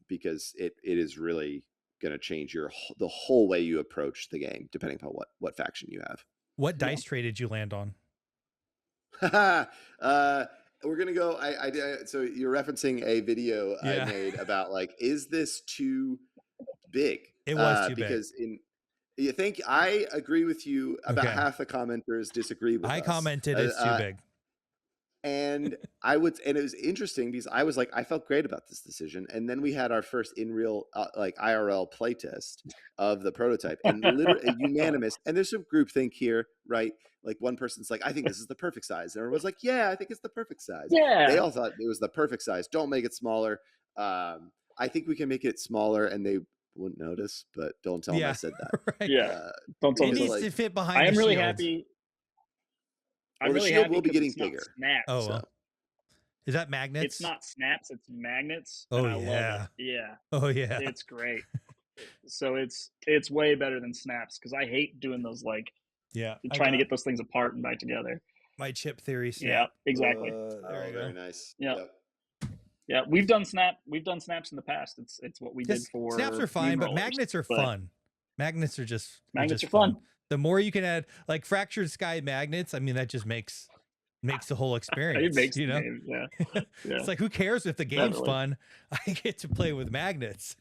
because it is really going to change the whole way you approach the game depending upon what faction you have. What dice tray did you land on? We're gonna go. So you're referencing a video I made about like, is this too big? It was too because big. You think I agree with you. About half the commenters disagree with us. I commented it's too big. And and it was interesting because I was like, I felt great about this decision. And then we had our first in real, like IRL playtest of the prototype, and literally unanimous. And there's some groupthink here, right? Like one person's like, I think this is the perfect size. And everyone's like, yeah, I think it's the perfect size. Yeah. They all thought it was the perfect size. Don't make it smaller. I think we can make it smaller and they wouldn't notice, but don't tell them I said that. Right. Yeah. Don't tell them. It needs to fit behind the shield. Really happy. Well, the shield will be getting bigger. Snaps, oh, well. Is that magnets? It's not snaps, it's magnets. Oh, I love it. Yeah. Oh, yeah. It's great. So it's way better than snaps because I hate doing those trying to get those things apart and back together. My chip theory snap. Yeah, exactly. There you go. Very nice. Yeah. Yeah, we've done snaps in the past. It's what we did for snaps are fine, but magnets are fun. Magnets are just fun. The more you can add, like fractured sky magnets, I mean, that just makes the whole experience. It makes games, yeah. It's like, who cares if the game's fun? I get to play with magnets.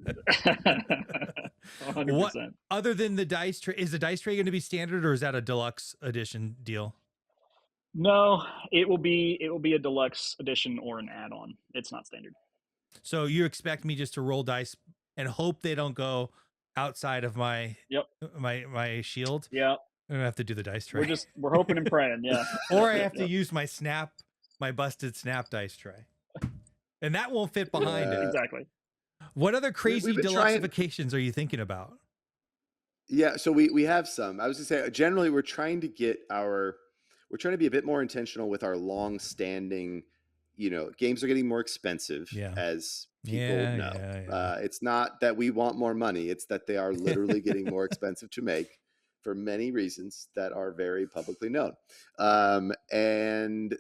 100%. What other than the dice tray? Is the dice tray going to be standard, or is that a deluxe edition deal? No, it will be a deluxe edition or an add-on. It's not standard. So you expect me just to roll dice and hope they don't go outside of my my shield? Yeah. I'm gonna have to do the dice tray. We're hoping and praying, yeah. Or I have to use my busted snap dice tray. And that won't fit behind it. Exactly. What other crazy deluxifications are you thinking about? Yeah, so we have some. I was gonna say generally we're trying to be a bit more intentional with our long-standing, games are getting more expensive as people know. Yeah. It's not that we want more money. It's that they are literally getting more expensive to make for many reasons that are very publicly known. And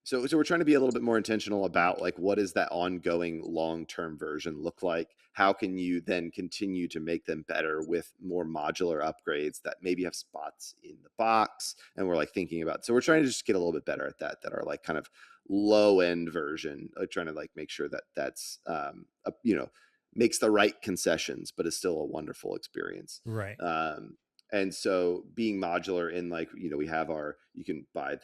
so we're trying to be a little bit more intentional about like, what does that ongoing long-term version look like? How can you then continue to make them better with more modular upgrades that maybe have spots in the box? And we're like thinking about, so we're trying to just get a little bit better at that are like kind of low end version, trying to like make sure that that's, makes the right concessions, but is still a wonderful experience. Right. And so being modular in like, we have you can buy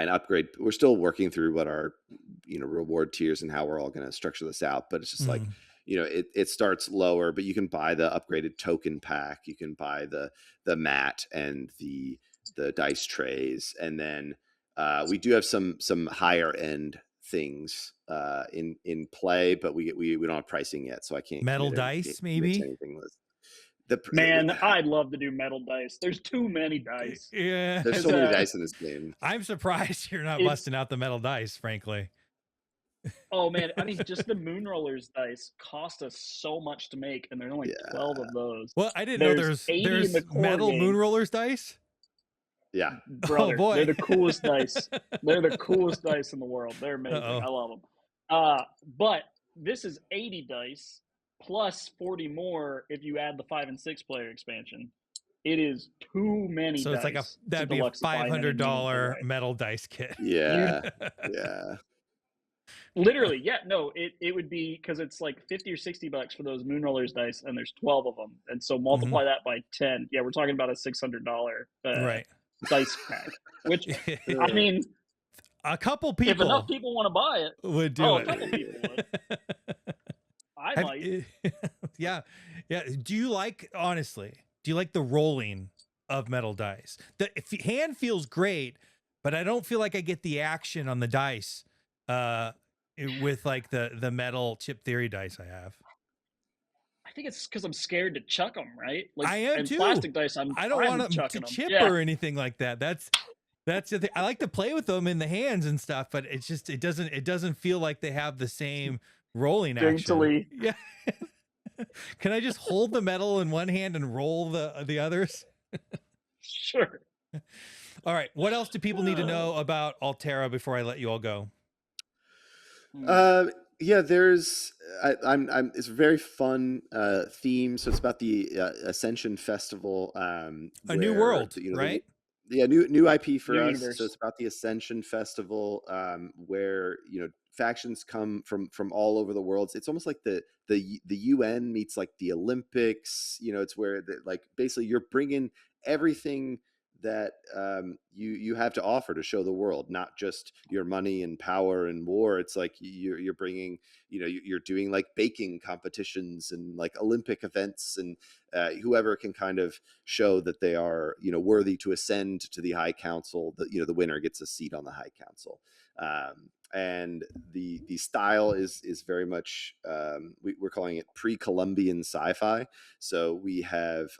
an upgrade. We're still working through what our, reward tiers and how we're all going to structure this out. But it's just like, it starts lower, but you can buy the upgraded token pack. You can buy the mat and the dice trays. And then we do have some higher end things in play, but we don't have pricing yet. So I can't. Metal dice, maybe? I'd love to do metal dice. There's too many dice. Yeah. There's so many dice in this game. I'm surprised you're not busting out the metal dice, frankly. Oh man, I mean, just the moon rollers dice cost us so much to make, and there's only 12 of those. Well, I didn't know There's 80 in the core metal game. moon rollers dice. Yeah, brother, oh boy, they're the coolest dice. They're the coolest dice in the world. They're amazing. Uh-oh. I love them. But this is 80 dice plus 40 more if you add the 5 and 6 player expansion. It is too many. So dice it's like that'd be a $500 metal dice kit. Yeah, yeah. Literally, yeah. No, it would be, because it's like $50 or $60 for those moon rollers dice, and there's 12 of them, and so multiply that by 10. Yeah, we're talking about a $600 right dice pack. Which I mean, a couple people, if enough people want to buy it, would do it. A couple people would. I might. Yeah. Do you like the rolling of metal dice? The hand feels great, but I don't feel like I get the action on the dice with like the metal chip theory dice I have. I think it's because I'm scared to chuck them, right? Like, I am and too. Plastic dice, I don't want them to chip or anything like that. That's the thing. I like to play with them in the hands and stuff, but it's just it doesn't feel like they have the same rolling action. Yeah. Can I just hold the metal in one hand and roll the others? Sure. All right. What else do people need to know about Altera before I let you all go? Yeah, there's it's a very fun theme. So it's about the Ascension Festival. A new world, right? New IP for us. Universe. So it's about the Ascension Festival, where factions come from all over the world. It's almost like the UN meets like the Olympics. It's where like basically you're bringing everything that you have to offer to show the world, not just your money and power and war. It's like you're bringing, you're doing like baking competitions and like Olympic events, and whoever can kind of show that they are, worthy to ascend to the High Council, the winner gets a seat on the High Council. And the style is very much, we're calling it Pre-Columbian sci-fi. So we have,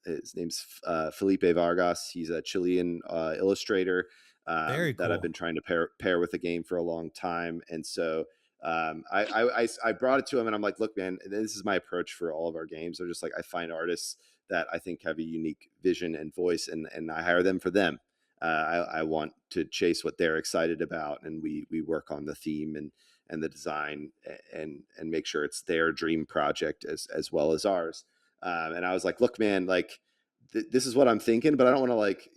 his name's Felipe Vargas. He's a Chilean illustrator Very cool. that I've been trying to pair with the game for a long time. And so I brought it to him, and I'm like, look, man, this is my approach for all of our games. They're just like, I find artists that I think have a unique vision and voice, and I hire them for them. I want to chase what they're excited about, and we work on the theme and the design and make sure it's their dream project as well as ours. And I was like, look, man, like this is what I'm thinking, but I don't want to like,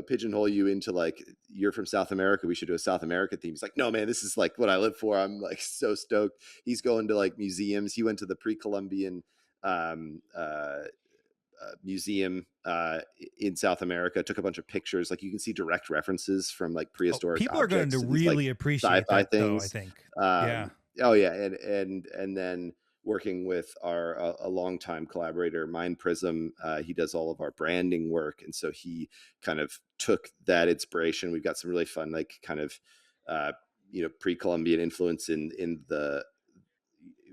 pigeonhole you into like, you're from South America, we should do a South America theme. He's like, no, man, this is like what I live for. I'm like so stoked. He's going to like museums. He went to the Pre-Columbian museum in South America, took a bunch of pictures. Like you can see direct references from like prehistoric people are going to really appreciate that, things. Though, I think. Yeah. Oh yeah. And then working with a longtime collaborator, Mind Prism, he does all of our branding work, and so he kind of took that inspiration. We've got some really fun, like kind of Pre-Columbian influence in the.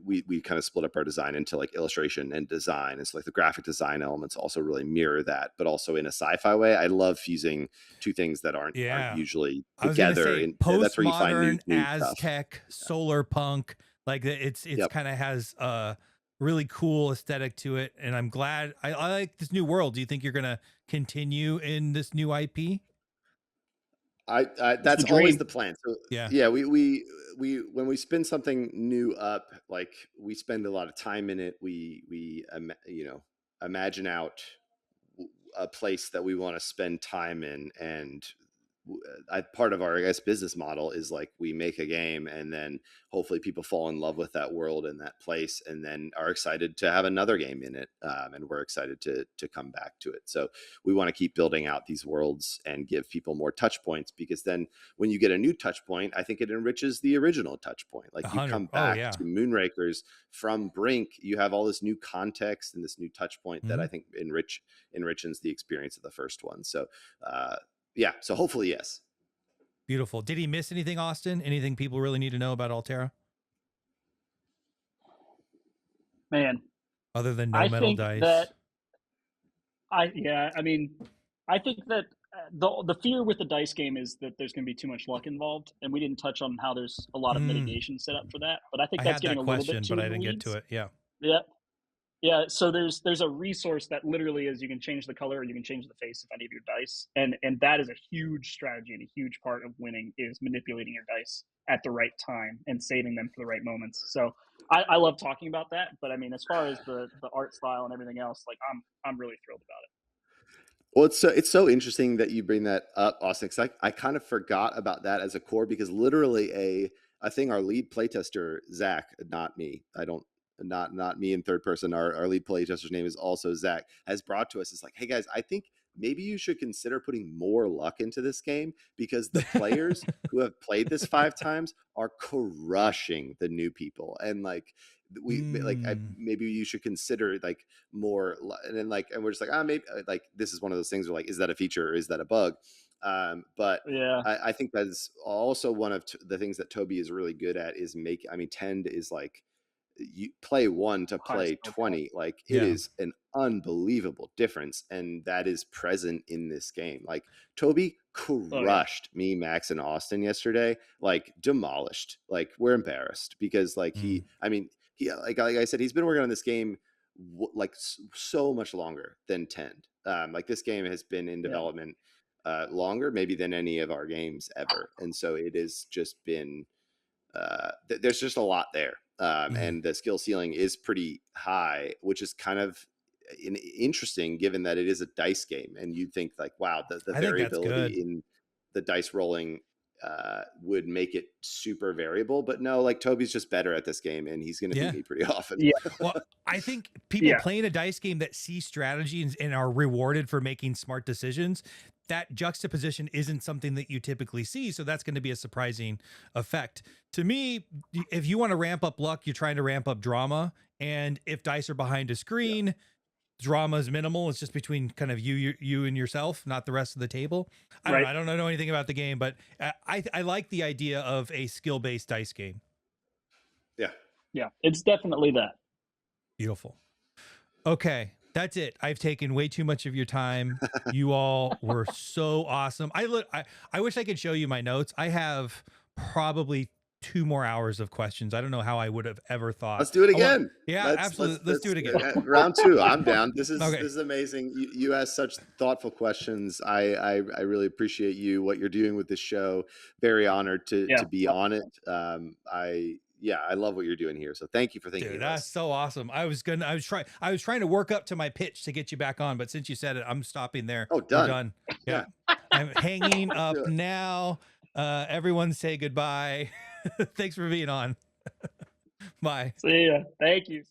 We kind of split up our design into like illustration and design. And so like the graphic design elements also really mirror that, but also in a sci-fi way. I love fusing two things that aren't usually together. And that's where you find new Aztec, solar punk. Like it's kind of has a really cool aesthetic to it. And I'm glad I like this new world. Do you think you're going to continue in this new IP? That's always the plan. So yeah, we when we spin something new up, like we spend a lot of time in it. We imagine out a place that we want to spend time in, and part of our business model is like we make a game, and then hopefully people fall in love with that world and that place, and then are excited to have another game in it, and we're excited to come back to it. So we want to keep building out these worlds and give people more touch points, because then when you get a new touch point, I think it enriches the original touch point. Like you come back to Moonrakers from Brink, you have all this new context and this new touch point that I think enriches the experience of the first one. So yeah, so hopefully, yes. Beautiful. Did he miss anything, Austin? Anything people really need to know about Altera? Man, other than no metal dice. I think that the fear with the dice game is that there's going to be too much luck involved, and we didn't touch on how there's a lot of mitigation set up for that. But I think that's getting a little bit too. But I didn't get to it. Yeah. Yeah. So there's a resource that literally is you can change the color or you can change the face of any of your dice, and that is a huge strategy and a huge part of winning is manipulating your dice at the right time and saving them for the right moments. So I love talking about that, but I mean, as far as the art style and everything else, like I'm really thrilled about it. Well, it's so interesting that you bring that up, Austin, because I kind of forgot about that as a core, because literally I think our lead playtester, Zach, not me, not me in third person, our lead playtester's name is also Zach, has brought to us, it's like, hey guys, I think maybe you should consider putting more luck into this game, because the players who have played this 5 times are crushing the new people. And like, maybe you should consider like more, and then like, and we're just like, maybe like this is one of those things where like, is that a feature or is that a bug? But yeah, I think that's also one of the things that Toby is really good at is tend is like, you play 1 to play 20, like it is an unbelievable difference, and that is present in this game. Like Toby crushed me, Max, and Austin yesterday, like demolished. Like we're embarrassed because like he like I said, he's been working on this game like so much longer than Tend. Like this game has been in development longer maybe than any of our games ever, and so it has just been there's just a lot there. And the skill ceiling is pretty high, which is kind of interesting given that it is a dice game. And you'd think like, wow, the variability in the dice rolling would make it super variable. But no, like Toby's just better at this game and he's going to beat me pretty often. Yeah. Well, I think people playing a dice game that see strategy and are rewarded for making smart decisions, that juxtaposition isn't something that you typically see. So that's going to be a surprising effect. To me, if you want to ramp up luck, you're trying to ramp up drama. And if dice are behind a screen, drama is minimal. It's just between kind of you and yourself, not the rest of the table. I don't know anything about the game, but I like the idea of a skill-based dice game. Yeah, it's definitely that. Beautiful. Okay. That's it. I've taken way too much of your time. You all were so awesome. I wish I could show you my notes. I have probably 2 more hours of questions. I don't know how I would have ever thought. Let's do it again. Absolutely. Let's do it again. Round 2. I'm down. This is amazing. You asked such thoughtful questions. I really appreciate you, what you're doing with this show. Very honored to be on it. I love what you're doing here. So thank you for thinking. Dude, that's so awesome. I was trying to work up to my pitch to get you back on, but since you said it, I'm stopping there. Oh, done. We're done. Yeah. I'm hanging up now. Everyone say goodbye. Thanks for being on. Bye. See ya. Thank you.